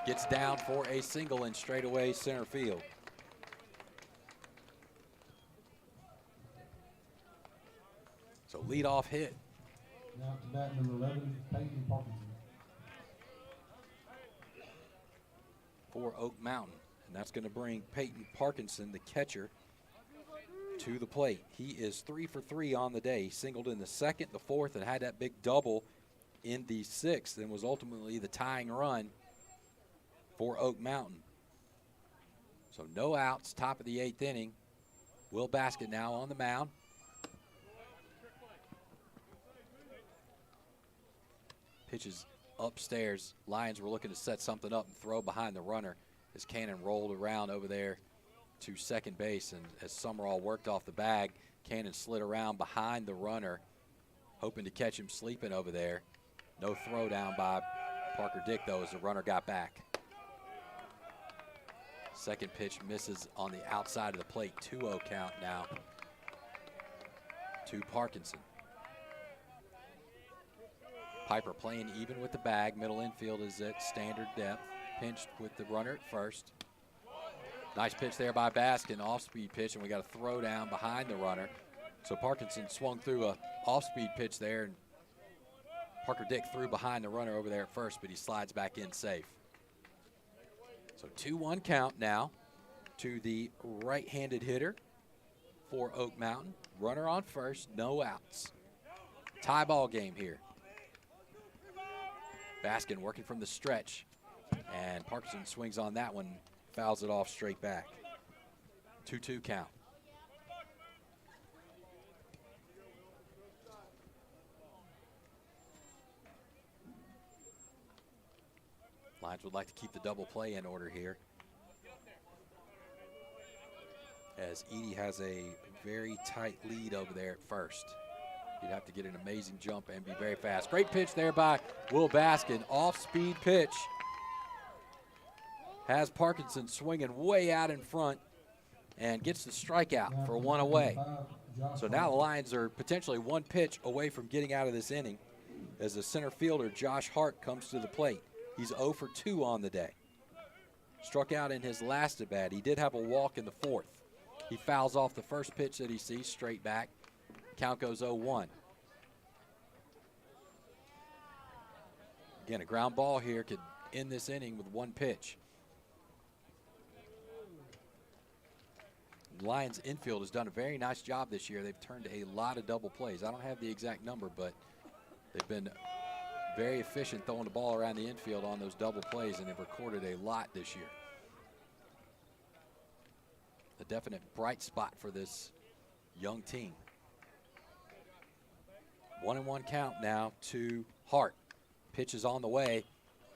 Gets down for a single in straightaway center field. So leadoff hit. Now to bat number 11, Peyton Parkinson. For Oak Mountain, and that's going to bring Peyton Parkinson, the catcher, to the plate. He is 3 for 3 on the day. He singled in the 2nd, the 4th, and had that big double in the 6th, and was ultimately the tying run for Oak Mountain. So no outs, top of the 8th inning. Will Baskin now on the mound. Pitches upstairs. Lions were looking to set something up and throw behind the runner as Cannon rolled around over there to second base, and as Summerall worked off the bag, Cannon slid around behind the runner, hoping to catch him sleeping over there. No throw down by Parker Dick, though, as the runner got back. Second pitch misses on the outside of the plate. 2-0 count now to Parkinson. Piper playing even with the bag. Middle infield is at standard depth. Pinched with the runner at first. Nice pitch there by Baskin, off-speed pitch, and we got a throw down behind the runner. So Parkinson swung through a off-speed pitch there, and Parker Dick threw behind the runner over there at first, but he slides back in safe. So 2-1 count now to the right-handed hitter for Oak Mountain. Runner on first, no outs. Tie ball game here. Baskin working from the stretch, and Parkinson swings on that one, fouls it off straight back. 2-2 count. Lions would like to keep the double play in order here, as Edie has a very tight lead over there at first. You'd have to get an amazing jump and be very fast. Great pitch there by Will Baskin. Off-speed pitch. Has Parkinson swinging way out in front and gets the strikeout for one away. So now the Lions are potentially one pitch away from getting out of this inning as the center fielder, Josh Hart, comes to the plate. He's 0 for 2 on the day. Struck out in his last at bat. He did have a walk in the 4th. He fouls off the first pitch that he sees straight back. Count goes 0-1. Again, a ground ball here could end this inning with one pitch. The Lions infield has done a very nice job this year. They've turned a lot of double plays. I don't have the exact number, but they've been very efficient throwing the ball around the infield on those double plays, and they've recorded a lot this year. A definite bright spot for this young team. 1-1 count now to Hart. Pitch is on the way.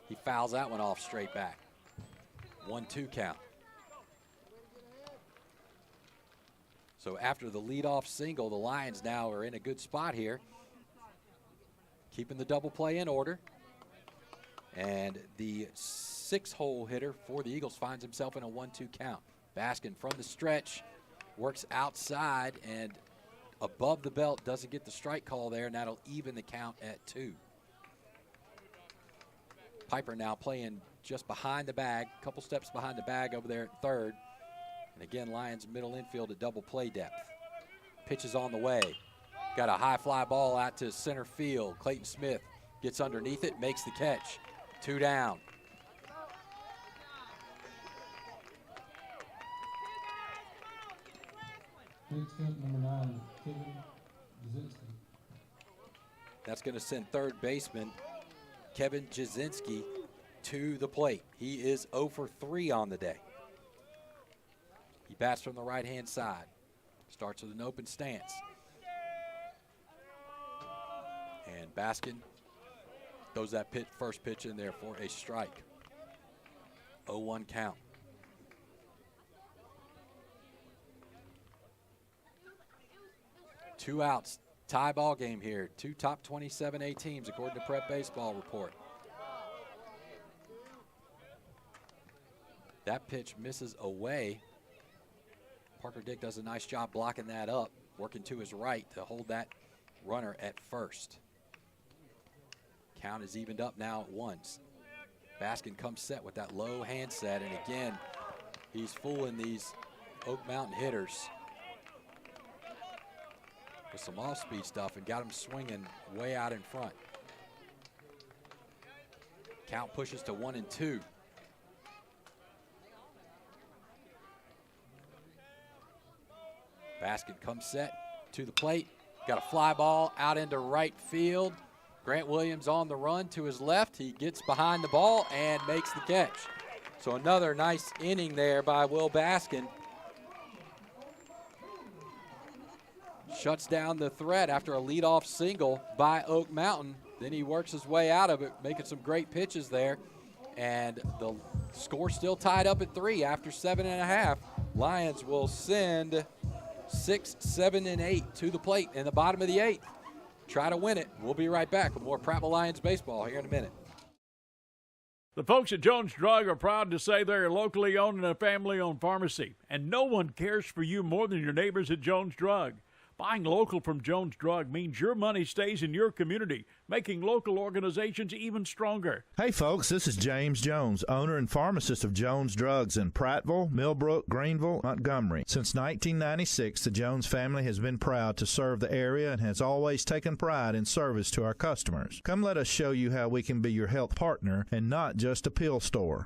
He fouls that one off straight back. 1-2 count. So after the leadoff single, the Lions now are in a good spot here, keeping the double play in order. And the 6-hole hitter for the Eagles finds himself in a 1-2 count. Baskin from the stretch, works outside and above the belt, doesn't get the strike call there, and that'll even the count at 2. Piper now playing just behind the bag, a couple steps behind the bag over there at third. And again, Lions middle infield at double play depth. Pitch is on the way. Got a high fly ball out to center field. Clayton Smith gets underneath it, makes the catch. 2 down. Number 9, Kevin Jasinski. That's going to send third baseman Kevin Jasinski to the plate. He is 0 for 3 on the day. He bats from the right-hand side. Starts with an open stance. And Baskin throws that first pitch in there for a strike. 0-1 count. Two outs, tie ball game here. 2 top 27A teams according to Prep Baseball Report. That pitch misses away. Parker Dick does a nice job blocking that up, working to his right to hold that runner at first. Count is evened up now at 1. Baskin comes set with that low handset, and again, he's fooling these Oak Mountain hitters with some off-speed stuff and got him swinging way out in front. Count pushes to 1-2. Baskin comes set to the plate. Got a fly ball out into right field. Grant Williams on the run to his left. He gets behind the ball and makes the catch. So another nice inning there by Will Baskin. Shuts down the threat after a leadoff single by Oak Mountain. Then he works his way out of it, making some great pitches there. And the score still tied up at 3 after 7.5. Lions will send 6, 7, and 8 to the plate in the bottom of the 8th. Try to win it. We'll be right back with more Prattville Lions baseball here in a minute. The folks at Jones Drug are proud to say they're a locally owned and a family-owned pharmacy, and no one cares for you more than your neighbors at Jones Drug. Buying local from Jones Drug means your money stays in your community, making local organizations even stronger. Hey folks, this is James Jones, owner and pharmacist of Jones Drugs in Prattville, Millbrook, Greenville, Montgomery. Since 1996, the Jones family has been proud to serve the area and has always taken pride in service to our customers. Come let us show you how we can be your health partner and not just a pill store.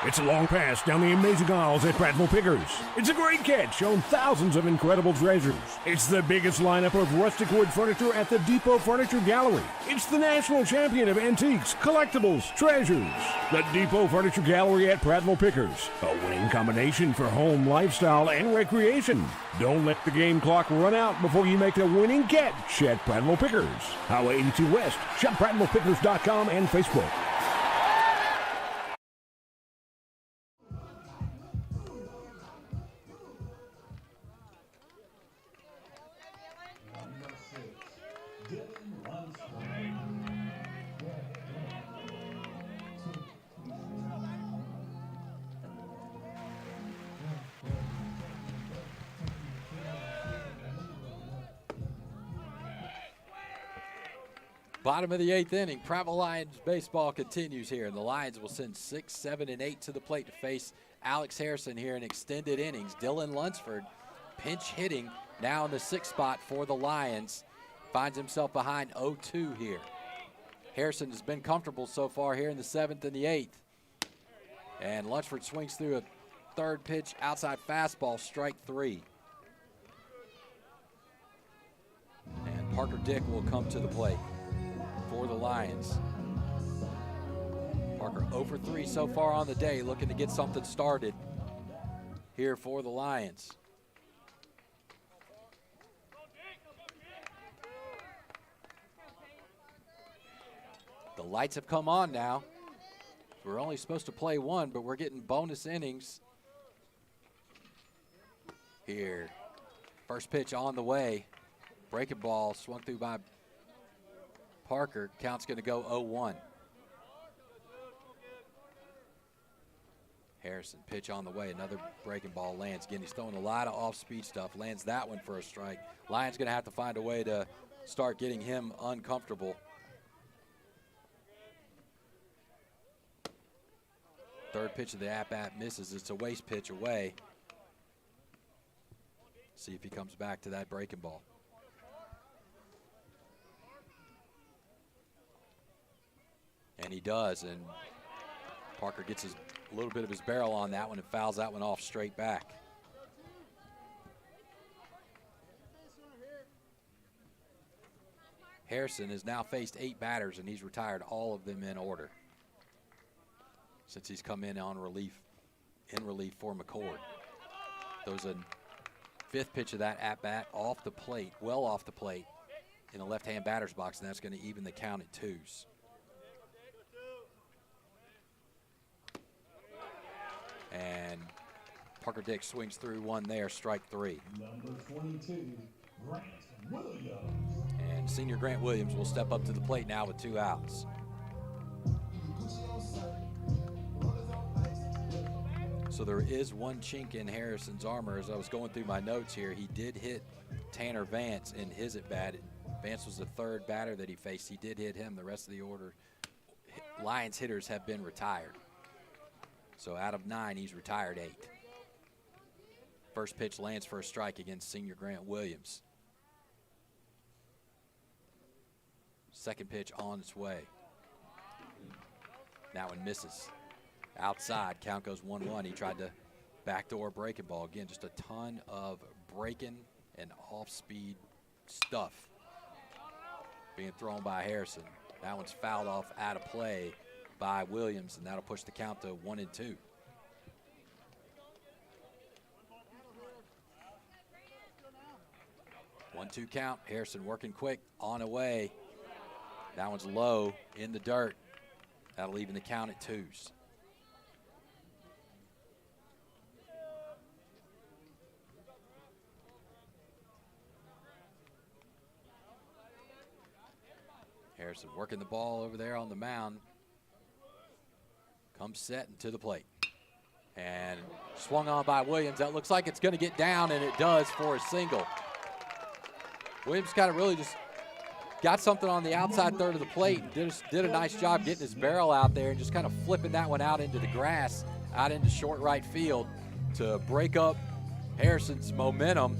It's a long pass down the amazing aisles at Prattville Pickers. It's a great catch, showing thousands of incredible treasures. It's the biggest lineup of rustic wood furniture at the Depot Furniture Gallery. It's the national champion of antiques, collectibles, treasures. The Depot Furniture Gallery at Prattville Pickers. A winning combination for home, lifestyle, and recreation. Don't let the game clock run out before you make a winning catch at Prattville Pickers. Highway 82 West. Shop PrattvillePickers.com and Facebook. Bottom of the 8th inning, Prattville Lions baseball continues here, and the Lions will send 6, 7, and 8 to the plate to face Alex Harrison here in extended innings. Dylan Lunsford, pinch hitting, now in the 6th spot for the Lions, finds himself behind 0-2 here. Harrison has been comfortable so far here in the 7th and the 8th. And Lunsford swings through a 3rd pitch outside fastball, strike 3. And Parker Dick will come to the plate for the Lions. Parker 0 for 3 so far on the day, looking to get something started here for the Lions. The lights have come on now. We're only supposed to play 1, but we're getting bonus innings here. First pitch on the way. Breaking ball swung through by Parker. Count's going to go 0-1. Harrison, pitch on the way. Another breaking ball lands. Again, he's throwing a lot of off-speed stuff. Lands that one for a strike. Lions going to have to find a way to start getting him uncomfortable. Third pitch of the at-bat misses. It's a waste pitch away. See if he comes back to that breaking ball. And he does, and Parker gets a little bit of his barrel on that one and fouls that one off straight back. Harrison has now faced 8 batters, and he's retired all of them in order since he's come in relief for McCord. Those a 5th pitch of that at-bat off the plate, well off the plate in the left-hand batter's box, and that's going to even the count at 2s. And Parker Dick swings through one there, strike 3. Number 22, Grant Williams. And senior Grant Williams will step up to the plate now with 2 outs. So there is one chink in Harrison's armor. As I was going through my notes here, he did hit Tanner Vance in his at-bat. Vance was the 3rd batter that he faced. He did hit him. The rest of the order, Lions hitters have been retired. So out of 9, he's retired 8. First pitch lands for a strike against senior Grant Williams. Second pitch on its way. That one misses. Outside, count goes 1-1. He tried to backdoor breaking ball. Again, just a ton of breaking and off-speed stuff being thrown by Harrison. That one's fouled off out of play by Williams, and that'll push the count to 1-2. One-two count. Harrison working quick on away. That one's low in the dirt. That'll even the count at 2s. Harrison working the ball over there on the mound. Comes set and to the plate. And swung on by Williams. That looks like it's going to get down, and it does for a single. Williams kind of really just got something on the outside third of the plate and did a nice job getting his barrel out there and just kind of flipping that one out into the grass, out into short right field to break up Harrison's momentum.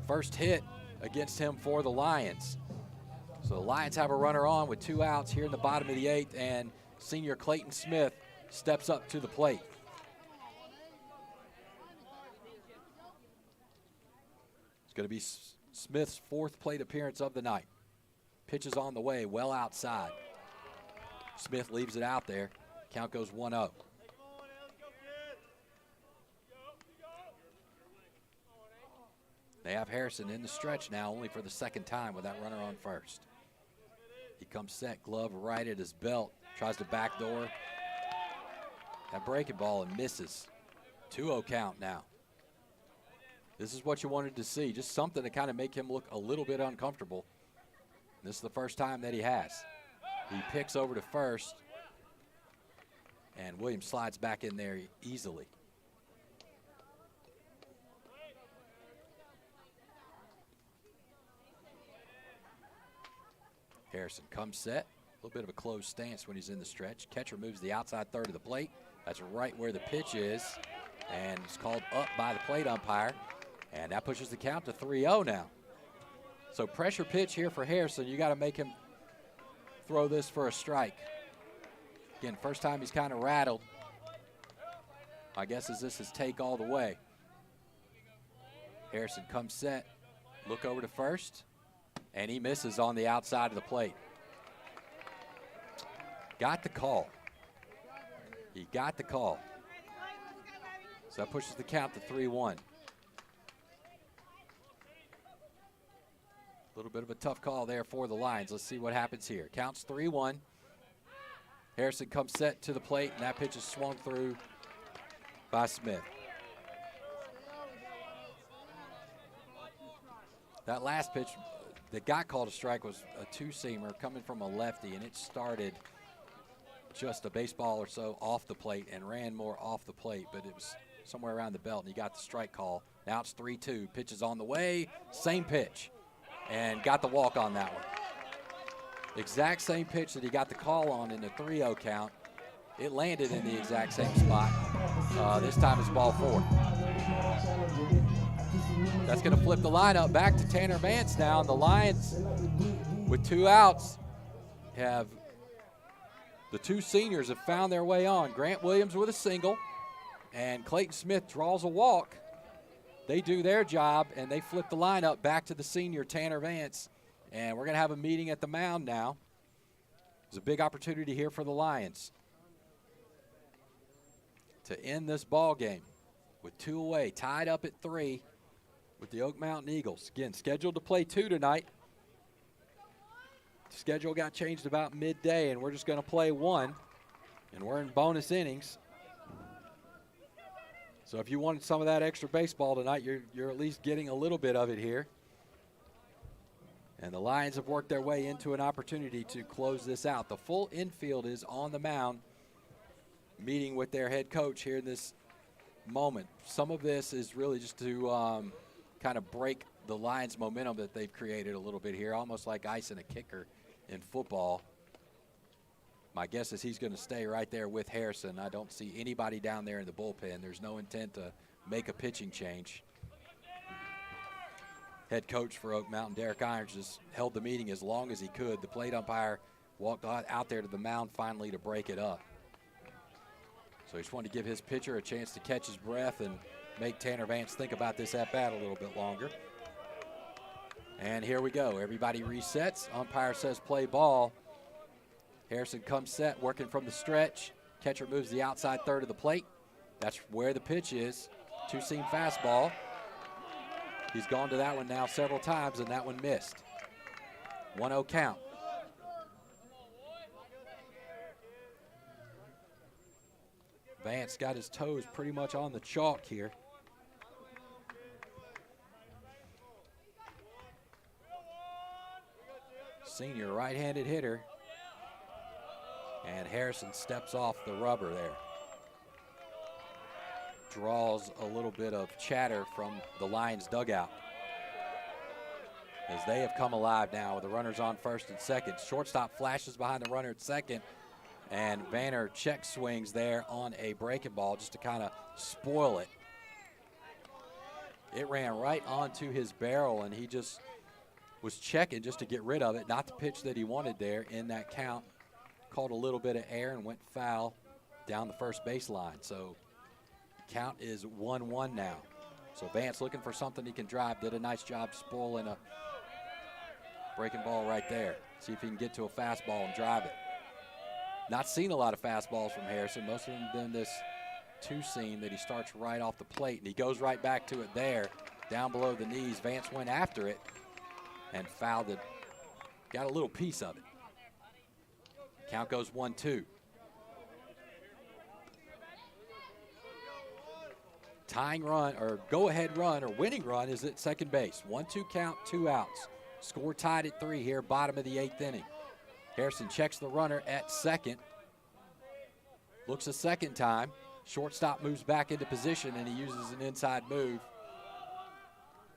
First hit against him for the Lions. So the Lions have a runner on with 2 outs here in the bottom of the 8th, and senior Clayton Smith steps up to the plate. It's going to be Smith's 4th plate appearance of the night. Pitches on the way, well outside. Smith leaves it out there. Count goes 1-0. They have Harrison in the stretch now, only for the 2nd time with that runner on first. He comes set, glove right at his belt, tries to backdoor. That breaking ball and misses. 2-0 count now. This is what you wanted to see, just something to kind of make him look a little bit uncomfortable. This is the first time that he has. He picks over to first, and Williams slides back in there easily. Harrison comes set. A little bit of a closed stance when he's in the stretch. Catcher moves the outside third of the plate. That's right where the pitch is, and it's called up by the plate umpire, and that pushes the count to 3-0 now. So pressure pitch here for Harrison. You got to make him throw this for a strike. Again, first time he's kind of rattled. My guess is this is take all the way. Harrison comes set, look over to first, and he misses on the outside of the plate. Got the call. He got the call. So that pushes the count to 3-1. A little bit of a tough call there for the Lions. Let's see what happens here. Counts 3-1. Harrison comes set to the plate, and that pitch is swung through by Smith. That last pitch that got called a strike was a two-seamer coming from a lefty, and it started just a baseball or so off the plate and ran more off the plate, but it was somewhere around the belt, and he got the strike call. Now it's 3-2. Pitch is on the way, same pitch, and got the walk on that one. Exact same pitch that he got the call on in the 3-0 count. It landed in the exact same spot. This time it's ball 4. That's going to flip the lineup back to Tanner Vance now, and the Lions, with 2 outs, have the 2 seniors have found their way on. Grant Williams with a single, and Clayton Smith draws a walk. They do their job, and they flip the lineup back to the senior, Tanner Vance. And we're going to have a meeting at the mound now. There's a big opportunity here for the Lions to end this ball game with 2 away, tied up at 3 with the Oak Mountain Eagles. Again, scheduled to play 2 tonight. The schedule got changed about midday, and we're just going to play 1, and we're in bonus innings. So if you wanted some of that extra baseball tonight, you're at least getting a little bit of it here. And the Lions have worked their way into an opportunity to close this out. The full infield is on the mound, meeting with their head coach here in this moment. Some of this is really just to kind of break the Lions' momentum that they've created a little bit here, almost like icing a kicker in football. My guess is he's going to stay right there with Harrison. I don't see anybody down there in the bullpen. There's no intent to make a pitching change. Head coach for Oak Mountain, Derek Irons, just held the meeting as long as he could. The plate umpire walked out there to the mound finally to break it up. So he just wanted to give his pitcher a chance to catch his breath and make Tanner Vance think about this at-bat a little bit longer. And here we go. Everybody resets. Umpire says play ball. Harrison comes set, working from the stretch. Catcher moves the outside third of the plate. That's where the pitch is. 2-seam fastball. He's gone to that one now several times, and that one missed. 1-0 count. Vance got his toes pretty much on the chalk here. Senior right-handed hitter. And Harrison steps off the rubber there. Draws a little bit of chatter from the Lions dugout as they have come alive now with the runners on first and second. Shortstop flashes behind the runner at second, and Vanner check swings there on a breaking ball just to kind of spoil it. It ran right onto his barrel, and he just was checking just to get rid of it. Not the pitch that he wanted there in that count. Caught a little bit of air and went foul down the first baseline. So count is 1-1 now. So Vance looking for something he can drive. Did a nice job spoiling a breaking ball right there. See if he can get to a fastball and drive it. Not seen a lot of fastballs from Harrison. Most of them have been this two-seam that he starts right off the plate, and he goes right back to it there, down below the knees. Vance went after it and fouled it. Got a little piece of it. Count goes 1-2. Tying run, or go-ahead run, or winning run is at second base. 1-2 count, 2 outs. Score tied at 3 here, bottom of the 8th inning. Harrison checks the runner at second. Looks a second time. Shortstop moves back into position, and he uses an inside move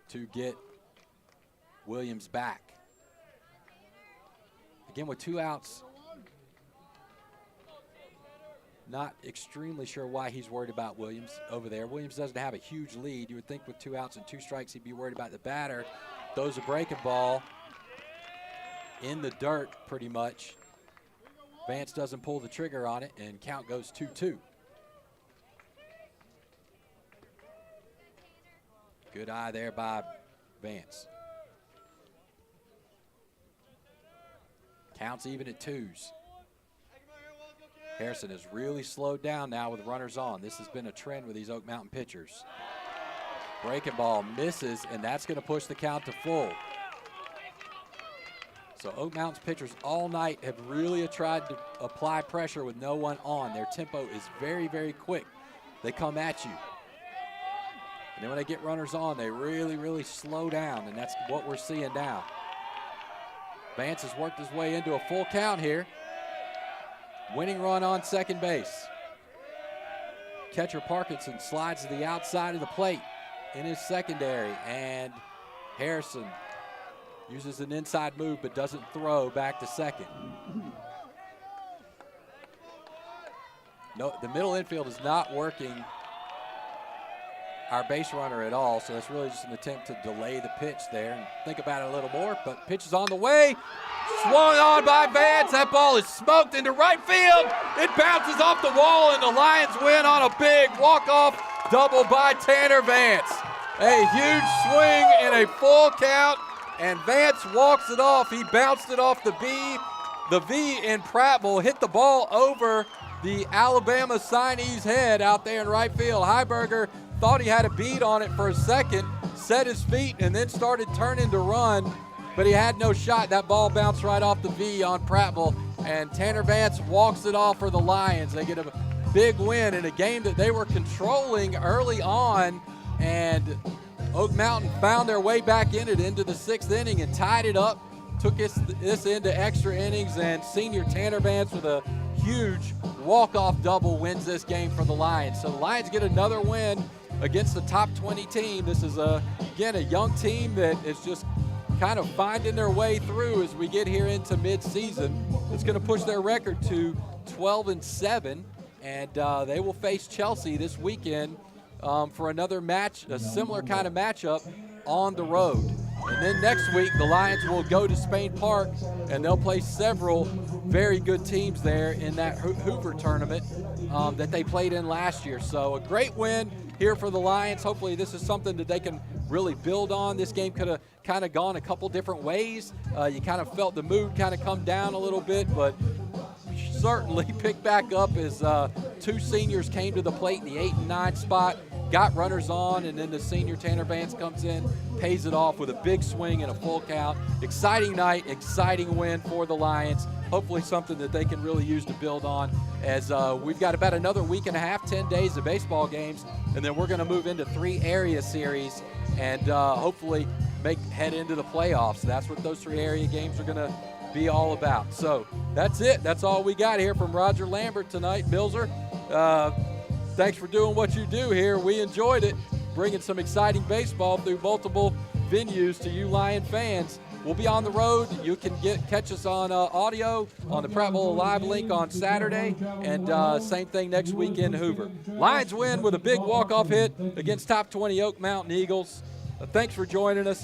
to get Williams back. Again, with 2 outs, not extremely sure why he's worried about Williams over there. Williams doesn't have a huge lead. You would think with 2 outs and 2 strikes he'd be worried about the batter. Throws a breaking ball in the dirt pretty much. Vance doesn't pull the trigger on it, and count goes 2-2. Good eye there by Vance. Counts even at 2s. Harrison has really slowed down now with runners on. This has been a trend with these Oak Mountain pitchers. Breaking ball misses, and that's going to push the count to full. So Oak Mountain's pitchers all night have really tried to apply pressure with no one on. Their tempo is very, very quick. They come at you. And then when they get runners on, they really, really slow down, and that's what we're seeing now. Vance has worked his way into a full count here. Winning run on second base. Catcher Parkinson slides to the outside of the plate in his secondary, and Harrison uses an inside move but doesn't throw back to second. No, the middle infield is not working our base runner at all, so it's really just an attempt to delay the pitch there and think about it a little more, but pitch is on the way. Swung on by Vance. That ball is smoked into right field. It bounces off the wall, and the Lions win on a big walk-off double by Tanner Vance. A huge swing in a full count, and Vance walks it off. He bounced it off the V. The V in Prattville hit the ball over the Alabama signee's head out there in right field. Heiberger thought he had a bead on it for a second, set his feet, and then started turning to run, but he had no shot. That ball bounced right off the V on Prattville, and Tanner Vance walks it off for the Lions. They get a big win in a game that they were controlling early on, and Oak Mountain found their way back in it into the 6th inning and tied it up, took this into extra innings, and senior Tanner Vance with a huge walk-off double wins this game for the Lions. So the Lions get another win against the top 20 team. This is, again, a young team that is just kind of finding their way through as we get here into mid-season. It's going to push their record to 12-7, and they will face Chelsea this weekend for another match, a similar kind of matchup on the road. And then next week, the Lions will go to Spain Park, and they'll play several very good teams there in that Hoover tournament that they played in last year. So a great win here for the Lions. Hopefully this is something that they can really build on. This game could have kind of gone a couple different ways. You kind of felt the mood kind of come down a little bit, but certainly picked back up as 2 seniors came to the plate in the 8 and 9 spot, got runners on, and then the senior Tanner Vance comes in, pays it off with a big swing and a full count. Exciting night, exciting win for the Lions. Hopefully something that they can really use to build on, as we've got about another week and a half, 10 days of baseball games, and then we're going to move into 3 area series and hopefully head into the playoffs. That's what those 3 area games are going to be all about. So that's it. That's all we got here from Roger Lambert tonight. Milzer, thanks for doing what you do here. We enjoyed it, bringing some exciting baseball through multiple venues to you Lion fans. We'll be on the road. You can catch us on audio on the Prattville Live link on Saturday, and same thing next week in Hoover. Lions win with a big walk-off hit against top 20 Oak Mountain Eagles. Thanks for joining us tonight.